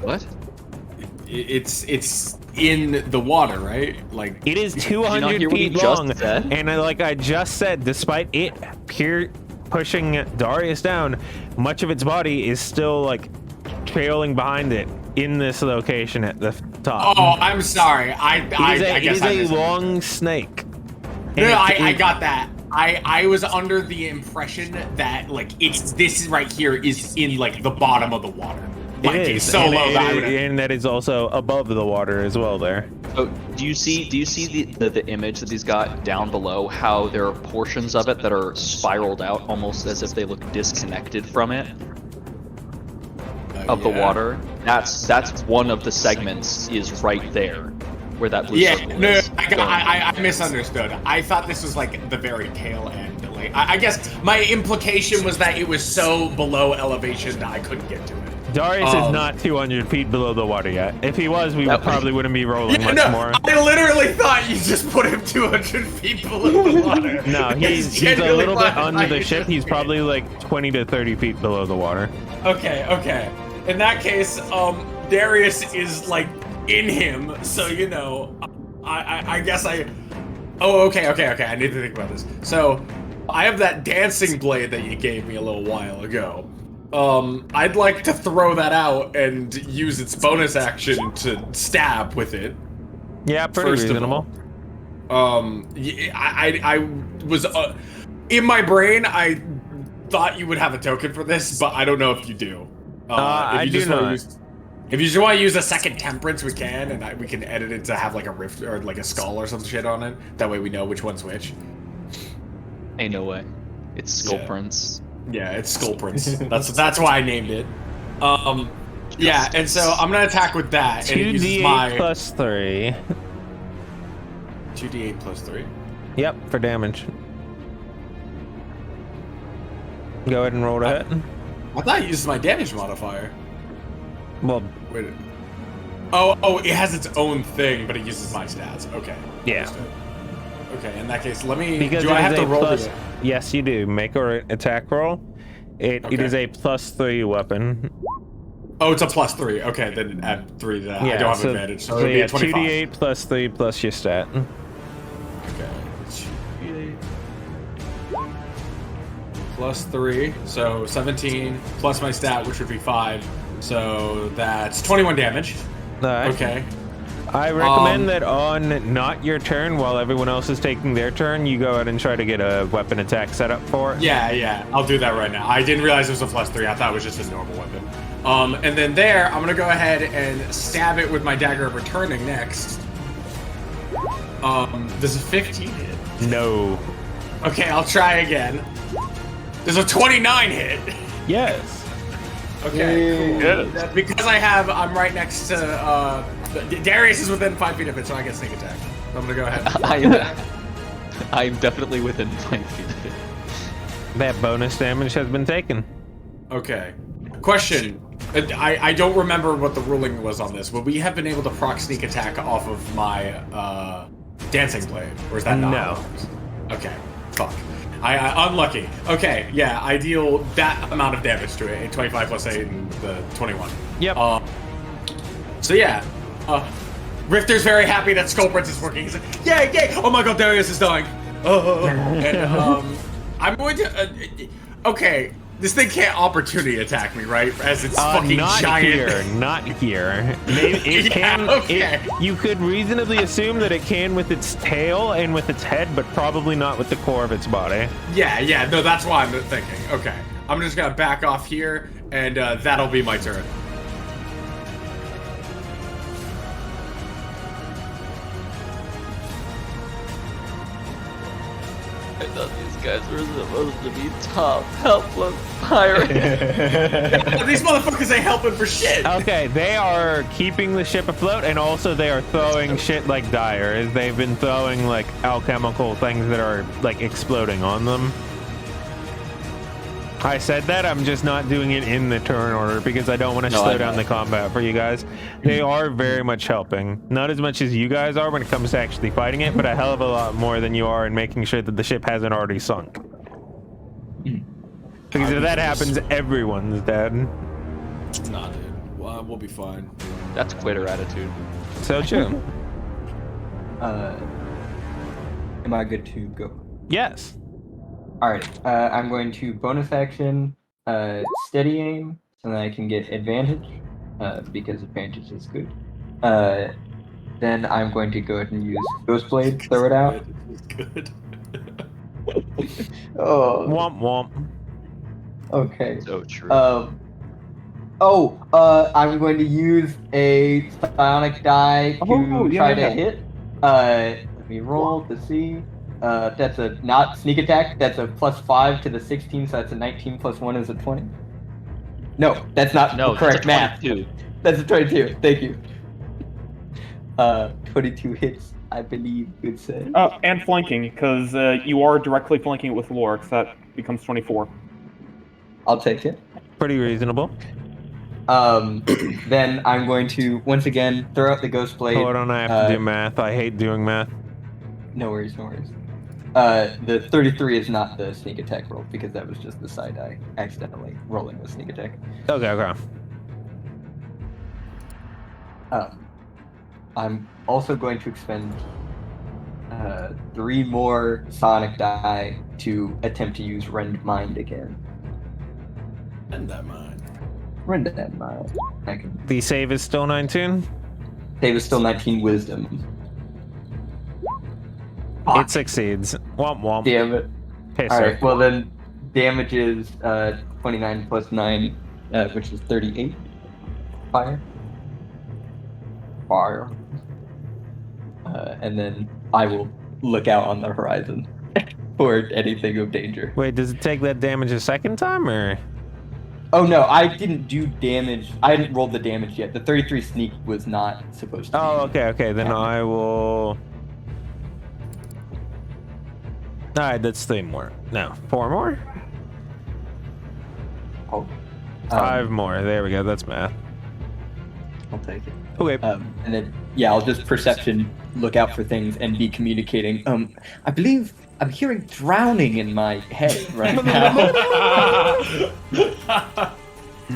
What? It's in the water, right? Like It is Did you not 200 hear what he feet just long, said? and like I just said, despite it pushing Darius down, much of its body is still like trailing behind it in this location at the top. Oh, I'm sorry. I it guess is I a misunderstood. long snake. No, And I got that. I was under the impression that like this right here is in like the bottom of the water. Like It it's is, so and, low that I would and that is also above the water as well. There. So do you see the image that he's got down below? How there are portions of it that are spiraled out, almost as if they look disconnected from it of the water. That's one of the segments is right there, where that blue Yeah, circle no, is. I misunderstood. I thought this was like the very tail end. Like I guess my implication was that it was so below elevation that I couldn't get to it. Darius is not 200 feet below the water yet. If he was, we probably wouldn't be rolling Yeah, much no, more. I literally thought you just put him 200 feet below the water. No, he's a genuinely little bit thought under the you ship. just He's did. probably like 20 to 30 feet below the water. Okay. In that case, Darius is like in him, so you know, I guess I. Oh, okay. I need to think about this. So, I have that dancing blade that you gave me a little while ago. I'd like to throw that out and use its bonus action to stab with it. Yeah, pretty First of reasonable. I was in my brain. I thought you would have a token for this, but I don't know if you do. I do not. If you just want to use a second temperance, we can, and we can edit it to have like a rift or like a skull or some shit on it. That way we know which one's which. Ain't no way. It's Skull Yeah. Prince. Yeah, it's Skull Prince. that's why I named it. Yeah, and so I'm gonna attack with that, and it uses 2d8 my plus 3. 2d8 plus 3. Yep, for damage. Go ahead and roll to hit. I thought it used my damage modifier. Well, Wait. Oh, it has its own thing, but it uses my stats. Okay. yeah. Understood. Okay, in that case, let me. Because do it I is have to a roll plus. it? Yes, you do. Make an attack roll. It Okay. is a plus 3 weapon. Oh, it's a plus 3. Okay, then add 3 to that. I don't have advantage, so it'll be a 25. 2d8 plus 3 plus your stat. Okay. 2d8 plus 3, so 17 plus my stat, which would be 5. So that's 21 damage. Alright. Okay. I recommend that on not your turn, while everyone else is taking their turn, you go out and try to get a weapon attack set up for it. Yeah, I'll do that right now. I didn't realize it was a plus 3. I thought it was just a normal weapon. And then I'm gonna go ahead and stab it with my dagger of returning next. Does a 15 hit? No. Okay, I'll try again. Does a 29 hit? Yes. Okay, cool. Yes. Because I'm right next to, Darius is within 5 feet of it, so I get sneak attack. So I'm gonna go ahead. I'm definitely within 5 feet of it. That bonus damage has been taken. Okay. Question. I don't remember what the ruling was on this. Would we have been able to proc sneak attack off of my, dancing blade? Or is that not? No. Okay. Fuck. I unlucky. Okay, yeah, I deal that amount of damage to it. 25 plus 8 and the 21. Yep. So yeah. Rifter's very happy that Skull Prince is working. He's like, yay, yay! Oh my god, Darius is dying. And I'm going to okay, this thing can't opportunity attack me, right? As it's fucking not giant. Here, not here. Maybe it Yeah, can. okay. You could reasonably assume that it can with its tail and with its head, but probably not with the core of its body. Yeah, no, that's why I'm thinking. Okay, I'm just gonna back off here, and that'll be my turn. I thought these guys were supposed to be tough, helpless pirates. These motherfuckers ain't helping for shit. Okay, they are keeping the ship afloat, and also they are throwing shit like dire, as they've been throwing like alchemical things that are like exploding on them. I said that, I'm just not doing it in the turn order because I don't want to slow down the combat for you guys. They are very much helping. Not as much as you guys are when it comes to actually fighting it, but a hell of a lot more than you are in making sure that the ship hasn't already sunk. Because if that happens, everyone's dead. Nah, dude. Well, we'll be fine. That's quitter attitude. So true. Am I good to go? Yes. Alright, I'm going to bonus action, steady aim, so that I can get advantage, because advantage is good. Then I'm going to go ahead and use Ghost Blade, throw it out. Good. Oh, Womp womp. okay. So true. I'm going to use a psionic die to try to hit. Let me roll to see. That's a not sneak attack. That's a +5 to the 16, so that's a 19 plus 1 is a 20. No, that's not the correct math. 22. That's a 22. Thank you. 22 hits, I believe. Good save. And flanking, because you are directly flanking it with Lorix. That becomes 24. I'll take it. Pretty reasonable. Then I'm going to once again throw out the Ghost Blade. Hold on, I have to do math. I hate doing math. No worries, no worries. The 33 is not the sneak attack roll because that was just the side eye accidentally rolling the sneak attack. Okay. I'm also going to expend 3 more sonic die to attempt to use Rend Mind again. Rend that mind. Rend that mind. I can. The save is still 19? Save is still 19 wisdom. It succeeds. Womp womp. Damn it. Okay, Alright, well then, damage is 29 plus 9, which is 38. Fire. And then I will look out on the horizon for anything of danger. Wait, does it take that damage a second time, or? Oh no, I didn't do damage. I hadn't rolled the damage yet. The 33 sneak was not supposed to. Oh, okay. Then I will. Alright, that's 3 more. No, 4 more? Oh. 5 more. There we go. That's math. I'll take it. Okay. And then, yeah, I'll just perception, look out for things, and be communicating. I believe I'm hearing drowning in my head right now.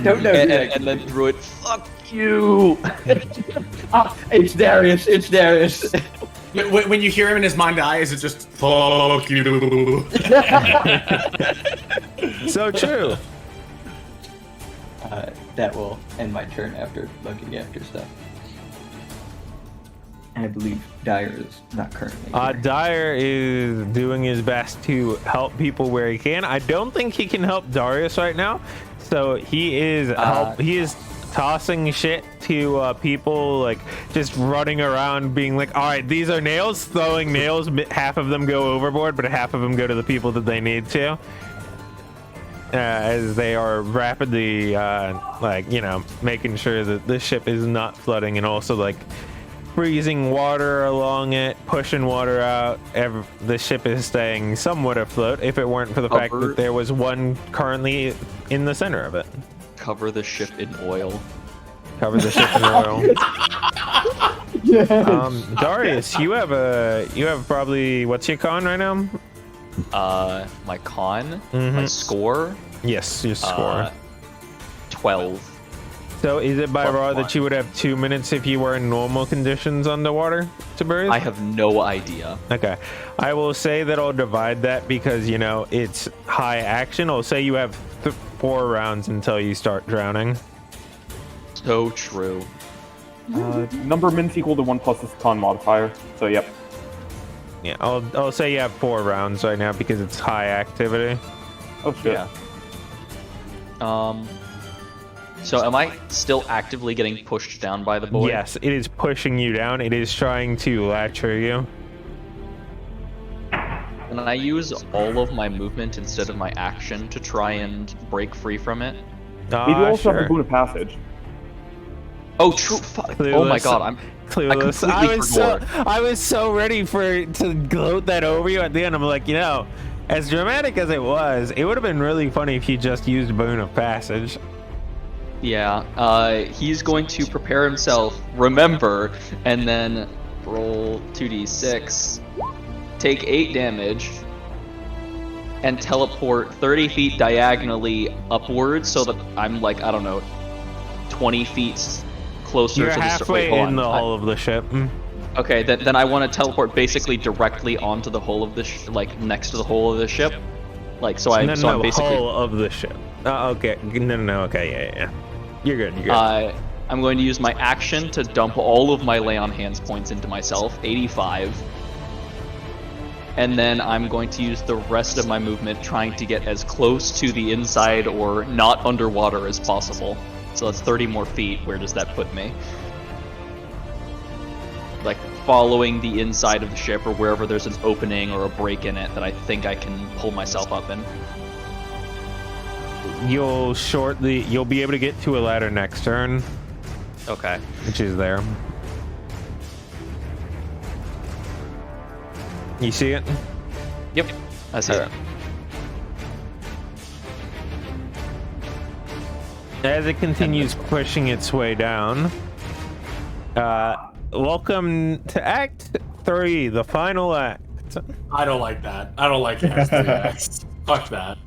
Don't know. And then Druid, fuck you! It's Darius. It's Darius. When you hear him in his mind eye, is it just fuck you? So true. That will end my turn after looking after stuff. And I believe Dyer is not currently here. Dyer is doing his best to help people where he can. I don't think he can help Darius right now, so he is tossing shit to people, like just running around being like, all right, these are nails, throwing nails. Half of them go overboard, but half of them go to the people that they need to. As they are rapidly, like, you know, making sure that the ship is not flooding, and also like freezing water along it, pushing water out. The ship is staying somewhat afloat if it weren't for the fact that there was one currently in the center of it. Cover the ship in oil. Cover the ship in oil. Yes. Darius, you have probably, what's your con right now? My con, my score. Yes, your score. 12. So is it by Plus raw one. that you would have 2 minutes if you were in normal conditions underwater to breathe? I have no idea. Okay. I will say that I'll divide that because, you know, it's high action. I'll say you have 4 rounds until you start drowning. So true. Number of minutes equal to 1 plus this con modifier. So yep. Yeah, I'll say you have 4 rounds right now because it's high activity. Oh shit. Yeah. So am I still actively getting pushed down by the boy? Yes, it is pushing you down. It is trying to latcher you. And I use all of my movement instead of my action to try and break free from it. We do also have Sure. the boon of passage. Oh, true. Oh my god, I'm Clueless. completely I was so ready to gloat that over you at the end. I'm like, you know, as dramatic as it was, it would have been really funny if you just used Boon of Passage. Yeah, he's going to prepare himself, remember, and then roll 2d6, take 8 damage, and teleport 30 feet diagonally upwards so that I'm like, I don't know, 20 feet closer You're to the halfway in the hull of the ship. Okay, then I want to teleport basically directly onto the hull of the like next to the hull of the ship, like so I'm basically hull of the ship. Okay, no, okay, yeah. You're good. I'm going to use my action to dump all of my lay on hands points into myself, 85. And then I'm going to use the rest of my movement trying to get as close to the inside or not underwater as possible. So that's 30 more feet. Where does that put me? Like following the inside of the ship or wherever there's an opening or a break in it that I think I can pull myself up in. You'll be able to get to a ladder next turn. Okay. Which is there. You see it? Yep. I see it. As it continues pushing its way down, welcome to Act 3, the final act. I don't like that. I don't like it. Fuck that.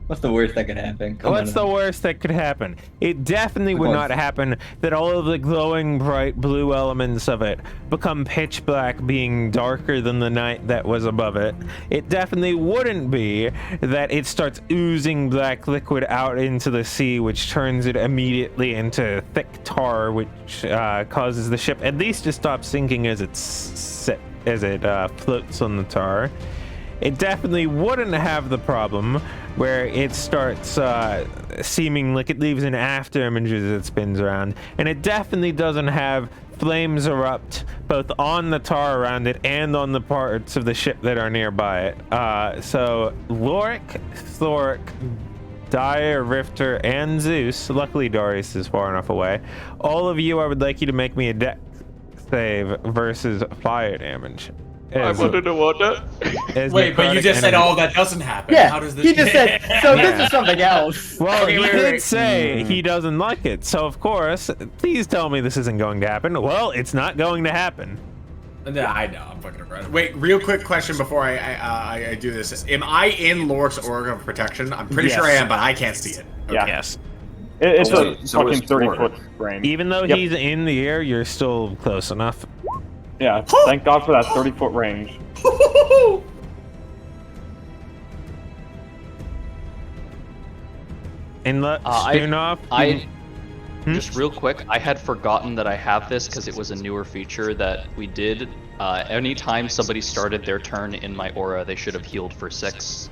What's the worst that could happen? What's the worst that could happen? It definitely would not happen that all of the glowing bright blue elements of it become pitch black, being darker than the night that was above it. It definitely wouldn't be that it starts oozing black liquid out into the sea, which turns it immediately into thick tar, which causes the ship at least to stop sinking as it floats on the tar. It definitely wouldn't have the problem where it starts seeming like it leaves an after image as it spins around. And it definitely doesn't have flames erupt both on the tar around it and on the parts of the ship that are nearby it. So Lorik, Thoric, Dire, Rifter, and Zeus, luckily Darius is far enough away, all of you, I would like you to make me a dex save versus fire damage. I wanted to watch As Wait, but you necrotic just said enemy. all that doesn't happen. Yeah, How does this? he just said, so this is something else. Well, Okay, he wait, did wait. say he doesn't like it, so of course, please tell me this isn't going to happen. Well, it's not going to happen. No, I know. I'm fucking around. Wait, real quick question before I do this. Am I in Lorik's Org of Protection? I'm pretty sure I am, but I can't see it. Okay. Yeah. Yes. It's So- a so fucking is 30-foot range. Even though Yep. he's in the air, you're still close enough. Yeah, thank God for that 30-foot range. And let I- Stunov, Just real quick, I had forgotten that I have this because it was a newer feature that we did. Anytime somebody started their turn in my aura, they should have healed for 6.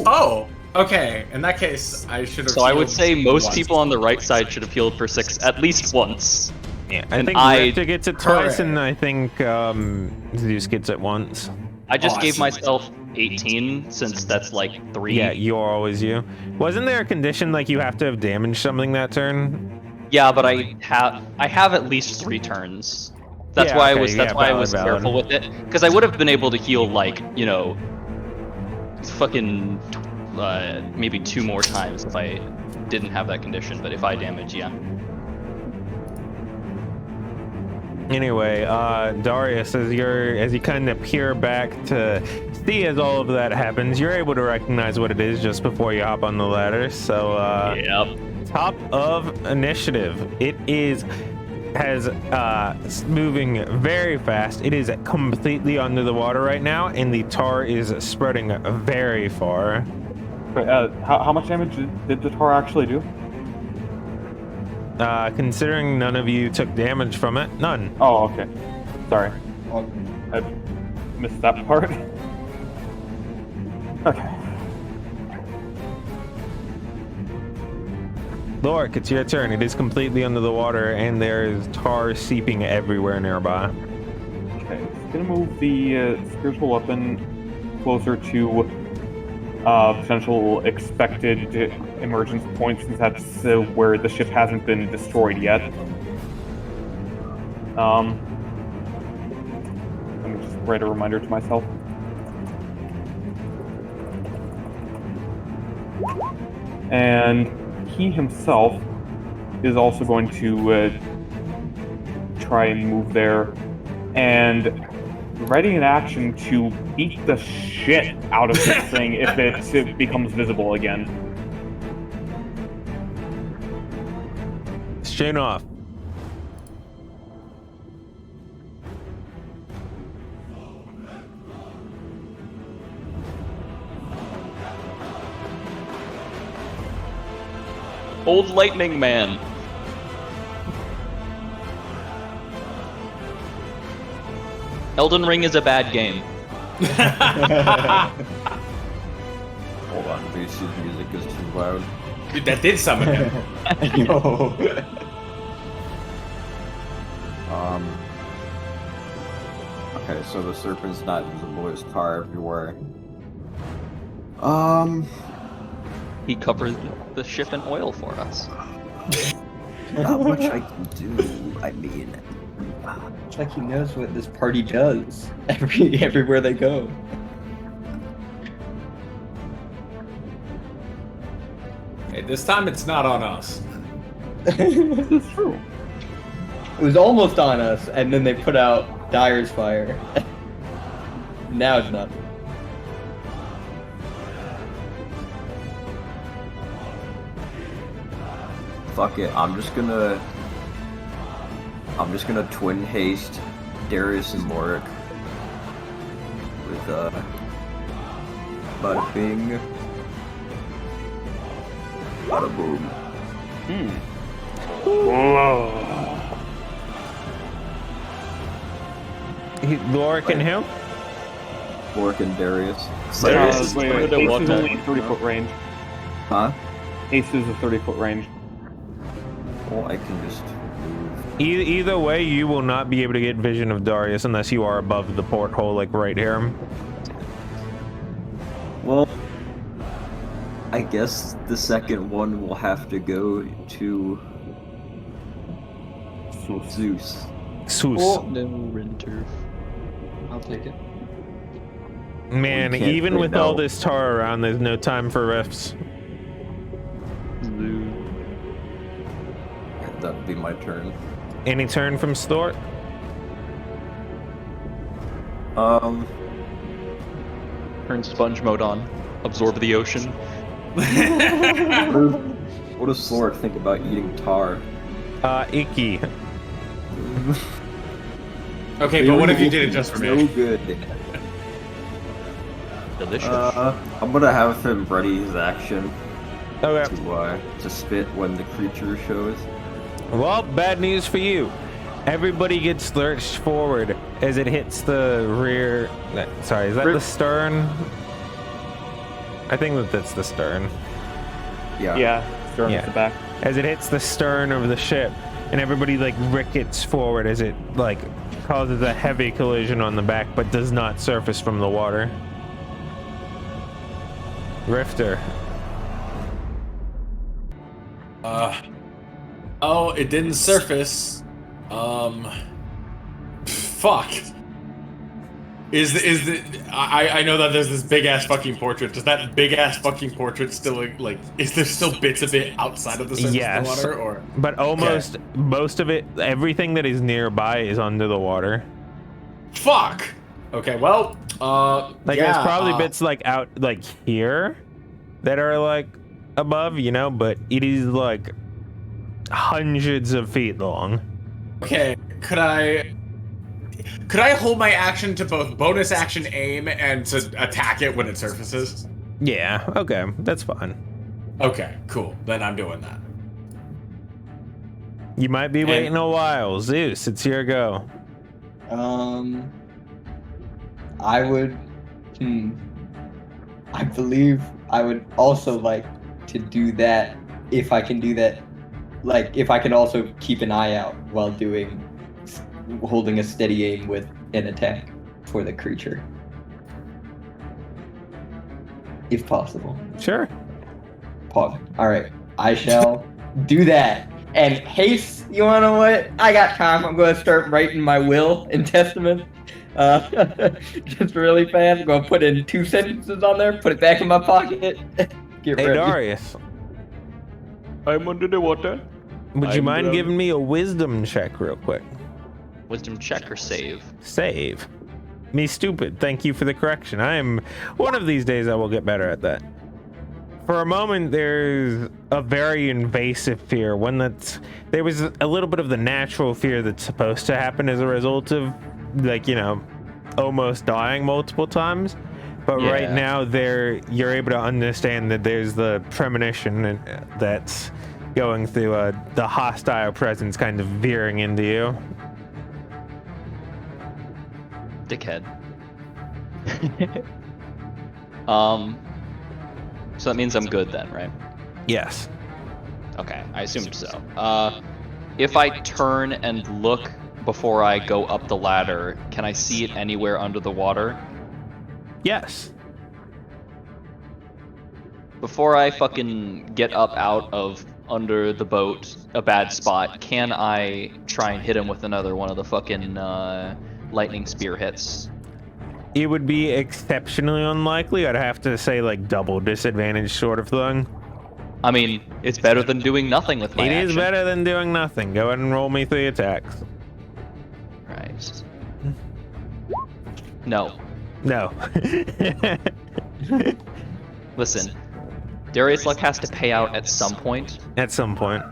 Oh, Okay, in that case, I should have. So I would healed say most once. people on the right side should have healed for 6 at least once. Yeah, I And think I- Richter gets it twice, Correct. and I think Zeus gets it once. I just gave Awesome. myself 18 since that's like 3. Yeah, you're always you. Wasn't there a condition like you have to have damaged something that turn? Yeah, but I have at least 3 turns. That's Yeah, why okay, I was yeah, valid. careful with it, because I would have been able to heal like, you know, fucking maybe 2 more times if I didn't have that condition, but if I damage, yeah. Anyway, Darius, as you kind of peer back to see as all of that happens, you're able to recognize what it is just before you hop on the ladder. So, Yep. top of initiative, moving very fast. It is completely under the water right now, and the tar is spreading very far. Wait, how much damage did the tar actually do? Considering none of you took damage from it, none. Oh, okay. Sorry. I missed that part. Okay. Lorik, it's your turn. It is completely under the water, and there is tar seeping everywhere nearby. Okay. It's gonna move the spiritual weapon closer to potential expected emergence points, since that's where the ship hasn't been destroyed yet. Let me just write a reminder to myself. And he himself is also going to try and move there, and ready in action to beat the shit out of this thing if it becomes visible again. Strain off. Old Lightning Man. Elden Ring is a bad game. Hold on, Lucy's music is too loud. Dude, that did summon him. Yo. Okay, so the serpent's not visible, there's tar everywhere. He covered the ship in oil for us. Not much I can do, I mean... It's like he knows what this party does everywhere they go. Hey, this time it's not on us. It's true. It was almost on us, and then they put out Dyer's fire. Now it's not. Fuck it, I'm just gonna twin haste Darius and Lorik with bada bing, bada boom. Lorik and who? Lorik and Darius. Darius. Wait, Haste haste is is only only 30-foot range. Huh? Haste is a 30-foot range. Well, I can just move. Either way, you will not be able to get vision of Darius unless you are above the porthole, like right here. Well, I guess the second one will have to go to Zeus. Zeus. No renter. I'll take it. Man, We can't even say with all no. this tar around, there's no time for rifts. That'd be my turn. Any turn from Stort? Turn sponge mode on. Absorb the ocean. What does Lorik think about eating tar? Icky. Okay, but what if you did it just for So me? good. Delicious. I'm gonna have him ready his action Okay. to spit when the creature shows. Well, bad news for you. Everybody gets lurched forward as it hits the rear. Sorry, is that the stern? I think that's the stern. Yeah, stern Yeah. at the back. As it hits the stern of the ship, and everybody like rickets forward as it like causes a heavy collision on the back, but does not surface from the water. Rifter. Oh, it didn't surface. Fuck. I know that there's this big ass fucking portrait. Does that big ass fucking portrait still like? Is there still bits of it outside of the surface of the water, or? But almost most of it, everything that is nearby is under the water. Fuck. Okay, well, Like yeah, there's probably bits like out like here that are like above, you know, but it is like hundreds of feet long. Okay, could I hold my action to both bonus action aim and to attack it when it surfaces? Yeah, okay, that's fine. Okay, cool. Then I'm doing that. You might be waiting a while. Zeus, it's your go. I would. I believe I would also like to do that if I can do that. Like, if I can also keep an eye out while holding a steady aim with an attack for the creature. If possible. Sure. Pog. Alright. I shall do that. And haste, you wanna know what? I got time. I'm gonna start writing my will and testament. Just really fast. I'm gonna put in 2 sentences on there, put it back in my pocket. Get Hey, ready. Darius, I'm under the water. would you I'm mind done. giving me a wisdom check real quick? Wisdom check or save? Save. Me stupid. Thank you for the correction. One of these days I will get better at that. For a moment, there's a very invasive fear. There was a little bit of the natural fear that's supposed to happen as a result of, like, you know, almost dying multiple times. But right Yeah. now, you're able to understand that there's the premonition that's going through the hostile presence kind of veering into you. Dickhead. So that means I'm good then, right? Yes. Okay, I assumed so. If I turn and look before I go up the ladder, can I see it anywhere under the water? Yes. Before I fucking get up out of under the boat, a bad spot, can I try and hit him with another one of the fucking lightning spear hits? It would be exceptionally unlikely. I'd have to say like double disadvantage sort of thing. I mean, it's better than doing nothing with my It action. is better than doing nothing. Go ahead and roll me 3 attacks. Right. No. No. Listen, Darius Luck has to pay out at some point, At some point.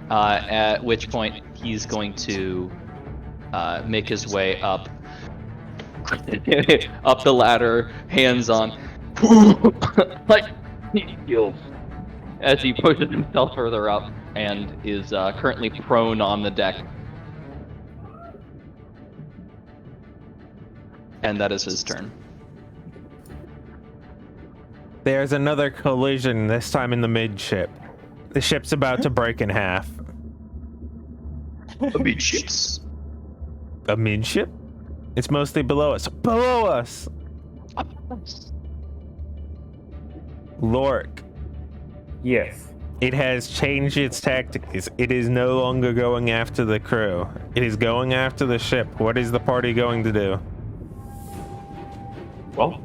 at which point he's going to make his way up up the ladder, hands on, like as he pushes himself further up and is currently prone on the deck. And that is his turn. There's another collision, this time in the midship. The ship's about to break in half. Amidships. A midship? It's mostly below us. Below us! Lork. Yes. It has changed its tactics. It is no longer going after the crew. It is going after the ship. What is the party going to do? Well,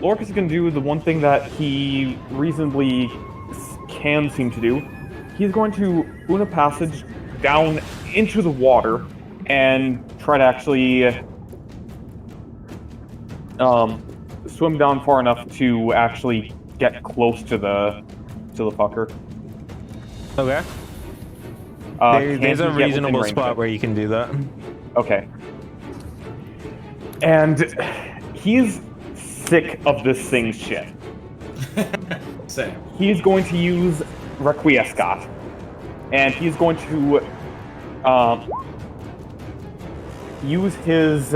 Lorcus is going to do the one thing that he reasonably can seem to do. He's going to boon a passage down into the water and try to actually swim down far enough to actually get close to the fucker. Okay. Can There's he a get within reasonable range spot of it? where you can do that. Okay. And he's sick of this thing's shit. Same. He's going to use Requiescat. And he's going to use his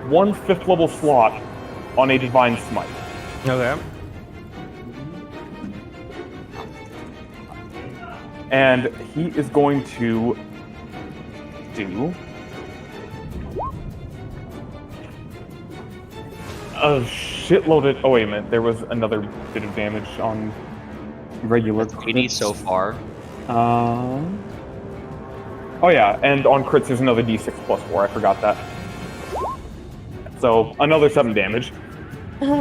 one 5th level slot on a Divine Smite. Okay. And he is going to do a shitload of... Oh, wait a minute. There was another bit of damage on regular That's 80 so far. Oh, yeah. And on crits, there's another d6 plus 4. I forgot that. So, another 7 damage. You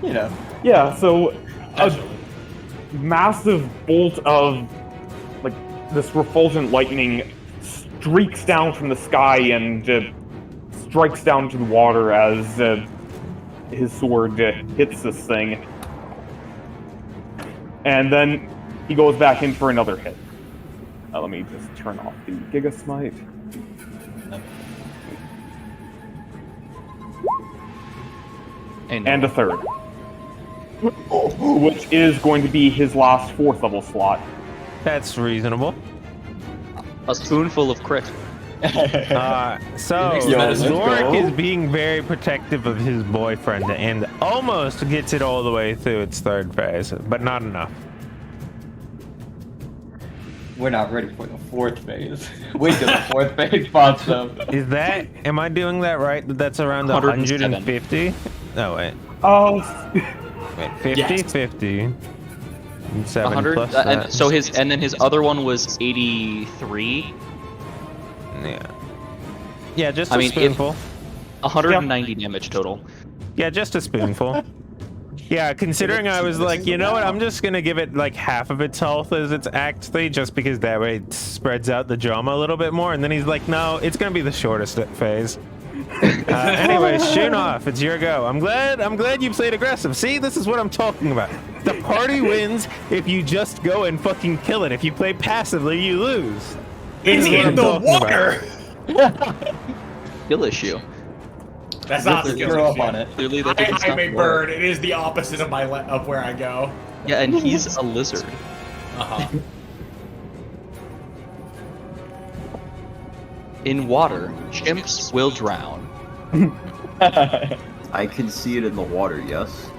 know. Yeah, so... A massive bolt of, like, this refulgent lightning streaks down from the sky and strikes down to the water as his sword hits this thing. And then he goes back in for another hit. Let me just turn off the Giga Smite. And a third. Which is going to be his last 4th level slot. That's reasonable. A spoonful of crit. So Zorik is being very protective of his boyfriend and almost gets it all the way through its 3rd phase, but not enough. We're not ready for the 4th phase. Wait till the 4th phase pops up. Is that? Am I doing that right? That's around 150? No, wait. Oh. Wait, 50? Yes. 50. And 7 100. plus And that. so and then his other one was 83. Yeah. Yeah, just I a mean, spoonful. 190 damage total. Yeah, just a spoonful. Yeah, considering I was like, you know what, I'm just gonna give it like half of its health as its Act 3, just because that way it spreads out the drama a little bit more. And then he's like, no, it's gonna be the shortest phase. Anyway, Shunov, it's your go. I'm glad you played aggressive. See, this is what I'm talking about. The party wins if you just go and fucking kill it. If you play passively, you lose. It's in the water! Skill issue. That's not the Throw up on it. Clearly that didn't I'm stop a the bird. work. It is the opposite of of where I go. Yeah, and he's a lizard. Uh-huh. In water, chimps will drown. I can see it in the water, yes?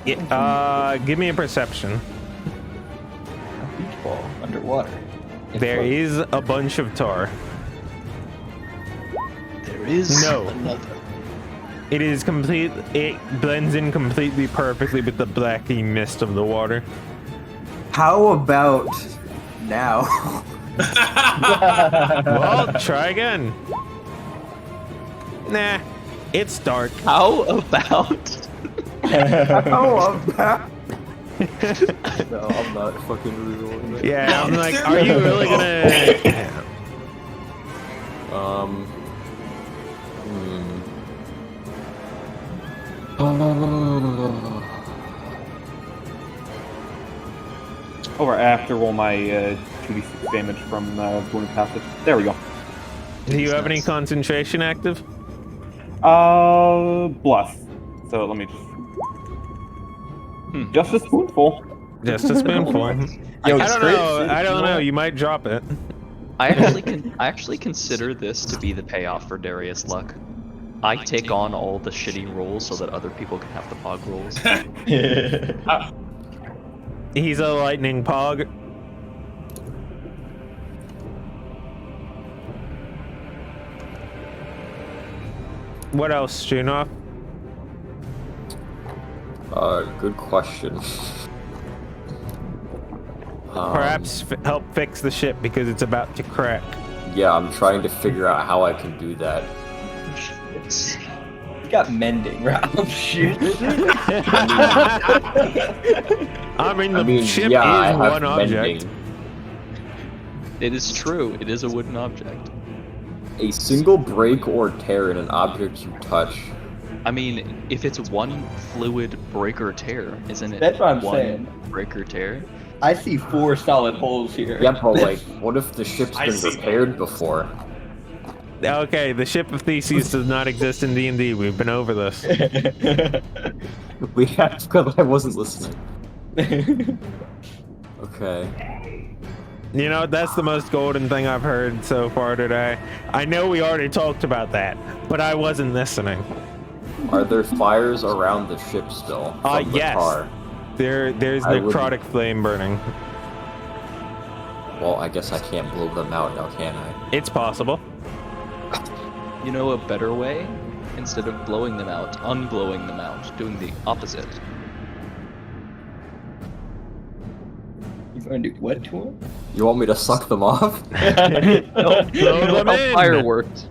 Give me a perception. A beach ball underwater. There is a bunch of tar. There is No. another. It is complete. It blends in completely perfectly with the blacky mist of the water. How about now? Well, try again. Nah, it's dark. How about? How about? No, I'm not fucking rerolling it. Yeah, I'm like, are you really gonna? Over, I have to roll my 2d6 damage from Boon Passage. There we go. Do you have any concentration active? Bless. So let me just... Just a spoonful. Just a spoonful. I don't know. You might drop it. I actually consider this to be the payoff for Darius Luck. I take on all the shitty rolls so that other people can have the pog rolls. He's a lightning pog. What else, Junov? Good question. Perhaps help fix the ship because it's about to crack. Yeah, I'm trying to figure out how I can do that. You got mending, Rob. Shit. I mean, the ship yeah, I is have one object. mending. It is true. It is a wooden object. A single break or tear in an object you touch. I mean, if it's one fluid break or tear, isn't it? That's what I'm one saying. Break or tear. I see 4 solid holes here. Yeah, but like, what if the ship's I been see. repaired before? Okay, the ship of Theseus does not exist in D&D. We've been over this. We have, because I wasn't listening. Okay. You know, that's the most golden thing I've heard so far today. I know we already talked about that, but I wasn't listening. Are there fires around the ship still? From the Yes. tar? There's necrotic flame burning. Well, I guess I can't blow them out now, can I? It's possible. You know a better way? Instead of blowing them out, unblowing them out, doing the opposite. You're going to do what to him? You want me to suck them off? Blow them How in. fire worked.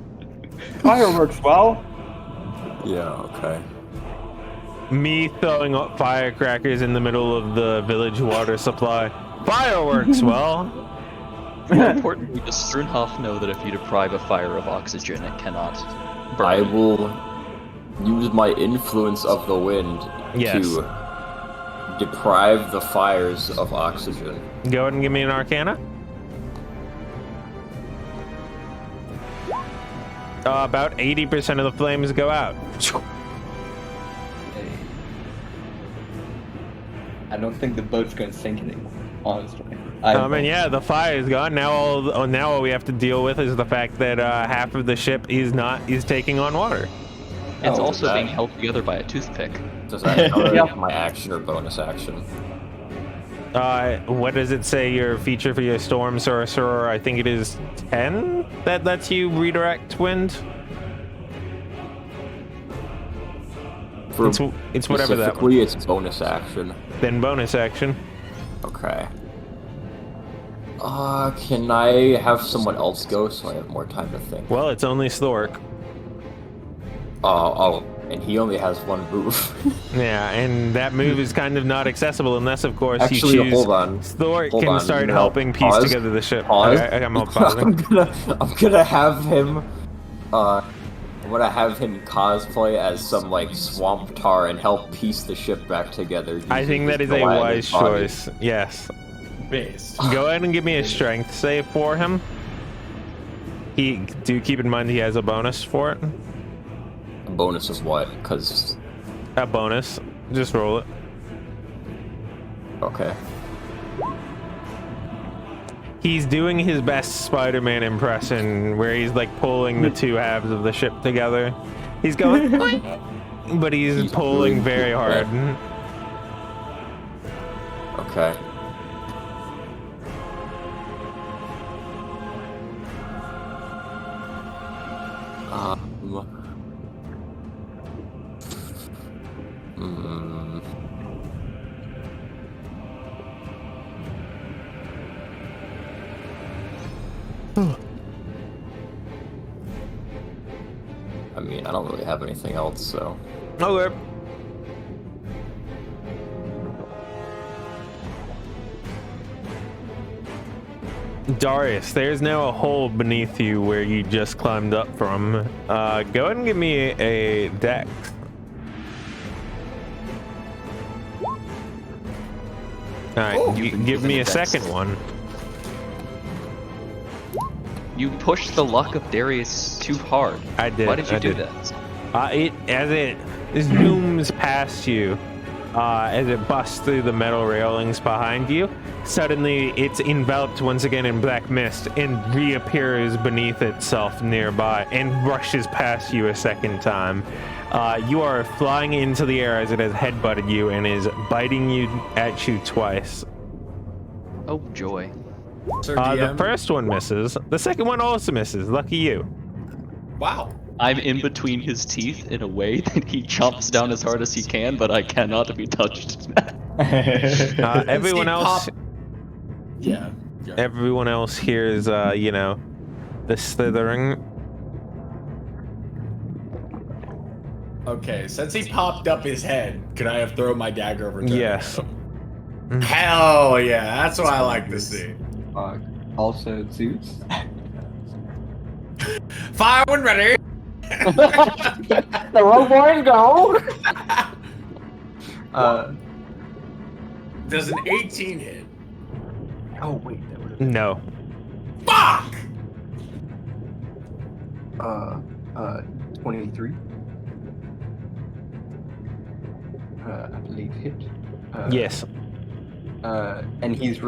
Fireworks, well. Yeah, okay. Me throwing up firecrackers in the middle of the village water supply. Fireworks, well. More importantly, does Strunhoff know that if you deprive a fire of oxygen, it cannot burn? I will use my influence of the wind Yes. to deprive the fires of oxygen. Go ahead and give me an arcana. About 80% of the flames go out. I don't think the boat's going to sink anymore, honestly. I mean, yeah, the fire is gone. Now all we have to deal with is the fact that half of the ship is taking on water. It's Oh, also that- being held together by a toothpick. Does that count my action or bonus action? What does it say your feature for your storm sorcerer? I think it is 10 that lets you redirect wind. For It's whatever that one. specifically, it's bonus action. Then bonus action. Okay. Can I have someone else go so I have more time to think? Well, it's only Stork. Oh, and he only has one move. Yeah, and that move is kind of not accessible unless, of course, Actually, you choose. hold on. Stork Hold can on, start no. helping piece Pause. together the ship. Pause. Okay, I'm pausing. I'm gonna have him. I'm gonna have him cosplay as some like swamp tar and help piece the ship back together. I think using that his is a gelatinous wise body. choice. Yes. Based. Go ahead and give me a strength save for him. Do keep in mind he has a bonus for it. A bonus of what? Because A bonus. Just roll it. okay. He's doing his best Spider-Man impression where he's like pulling the two halves of the ship together. He's going, but he's pulling doing very his hard. Okay. Hmm. I mean, I don't really have anything else, so. Okay. Darius, there's now a hole beneath you where you just climbed up from. Go ahead and give me a dex. Alright, give me a second one. You pushed the luck of Darius too hard. I did. Why did you I do did. that? As it zooms past you, as it busts through the metal railings behind you, suddenly it's enveloped once again in black mist and reappears beneath itself nearby and rushes past you a second time. You are flying into the air as it has headbutted you and is biting you at you twice. Oh, joy. Sir The DM. first one misses. The second one also misses. Lucky you. Wow. I'm in between his teeth in a way that he chomps down as hard as he can, but I cannot be touched. Everyone See, else. Pop- Yeah. Yeah. Everyone else hears, the slithering. Okay, since he popped up his head, could I have thrown my dagger over to Yes. him? Hell yeah, that's what I like to see. Also, Zeus. Fire when ready! The road boys go. Does an 18 hit? Oh wait, that would have No. Fuck! 23. I believe hit. Yes. And he's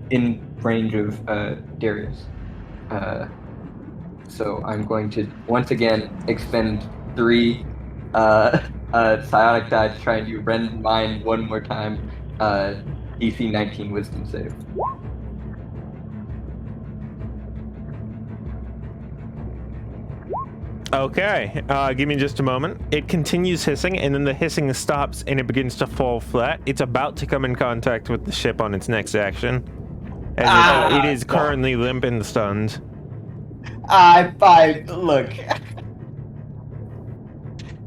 in range of Darius. So I'm going to once again expend 3 psionic die to try and do Rend Mind one more time. DC 19 Wisdom save. Okay, give me just a moment. It continues hissing, and then the hissing stops, and it begins to fall flat. It's about to come in contact with the ship on its next action, as it is currently limp and stunned. Look.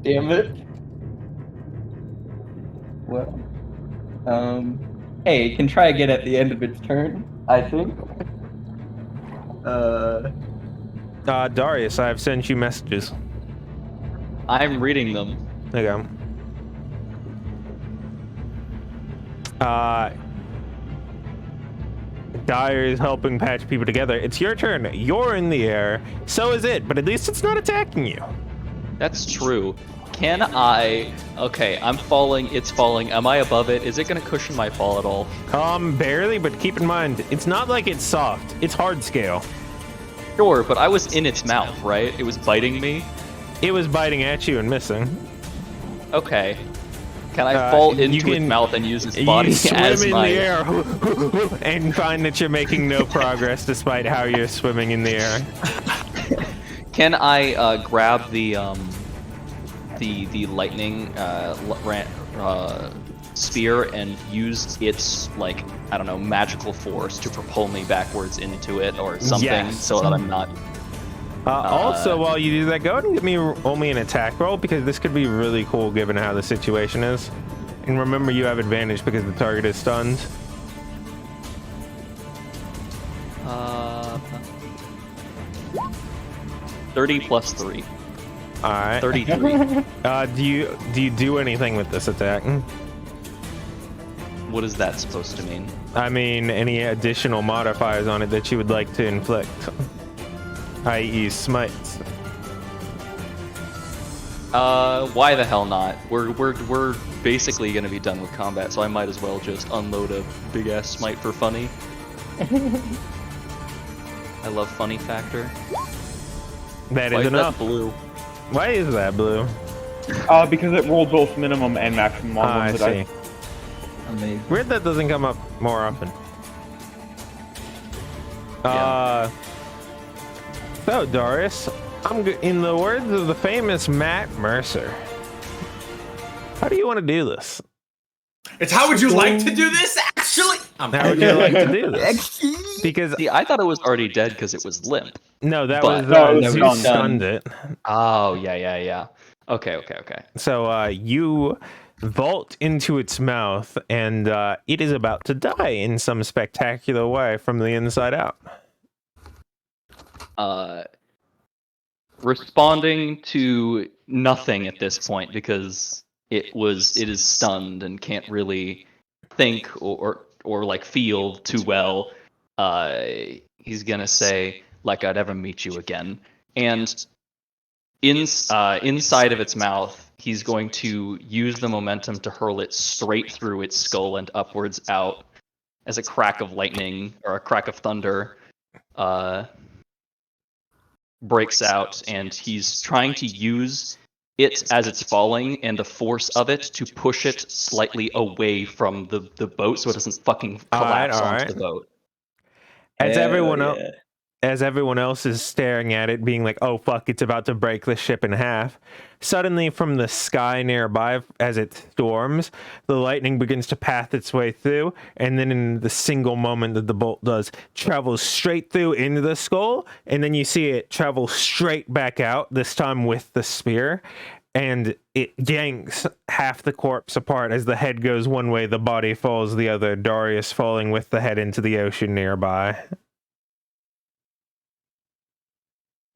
Damn it. Well, hey, it can try again at the end of its turn, I think. Darius, I've sent you messages. I'm reading them. There you go. Dyer is helping patch people together. It's your turn. You're in the air. So is it, but at least it's not attacking you. That's true. Can I... Okay, I'm falling, it's falling. Am I above it? Is it going to cushion my fall at all? Barely, but keep in mind, it's not like it's soft. It's hard scale. Sure, but I was in its mouth, right? It was biting me? It was biting at you and missing. Okay. Can I fall into its mouth and use its body as my... You swim in the air and find that you're making no progress despite how you're swimming in the air. Can I grab the lightning spear and use its, like, I don't know, magical force to propel me backwards into it or something, so that I'm not... Also, while you do that, go ahead and give me only an attack roll, because this could be really cool given how the situation is. And remember, you have advantage because the target is stunned. 30 plus 3. Alright. 33. Do you do anything with this attack? What is that supposed to mean? I mean, any additional modifiers on it that you would like to inflict, i.e. smites. Why the hell not? We're basically gonna be done with combat, so I might as well just unload a big ass smite for funny. I love funny factor. That is enough. Blue. Why is that blue? Because it rolled both minimum and maximum on I the see. dice. Amazing. Weird that doesn't come up more often. So Darius, in the words of the famous Matt Mercer, how do you want to do this? It's how would you like to do this, actually? How would you like to do this? Because See, I thought it was already dead because it was limp. no, that But- was No, you it's stunned it. Oh, yeah. Okay. So you vault into its mouth, and it is about to die in some spectacular way from the inside out. Responding to nothing at this point because it is stunned and can't really think or like feel too well. He's gonna say, like I'd ever meet you again. And inside of its mouth, he's going to use the momentum to hurl it straight through its skull and upwards out as a crack of lightning or a crack of thunder breaks out, and he's trying to use it as it's falling and the force of it to push it slightly away from the boat so it doesn't fucking collapse onto the boat. As Hell everyone else, yeah. as everyone else is staring at it, being like, "Oh fuck, it's about to break the ship in half." Suddenly, from the sky nearby, as it storms, the lightning begins to path its way through, and then in the single moment that the bolt does, travels straight through into the skull, and then you see it travel straight back out, this time with the spear, and it yanks half the corpse apart as the head goes one way, the body falls the other, Darius falling with the head into the ocean nearby.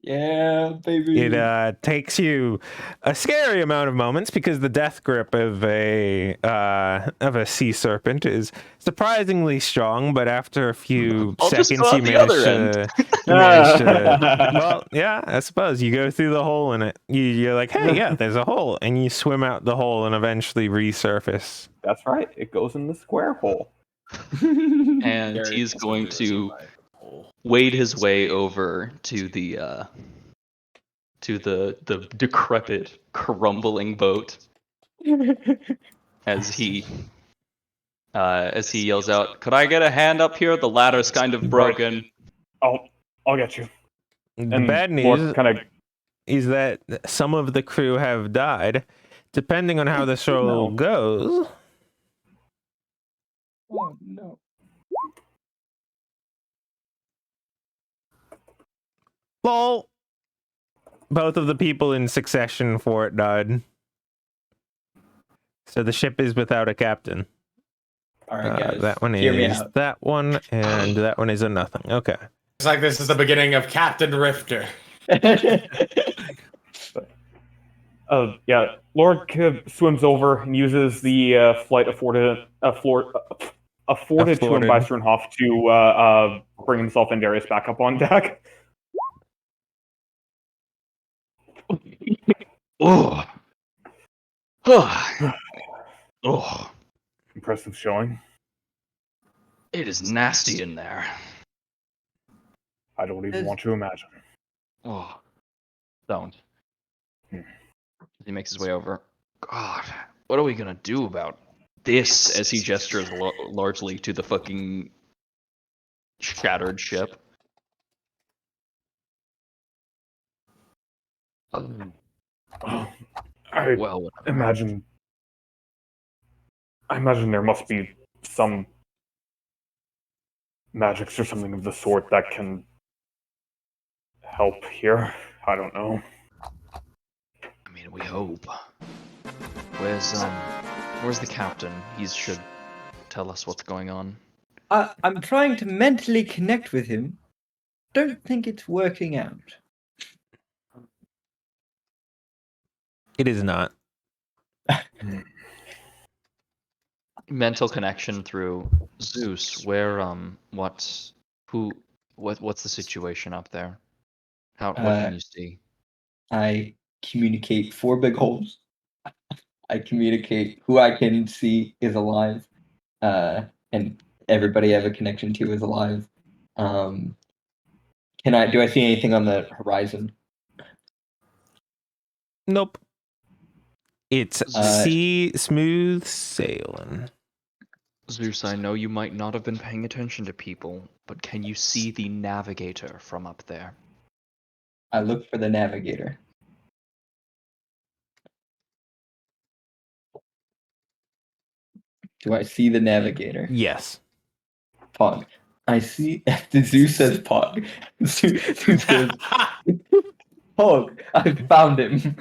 Yeah, baby. It takes you a scary amount of moments because the death grip of a sea serpent is surprisingly strong. But after a few I'll just seconds, go you out the manage other to, you manage to. Well, yeah, I suppose you go through the hole in it. You're like, hey, yeah, there's a hole, and you swim out the hole and eventually resurface. That's right. It goes in the square hole. and he's going to wade his way over to the decrepit, crumbling boat as he yells out, "Could I get a hand up here? The ladder's kind of broken." I'll get you. The And bad Lord news kind of is that some of the crew have died. Depending on how the show goes. Oh no. Lol. Both of the people in succession for it died. So the ship is without a captain. All right, guys. That one hear me is out. that one, and that one is a nothing. Okay. It's like this is the beginning of Captain Rifter. yeah, Lord Kib swims over and uses the flight afforded to him by Sternhoff to bring himself and Darius back up on deck. Oh. Oh. Impressive showing. It is nasty in there. I don't even want to imagine. Oh. Don't. He makes his way over. God, what are we gonna do about this? As he gestures largely to the fucking shattered ship. I Well, imagine there must be some magics or something of the sort that can help here. I don't know. I mean, we hope. Where's the captain? He should tell us what's going on. I'm trying to mentally connect with him. Don't think it's working out. It is not. Mental connection through Zeus. Where what's the situation up there? What can you see? I communicate 4 big holes. I communicate who I can see is alive, and everybody I have a connection to is alive. Do I see anything on the horizon? Nope. It's sea smooth sailing. Zeus, I know you might not have been paying attention to people, but can you see the navigator from up there? I look for the navigator. Do I see the navigator? Yes. Pog. I see. Zeus says Pog. Zeus says Pog. I found him.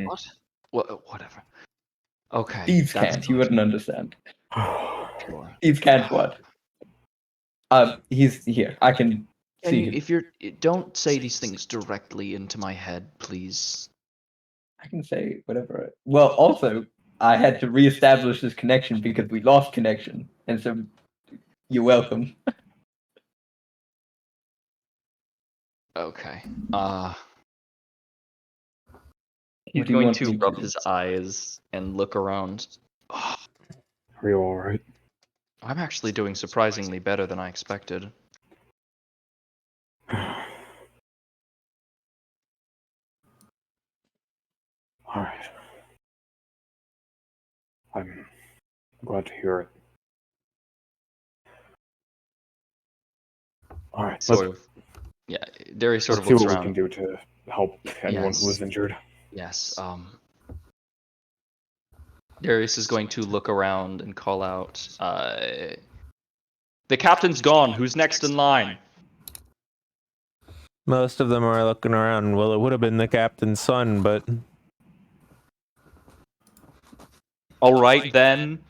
What? Whatever. Okay. Thieves can't. You wouldn't understand. Sure. Thieves can't what? He's here. I can see him. If you're, don't say these things directly into my head, please. I can say whatever. Well, also, I had to reestablish this connection because we lost connection, and so you're welcome. Okay. What He's do you going want to me rub do? his eyes and look around. Are you alright? I'm actually doing surprisingly better than I expected. Alright. I'm glad to hear it. Alright, Sort of. Yeah, Darius sort let's of see looks what we around. can do to help anyone who is injured. Yes. Darius is going to look around and call out, the captain's gone. Who's next in line? Most of them are looking around. Well, it would have been the captain's son, but All right, then.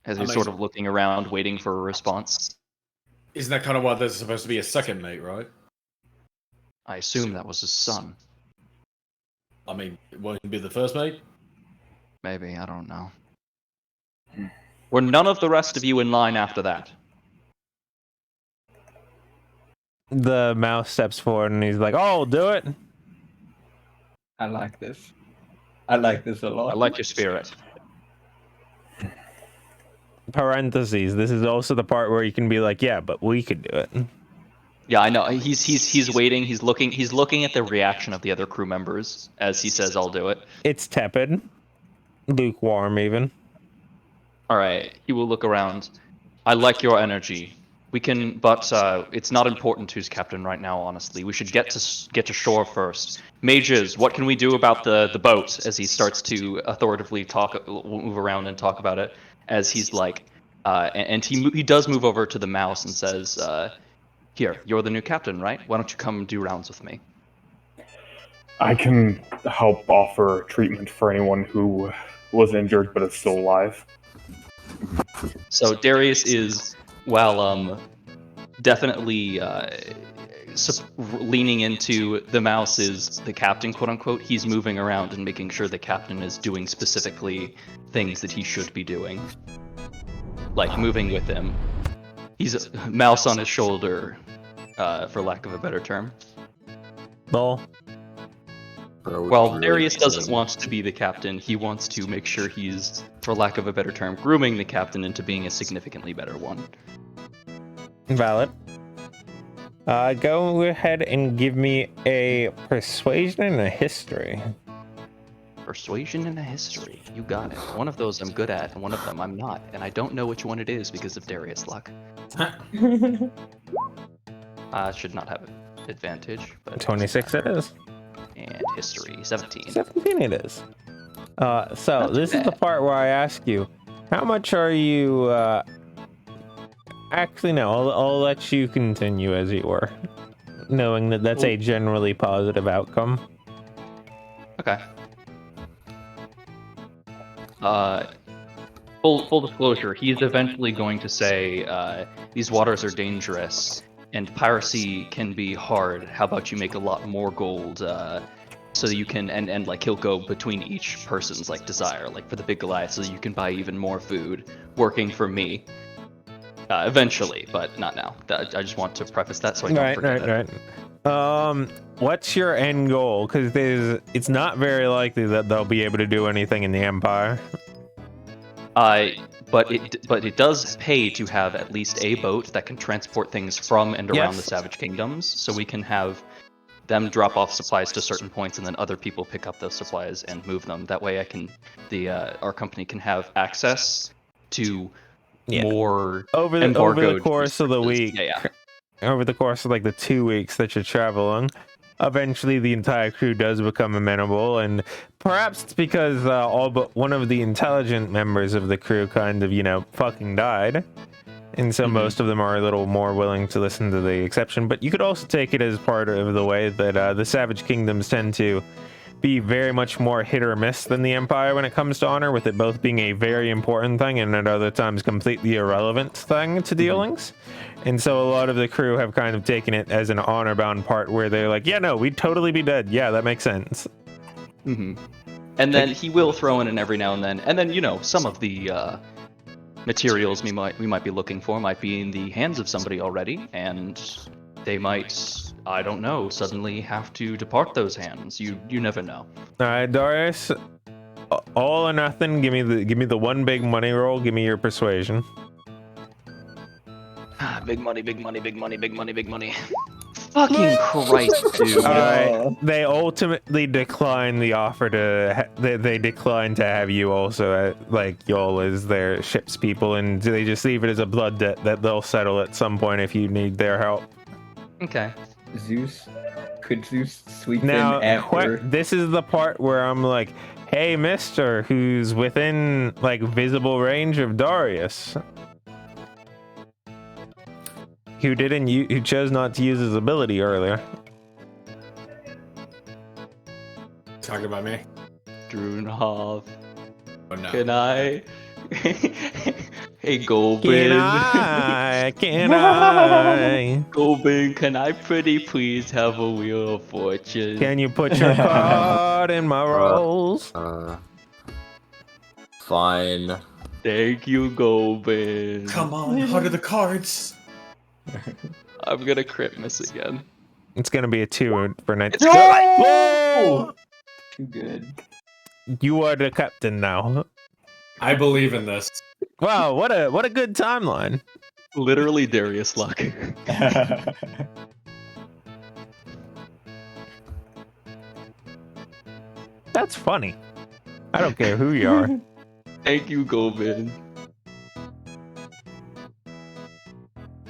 As he's sort of looking around, waiting for a response. Isn't that kind of why there's supposed to be a second mate, right? I assume that was his son. I mean, won't he be the first mate? Maybe, I don't know. Were none of the rest of you in line after that? the mouse steps forward and he's like, "Oh, do it." I like this. I like this a lot. I like your spirit. parentheses, this is also the part where you can be like, yeah, but we could do it. Yeah, I know. He's waiting. He's looking at the reaction of the other crew members as he says, "I'll do it." It's tepid, lukewarm even. All right. He will look around. I like your energy. We can, but it's not important who's captain right now. Honestly, we should get to shore first. Mages, what can we do about the boat? As he starts to authoritatively move around and talk about it. As he's like, and he does move over to the mouse and says, "Here, you're the new captain, right? Why don't you come do rounds with me?" I can help offer treatment for anyone who was injured but is still alive. So Darius is, while definitely leaning into the mouse is the captain, quote unquote. He's moving around and making sure the captain is doing specifically things that he should be doing, like moving with him. He's a mouse on his shoulder, for lack of a better term. Lol. Well, Darius doesn't want to be the captain. He wants to make sure he's, for lack of a better term, grooming the captain into being a significantly better one. Valid. Go ahead and give me a persuasion and a history. Persuasion and a history. You got it. One of those I'm good at, and one of them I'm not. And I don't know which one it is because of Darius' luck. Should not have advantage. But 26 it is. And history, 17. 17 it is. So Not this too is the bad. part where I ask you, how much are you, actually, no, I'll let you continue as you were, knowing that that's a generally positive outcome. Okay. Full disclosure, he's eventually going to say, these waters are dangerous, and piracy can be hard. How about you make a lot more gold, so that you can, and like he'll go between each person's like desire, like for the big Goliath, so that you can buy even more food, working for me. Eventually, but not now. I just want to preface that so I don't forget it. Right. What's your end goal? Because it's not very likely that they'll be able to do anything in the Empire. But it does pay to have at least a boat that can transport things from and around the Savage Kingdoms, so we can have them drop off supplies to certain points, and then other people pick up those supplies and move them. That way, our company can have access to more over the course of the week. Yeah. Over the course of like the 2 weeks that you're traveling, eventually the entire crew does become amenable, and perhaps it's because all but one of the intelligent members of the crew kind of, fucking died. And so most of them are a little more willing to listen to the exception. But you could also take it as part of the way that the Savage Kingdoms tend to be very much more hit or miss than the Empire when it comes to honor, with it both being a very important thing and at other times completely irrelevant thing to dealings. And so a lot of the crew have kind of taken it as an honor-bound part where they're like, yeah, no, we'd totally be dead. Yeah, that makes sense. And then he will throw in every now and then, some of the materials we might be looking for might be in the hands of somebody already, and they might, I don't know, suddenly have to depart those hands. You never know. All right, Darius, all or nothing. Give me the one big money roll. Give me your persuasion. Big money, big money, big money, big money, big money. Fucking Christ, dude. All right. They ultimately decline the offer they decline to have you also y'all as their ship's people, and they just leave it as a blood debt that they'll settle at some point if you need their help. Okay. Could Zeus sweep Now, in after? this is the part where I'm like, hey, mister, who's within visible range of Darius, who chose not to use his ability earlier. Talking about me? Drunhoff. Oh no. Can I? Hey, Golbin. Can I? Golbin, can I pretty please have a wheel of fortune? Can you put your card in my rolls? Fine. Thank you, Golbin. Come on, what are the cards? I'm gonna crit miss again. It's gonna be a 2 for night. Whoa! Too good. You are the captain now. I believe in this. Wow, what a good timeline. Literally Darius luck. That's funny. I don't care who you are. Thank you, Govan.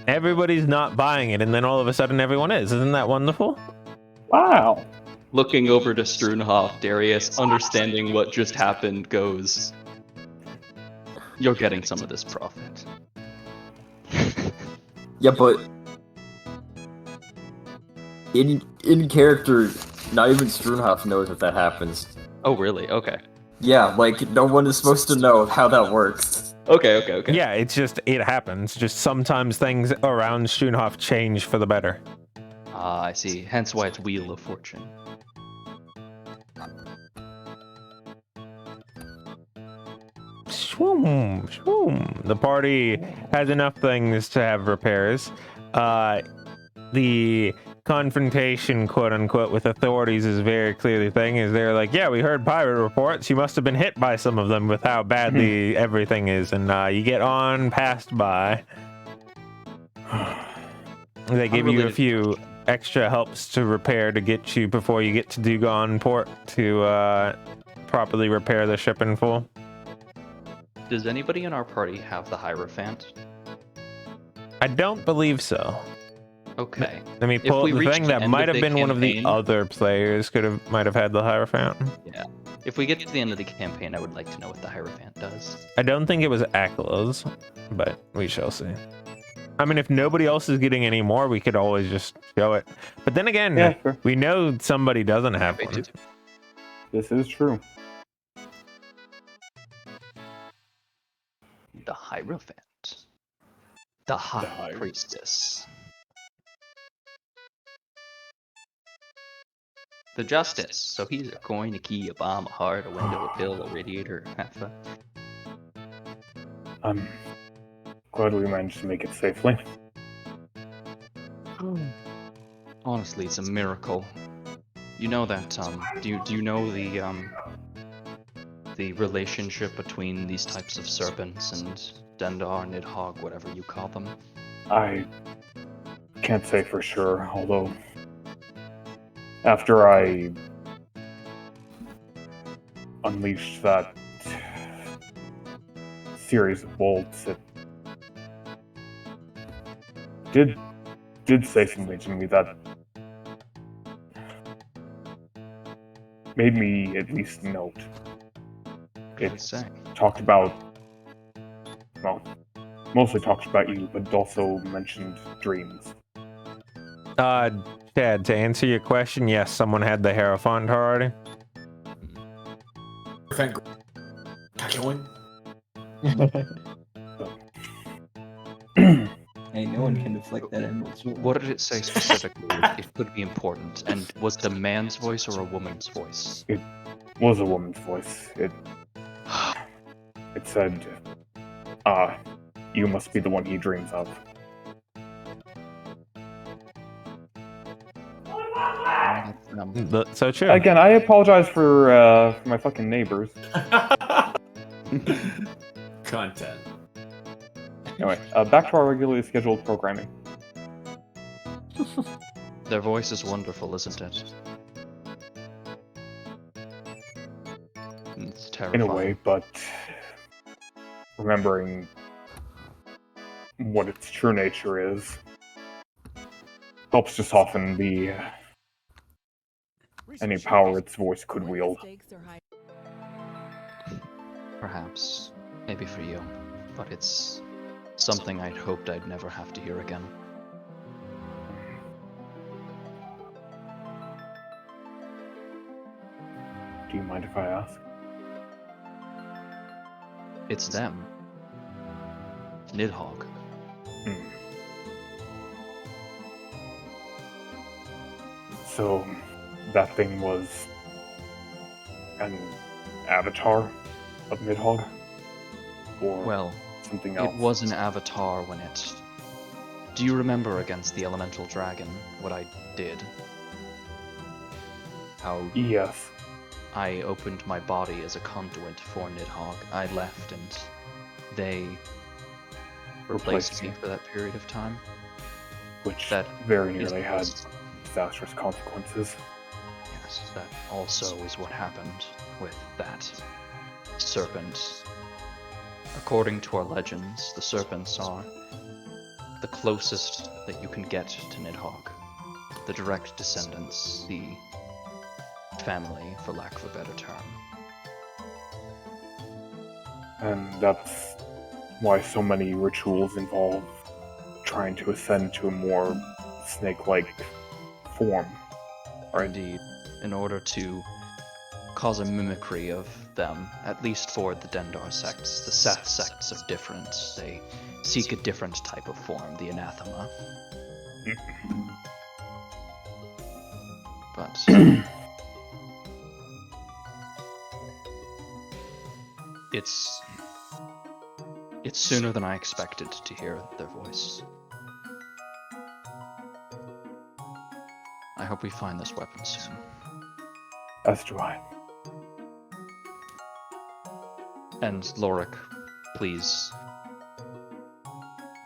Everybody's not buying it, and then all of a sudden everyone is. Isn't that wonderful? Wow. Looking over to Struenhof, Darius, understanding what just happened, goes, "You're getting some of this profit." Yeah, but in character, not even Struenhof knows if that happens. Oh, really? Okay. Yeah, like no one is supposed to know how that works. Okay. Yeah, it's just, it happens. Just sometimes things around Struenhof change for the better. Ah, I see. Hence why it's Wheel of Fortune. Swoom, swoom. The party has enough things to have repairs. The confrontation, quote unquote, with authorities is very clearly thing. Is they're like, yeah, we heard pirate reports. You must have been hit by some of them with how badly everything is, and you get on passed by. They give you a Unrelated few question. extra helps to repair to get you before you get to Dugon Port to properly repair the ship in full. Does anybody in our party have the Hierophant? I don't believe so. Okay. Let me If pull we up the reach thing. the That end might of have the been one of the campaign- other players might have had the Hierophant. Yeah. If we get to the end of the campaign, I would like to know what the Hierophant does. I don't think it was Akela's, but we shall see. I mean, if nobody else is getting any more, we could always just show it. But then again, Yeah, sure. we know somebody doesn't have Wait, one. too. This is true. The Hierophant. The High Hierophant. Priestess. The Justice. So he's a coin, a key, a bomb, a heart, a window, a pill, a radiator, half a... I'm glad we managed to make it safely. Honestly, it's a miracle. You know that, do you know the relationship between these types of serpents and Dendar, Nidhogg, whatever you call them? I can't say for sure, although after I unleashed that series of bolts, it did say something to me that made me at least note. What did it say? Talked about, well, mostly talked about you, but also mentioned dreams. Chad, to answer your question, yes, someone had the Hierophant already. Thank Kakyoin. Hey, no one can deflect that emerald sword. What did it say specifically? It could be important. And was it a man's voice or a woman's voice? It was a woman's voice. It said, you must be the one he dreams of. So true. Again, I apologize for my fucking neighbors. Content. Anyway, back to our regularly scheduled programming. Their voice is wonderful, isn't it? It's In terrifying. a way, but remembering what its true nature is helps to soften the any power its voice could wield. Perhaps. Maybe for you. But it's something I'd hoped I'd never have to hear again. Do you mind if I ask? It's them. Nidhogg. So, that thing was an avatar of Nidhogg? Or Well, something else? it was an avatar when it... Do you remember against the elemental dragon what I did? How Yes. I opened my body as a conduit for Nidhogg. I left and they replaced me for that period of time. Which That very is nearly had also- disastrous consequences. Yes, that also is what happened with that serpent. According to our legends, the serpents are the closest that you can get to Nidhogg. The direct descendants, the family, for lack of a better term. And that's why so many rituals involve trying to ascend to a more snake-like form. Or indeed, in order to cause a mimicry of them, at least for the Dendar sects. The Seth sects are different. They seek a different type of form, the anathema. But it's sooner than I expected to hear their voice. I hope we find this weapon soon. As do I. And Lorik, please.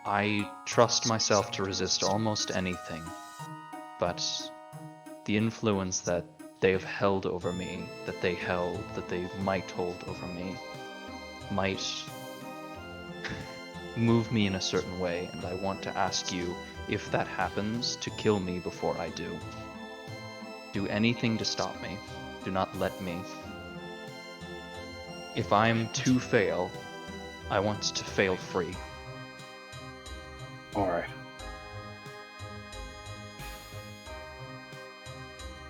I trust myself to resist almost anything, but the influence that they have held over me, that they might hold over me, might move me in a certain way, and I want to ask you, if that happens, to kill me before I do. Do anything to stop me. Do not let me. If I'm to fail, I want to fail free. Alright.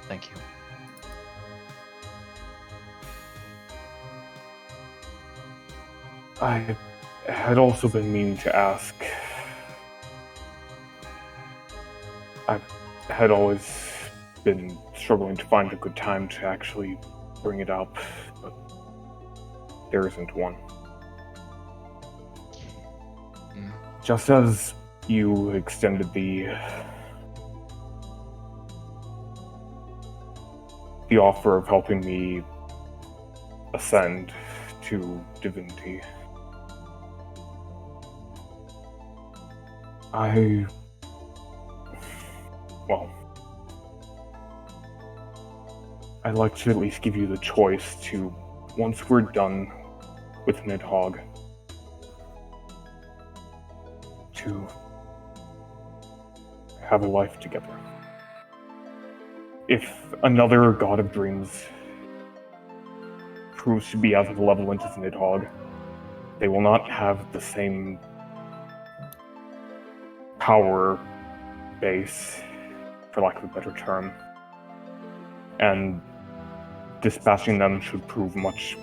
Thank you. I had also been meaning to ask. I had always been struggling to find a good time to actually bring it up, but there isn't one. Just as you extended the offer of helping me ascend to divinity, I'd like to at least give you the choice to, once we're done with Nidhogg, to have a life together. If another God of Dreams proves to be as malevolent as Nidhogg, they will not have the same power base, for lack of a better term, and dispatching them should prove much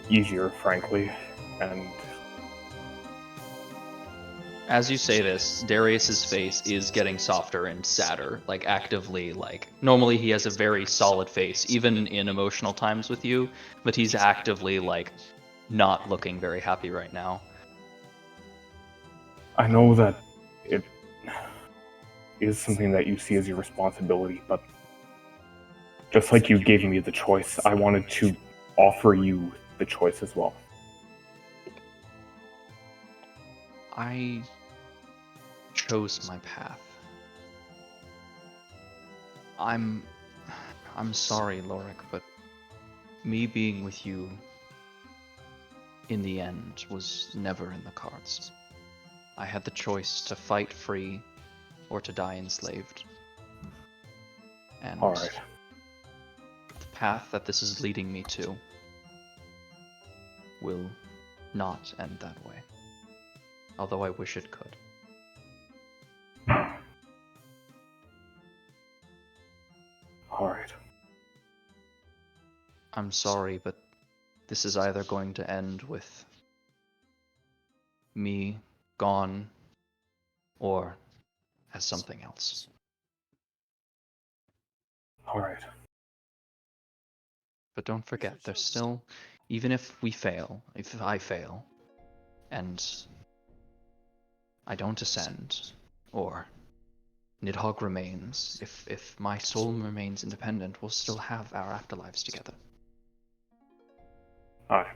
easier, frankly, and As you say this, Darius's face is getting softer and sadder, like actively, like, normally he has a very solid face, even in emotional times with you, but he's actively, like, not looking very happy right now. I know that it is something that you see as your responsibility, but just like you gave me the choice, I wanted to offer you the choice as well. I chose my path. I'm sorry, Lorik, but me being with you in the end was never in the cards. I had the choice to fight free or to die enslaved. And Alright. the path that this is leading me to will not end that way. Although I wish it could. Alright. I'm sorry, but this is either going to end with me gone or as something else. Alright. But don't forget, there's still, even if we fail, if I fail, and I don't ascend, or Nidhogg remains, if my soul remains independent, we'll still have our afterlives together. Aye.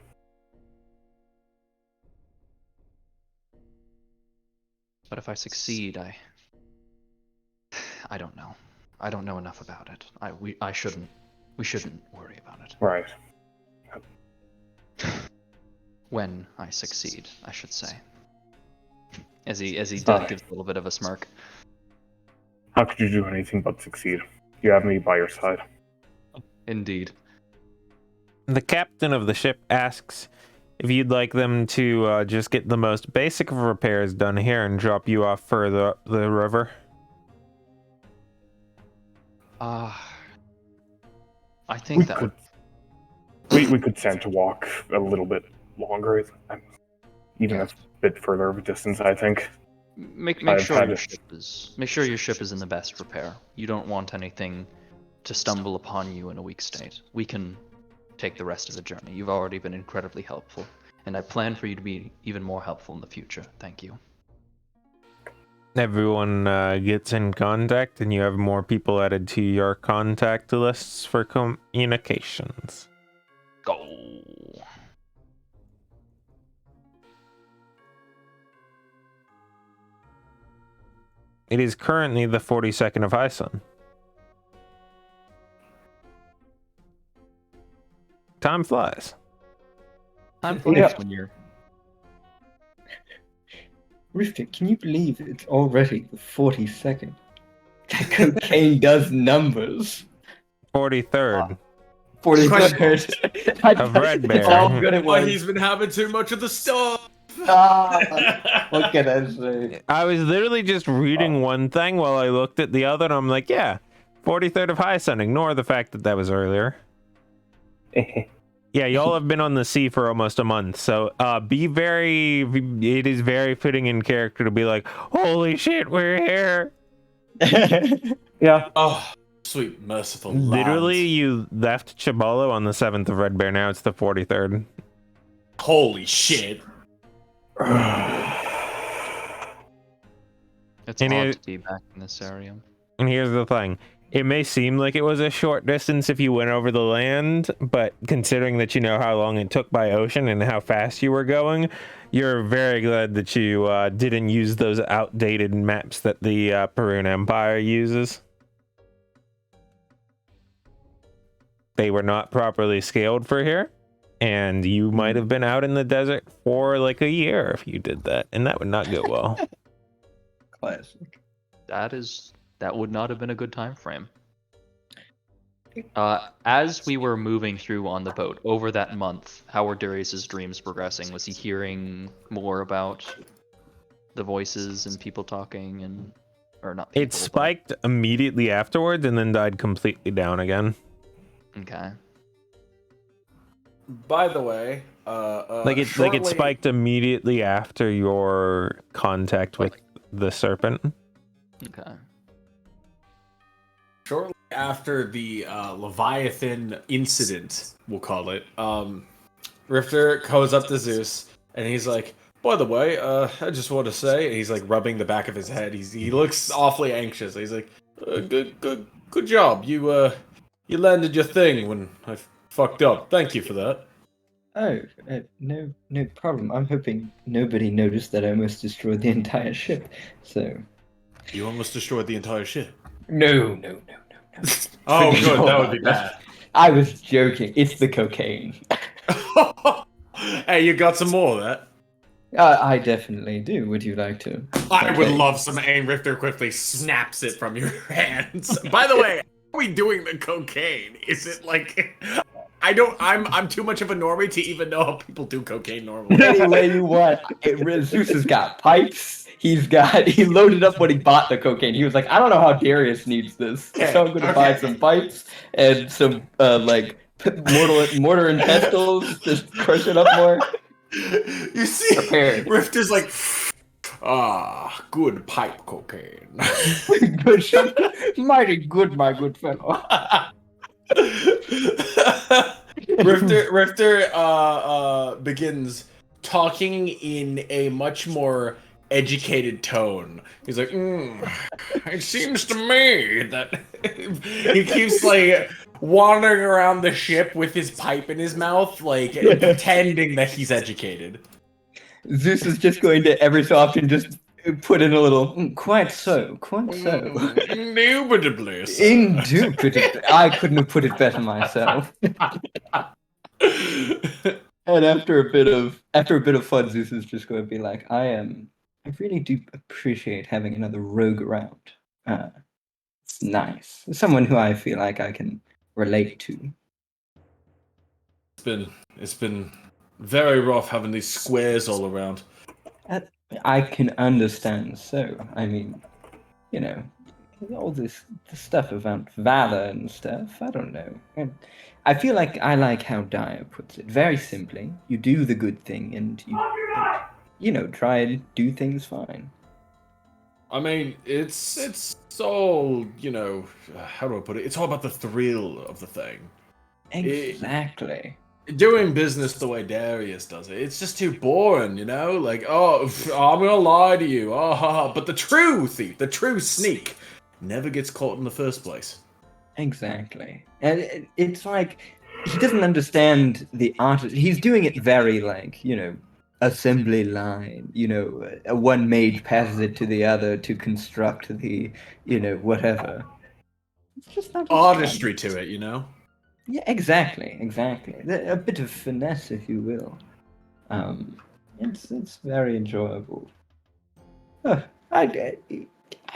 But if I succeed, I don't know. I don't know enough about it. We shouldn't worry about it. Right. When I succeed, I should say. As he gives a little bit of a smirk. How could you do anything but succeed? You have me by your side. Indeed. The captain of the ship asks if you'd like them to just get the most basic of repairs done here and drop you off for the river. I think that we could stand to walk a little bit longer, even a bit further of a distance, I think. Make sure your ship is in the best repair. You don't want anything to stumble upon you in a weak state. We can take the rest of the journey. You've already been incredibly helpful, and I plan for you to be even more helpful in the future. Thank you. Everyone gets in contact, and you have more people added to your contact lists for communications. Go. It is currently the 42nd of High Sun. Time flies. Time flies when you're... Rifter, can you believe it's already the 42nd? Cocaine does numbers. 43rd. 43rd. Of Red Bear. How good it Why was. he's been having too much of the stuff. What can I say? I was literally just reading one thing while I looked at the other, and I'm like, yeah, 43rd of High Sun. Ignore the fact that was earlier. Yeah, y'all have been on the sea for almost a month, so it is very fitting in character to be like, holy shit, we're here. Yeah. Oh, sweet merciful Literally, land. you left Chibolo on the 7th of Red Bear, now it's the 43rd. Holy shit. It's odd to be back in this area. And here's the thing. It may seem like it was a short distance if you went over the land, but considering that you know how long it took by ocean and how fast you were going, you're very glad that you didn't use those outdated maps that the Perun Empire uses. They were not properly scaled for here, and you might have been out in the desert for like a year if you did that, and that would not go well. Classic. That would not have been a good time frame. As we were moving through on the boat over that month, how were Darius's dreams progressing? Was he hearing more about the voices and people talking or not? It spiked immediately afterwards and then died completely down again. Okay. By the way, it spiked immediately after your contact with the serpent. Okay. Shortly after the Leviathan incident, we'll call it, Rifter goes up to Zeus, and he's like, by the way, I just want to say, and he's like rubbing the back of his head. He looks awfully anxious. He's like, good job. You landed your thing when I fucked up. Thank you for that. Oh, no problem. I'm hoping nobody noticed that I almost destroyed the entire ship, so... You almost destroyed the entire ship. No. Oh, good. That would be bad. I was joking. It's the cocaine. Hey, you got some more of that? I definitely do. Would you like to? I would love some. And Rifter quickly snaps it from your hands. By the way, how are we doing the cocaine? Is it like... I'm too much of a normie to even know how people do cocaine normally. Any way you want. Zeus has got pipes. He loaded up when he bought the cocaine. He was like, I don't know how Darius needs this. So I'm gonna buy some pipes and some mortar and pestles, just crush it up more. You see, prepared. Rifter's like, good pipe cocaine. Good, mighty good, my good fellow. Rifter begins talking in a much more educated tone. He's like, it seems to me that he keeps like wandering around the ship with his pipe in his mouth, like pretending that he's educated. Zeus is just going to every so often just put in a little, quite so, quite so. Indubitably, sir. Indubitably. I couldn't have put it better myself. And after a bit of fun, Zeus is just going to be like, I really do appreciate having another rogue around. It's nice. Someone who I feel like I can relate to. It's been very rough having these squares all around. I can understand. So, I mean, you know, all the stuff about valor and stuff. I don't know. And I feel like I like how Dyer puts it. Very simply, you do the good thing, and you try to do things fine. I mean, it's all, how do I put it? It's all about the thrill of the thing. Exactly. Doing business the way Darius does it, it's just too boring, Like, oh, I'm gonna lie to you, but the true thief, the true sneak, never gets caught in the first place. Exactly. And it's like he doesn't understand the art. He's doing it very like, assembly line, one mage passes it to the other to construct the, whatever. It's just not his Artistry style. to it, Yeah, exactly. A bit of finesse, if you will. It's very enjoyable. I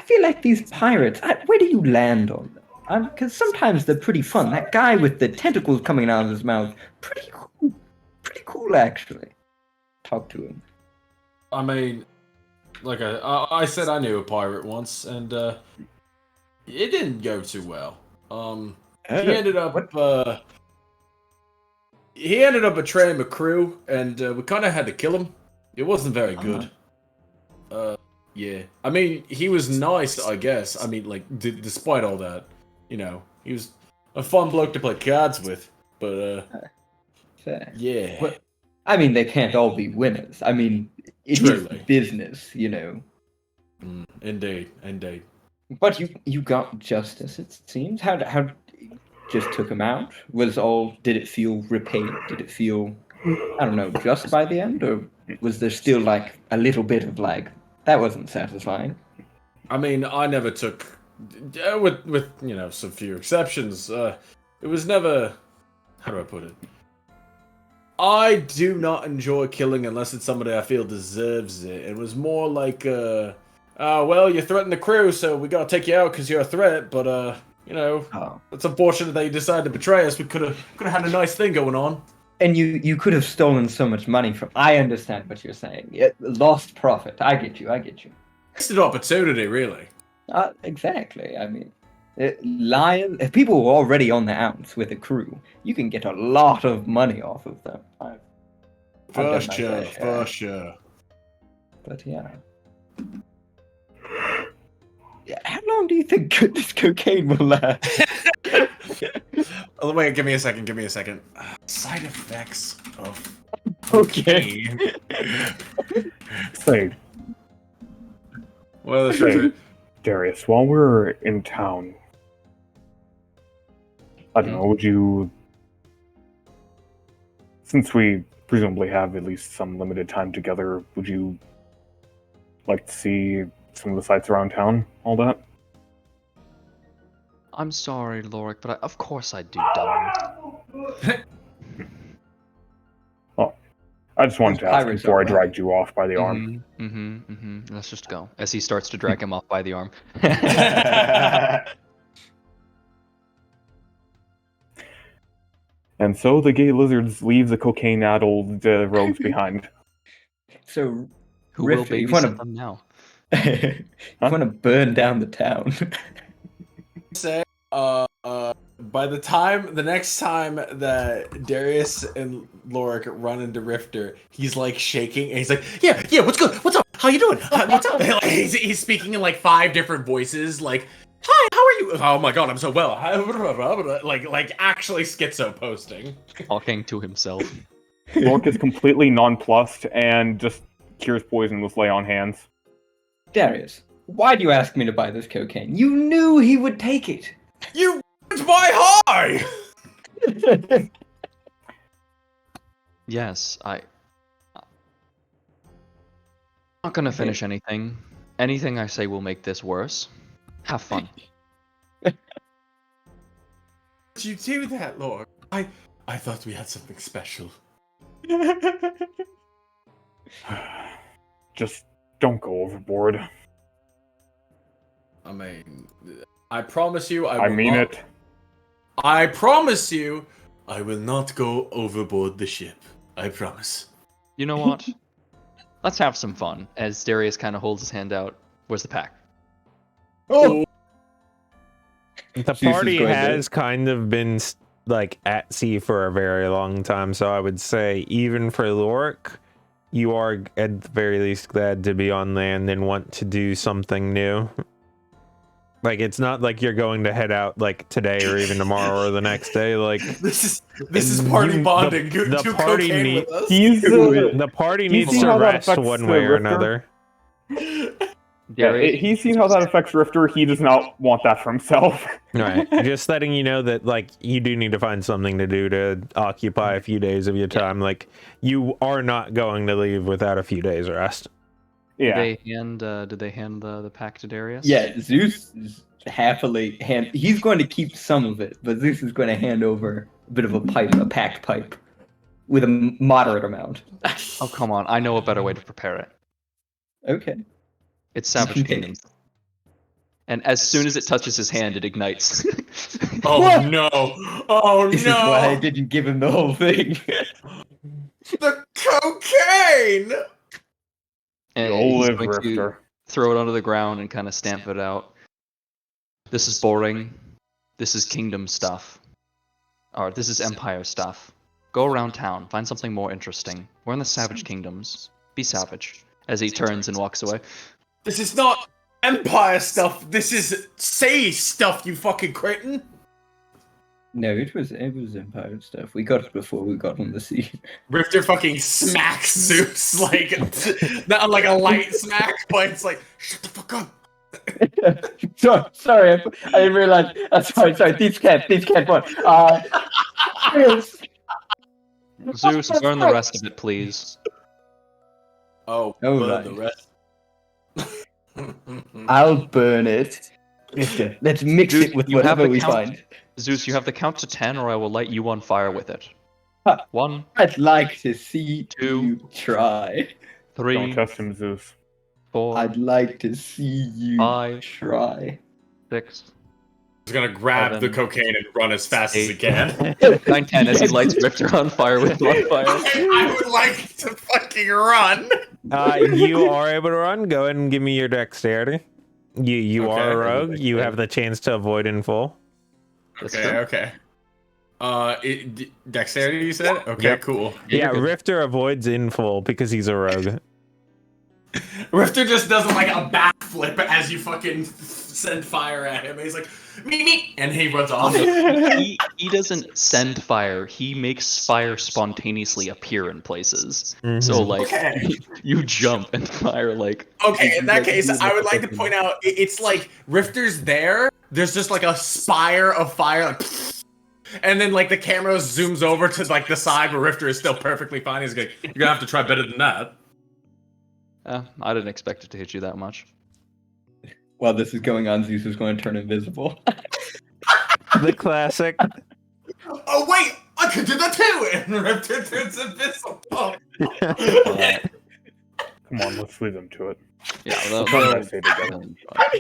feel like these pirates. Where do you land on them? Because sometimes they're pretty fun. That guy with the tentacles coming out of his mouth, pretty cool actually. Talk to him. I mean, like I said, I knew a pirate once, and it didn't go too well. He ended up betraying the crew, and we kind of had to kill him. It wasn't very good. Yeah. I mean, he was nice, I guess. I mean, like, despite all that, he was a fun bloke to play cards with. But Fair. yeah. Well, I mean, they can't all be winners. I mean, it is business, Indeed. But you got justice, it seems. How just took him out? Did it feel repaid? Did it feel, I don't know, just by the end? Or was there still, like, a little bit of, like, that wasn't satisfying? I mean, I never took, with some few exceptions, it was never, how do I put it? I do not enjoy killing unless it's somebody I feel deserves it. It was more like, well, you threatened the crew, so we gotta take you out because you're a threat, but, it's unfortunate that you decided to betray us. We could have had a nice thing going on. And you could have stolen so much money from. I understand what you're saying. Lost profit. I get you. Wasted opportunity, really. Exactly. I mean, lion. If people were already on the outs with a crew, you can get a lot of money off of them. For sure. But yeah. How long do you think this cocaine will last? Oh, wait, give me a second. Side effects of cocaine. Say, Well, Darius, while we're in town, I don't know, would you, since we presumably have at least some limited time together, would you like to see some of the sights around town, all that? I'm sorry, Lorik, but of course I do, darling. Well, I just wanted to ask before I dragged you off by the arm. Let's just go. As he starts to drag him off by the arm. And so the gay lizards leave the cocaine-addled rogues behind. So, who will Rifter, you babysit them now? You want to burn down the town? Say, by the next time that Darius and Lorik run into Rifter, he's like shaking and he's like, yeah, what's good? What's up? How you doing? What's up? Like, he's speaking in like 5 different voices, like, hi, how are you? Oh my god, I'm so well. Like actually schizo posting. Talking to himself. Lorik is completely nonplussed and just cures poison with lay on hands. Darius, why do you ask me to buy this cocaine? You knew he would take it. You ruined my high! Yes, I'm not gonna finish anything. Anything I say will make this worse. Have fun. Would you do that, Lord? I thought we had something special. Just don't go overboard. I mean, I promise you, I mean it. I promise you, I will not go overboard the ship. I promise. You know what? Let's have some fun. As Darius kind of holds his hand out. Where's the pack? Oh! The Zeus is party going has kind of been like at sea for a very long time, so I would say even for Lorik, you are at the very least glad to be on land and want to do something new. Like, it's not like you're going to head out like today or even tomorrow or the next day. Like, This is party bonding. The party with us. the party needs seen to how that rest affects one the way or Rifter? another. Darius, He's seen how that affects Rifter. He does not want that for himself. Right. Just letting you know that, like, you do need to find something to do to occupy a few days of your time. Like, you are not going to leave without a few days rest. Yeah. Did they hand the pack to Darius? Yeah, Zeus is happily he's going to keep some of it, but Zeus is going to hand over a bit of a packed pipe, with a moderate amount. Oh, come on. I know a better way to prepare it. Okay. It's Savage Okay. Kingdoms. And as soon as it touches his hand, it ignites. Oh no! Oh This is why I no! didn't give him the whole thing. The cocaine! And You'll he's live, going to Rifter. throw it onto the ground and kind of stamp it out. This is boring. This is kingdom stuff. Or this is empire stuff. Go around town, find something more interesting. We're in the Savage Kingdoms. Be savage. As he turns and walks away. This is not empire stuff. This is sea stuff. You fucking cretin. No, it was Empire stuff. We got it before we got on the sea. Rifter fucking smacks Zeus like not like a light smack, but it's like shut the fuck up. Sorry, I didn't realize. Sorry, thieves can't run. Zeus, burn the rest of it, please. Oh, Oh, burn right. the rest. I'll burn it. Let's mix Dude, it with you have whatever the we count. find. Zeus, you have the count to 10 or I will light you on fire with it. Huh. 1, I'd like to see Two. you try. 3, Don't trust him, Zeus. 4, I'd like to see you 5, try. 6, He's gonna grab the 7, cocaine and run as fast as he 8. can. 9, 10 as he lights Rifter on fire with one fire. I would like to fucking run. You are able to run. Go ahead and give me your dexterity. You Okay. are a rogue. You have the chance to avoid in full. That's Okay, true. okay. Dexterity, you said? Okay, Yep. cool. Yeah, you're good. Rifter avoids in full because he's a rogue. Rifter just does like a backflip as you fucking send fire at him. He's like, me, and he runs off. He doesn't send fire. He makes fire spontaneously appear in places. Mhm. So like Okay. you jump and fire like Okay, in that case, I would like to point out it's like Rifter's there. There's just like a spire of fire, like, and then like the camera zooms over to like the side where Rifter is still perfectly fine. He's like, "You're gonna have to try better than that." I didn't expect it to hit you that much. While this is going on, Zeus is going to turn invisible. The classic. Oh wait, I could do that too. And Rifter turns invisible. Come on, let's leave them to it. Yeah, What did I say together?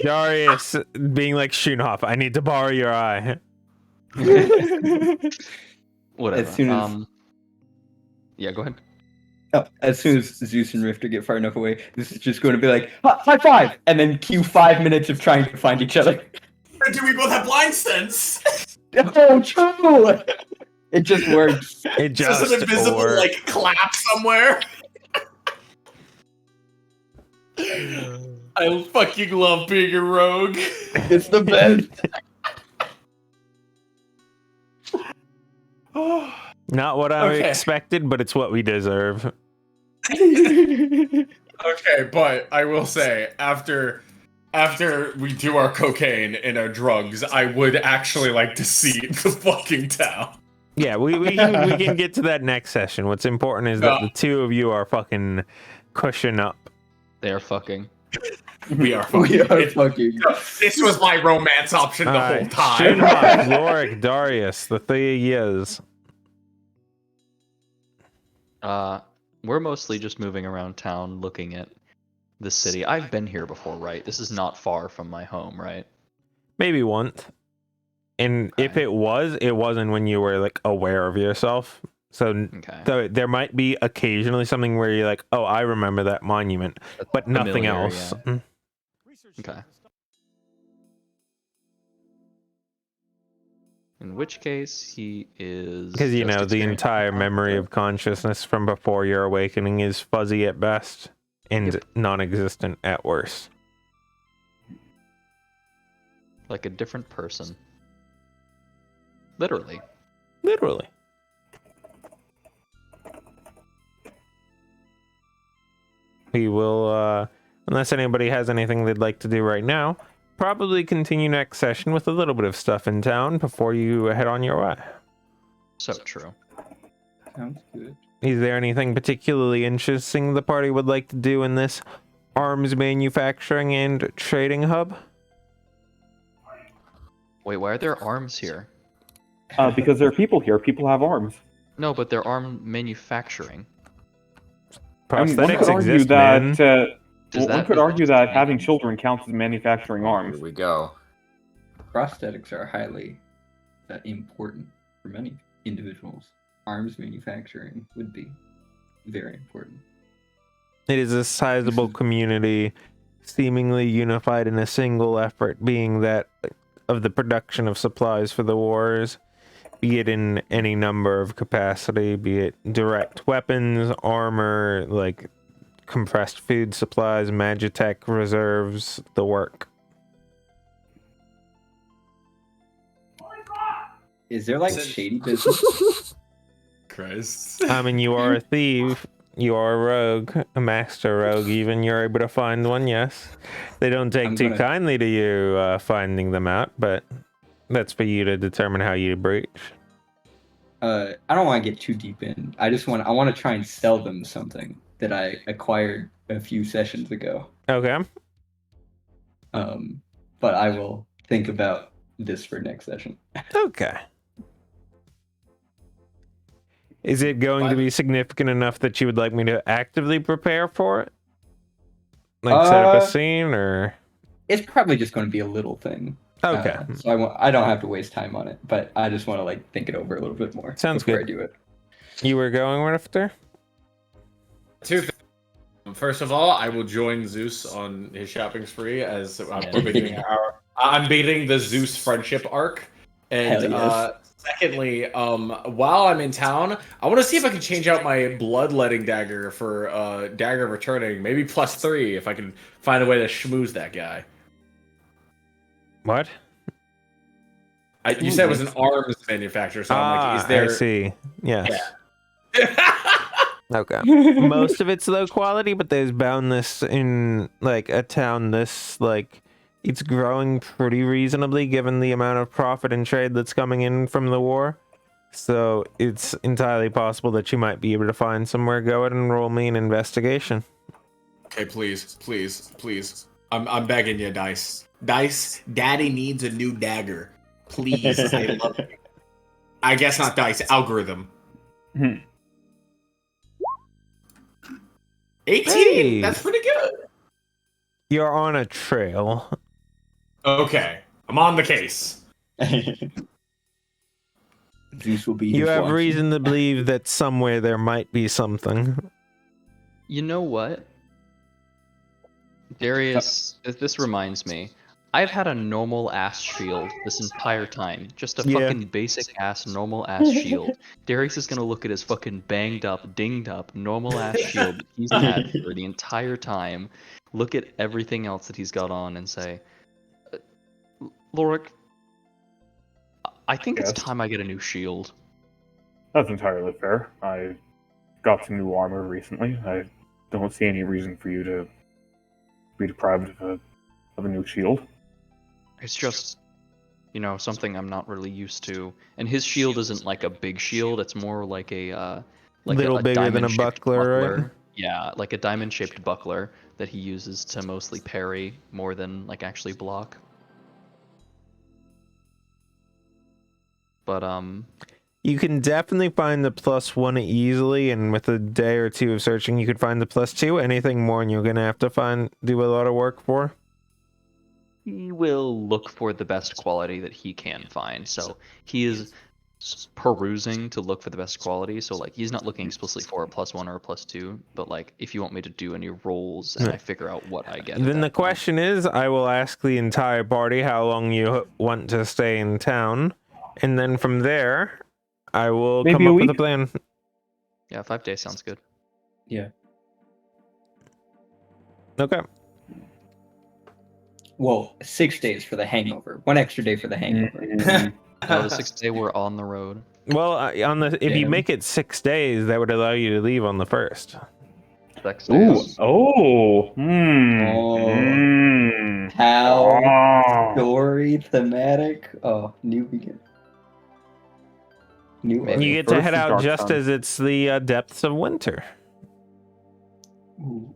Darius being like, Shoonhoff, I need to borrow your eye. whatever. As soon as- Yeah, go ahead. Oh, as soon as Zeus and Rifter get far enough away, this is just going to be like, high five! And then cue 5 minutes of trying to find each other. Do we both have blind sense? Oh, true! It just works. It Just just an invisible works. like clap somewhere. I fucking love being a rogue. It's the best. Not what I Okay. expected, but it's what we deserve. Okay, but I will say after we do our cocaine and our drugs, I would actually like to see the fucking town. Yeah, we can get to that next session. What's important is that No. the two of you are fucking cushion up. They are fucking. We are fucking. We are fucking. This was my romance option the whole time. Shinhawk, Lorik, Darius, the 3 years. We're mostly just moving around town looking at the city. I've been here before, right? This is not far from my home, right? Maybe once. And if it wasn't when you were like aware of yourself. So Okay. there might be occasionally something where you're like, oh, I remember that monument, That's but nothing familiar, else. yeah. Okay. In which case, he is. Because, you just know, the experiencing entire conflict. memory of consciousness from before your awakening is fuzzy at best and non-existent at worst. Like a different person. Literally. Literally. We will, unless anybody has anything they'd like to do right now, probably continue next session with a little bit of stuff in town before you head on your way. So true. Sounds good. Is there anything particularly interesting the party would like to do in this arms manufacturing and trading hub? Wait, why are there arms here? Because there are people here. People have arms. No, but they're arm manufacturing. I mean, one Prosthetics could argue exist, that. man. One could argue that having children counts as manufacturing Here arms. we go. Prosthetics are highly important for many individuals. Arms manufacturing would be very important. It is a sizable community, seemingly unified in a single effort, being that of the production of supplies for the wars, be it in any number of capacity, be it direct weapons, armor, like compressed food supplies, magitech reserves, the work. Is there like shady business? Christ. I mean, you are a thief, you are a rogue, a master rogue, even you're able to find one, yes. They don't take I'm too gonna- kindly to you finding them out, but that's for you to determine how you breach. I don't want to get too deep in. I want to try and sell them something that I acquired a few sessions ago. Okay. But I will think about this for next session. Okay. Is it going to be significant enough that you would like me to actively prepare for it? Like set up a scene, or? It's probably just going to be a little thing. Okay. So I don't have to waste time on it, but I just want to like think it over a little bit more. Sounds before good. I do it. You were going, Rifter? Two things. First of all, I will join Zeus on his shopping spree as I'm beating the Zeus friendship arc. And Hell yes. secondly, while I'm in town, I want to see if I can change out my bloodletting dagger for dagger returning, maybe +3 if I can find a way to schmooze that guy. What? You said it was an arms manufacturer, so I'm like, is there? I see. Yes. Yeah. Okay. Most of it's low quality, but there's boundness in like a town this like it's growing pretty reasonably given the amount of profit and trade that's coming in from the war. So it's entirely possible that you might be able to find somewhere. Go ahead and roll me an investigation. Okay, please. I'm begging you, Dice. Dice, Daddy needs a new dagger. Please, I love you. I guess not Dice, algorithm. 18! Hey. That's pretty good. You're on a trail. Okay, I'm on the case. Zeus will be. You just have watching. reason to believe that somewhere there might be something. You know what? Darius, this reminds me. I've had a normal ass shield this entire time. Just a fucking basic ass normal ass shield. Darius is gonna look at his fucking banged up, dinged up, normal ass shield that he's had for the entire time. Look at everything else that he's got on and say, Lorik, I think it's Yes? time I get a new shield. That's entirely fair. I got some new armor recently. I don't see any reason for you to be deprived of a new shield. It's just, you know, something I'm not really used to. And his shield isn't like a big shield. It's more like a like Little a bigger than a diamond-shaped buckler, right? Yeah, like a diamond-shaped buckler that he uses to mostly parry more than like actually block. But You can definitely find the +1 easily, and with a day or two of searching, you could find the +2. Anything more, and you're gonna have to do a lot of work for. he will look for the best quality that he can find. So he is perusing to look for the best quality. So like he's not looking explicitly for a +1 or a +2, but like if you want me to do any rolls and I figure out what I get. Then the question is, I will ask the entire party how long you want to stay in town, and then from there, I will Maybe come a up with a week? plan. Yeah, 5 days sounds good. Yeah. Okay. Well, 6 days for the hangover. 1 extra day for the hangover. No, the 6th day we're on the road. Well, if you Damn. make it 6 days, that would allow you to leave on the 1st. 6 Ooh. days. Oh. How Oh. story thematic. Oh, new begin. New Maybe. You arc. get to First head is out Dark just Sun. as it's the depths of winter. Ooh.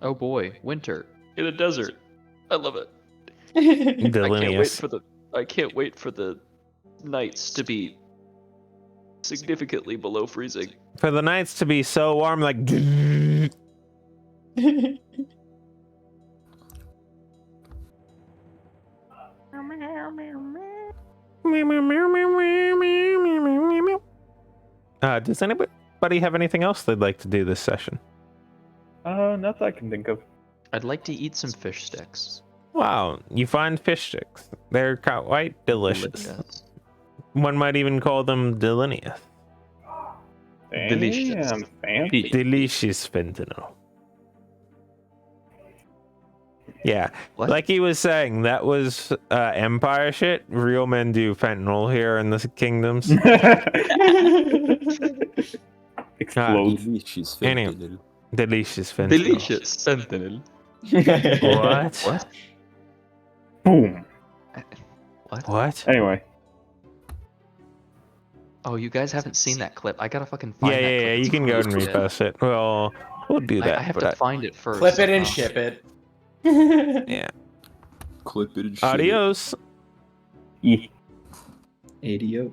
Oh boy, winter in a desert. I love it. I Delineous. can't wait for the nights to be significantly below freezing. For the nights to be so warm, like. Does anybody have anything else they'd like to do this session? Not that I can think of. I'd like to eat some fish sticks. Wow, you find fish sticks. They're quite delicious. One might even call them delineous. Delicious. Damn, fancy. Delicious fentanyl. Yeah, What? like he was saying, that was empire shit. Real men do fentanyl here in the kingdoms. Explodes. Delicious Anyway. fentanyl. Delicious fentanyl. Delicious fentanyl. What? What? Boom. What? What? Anyway. Oh, you guys haven't seen that clip. I gotta fucking find that clip. Yeah. It's You can go and crazy. repost it. Well, we'll do that. I have but to find it first. Clip it and Oh. ship it. yeah. Clip it and shit it. Adios. Yeah. ADO.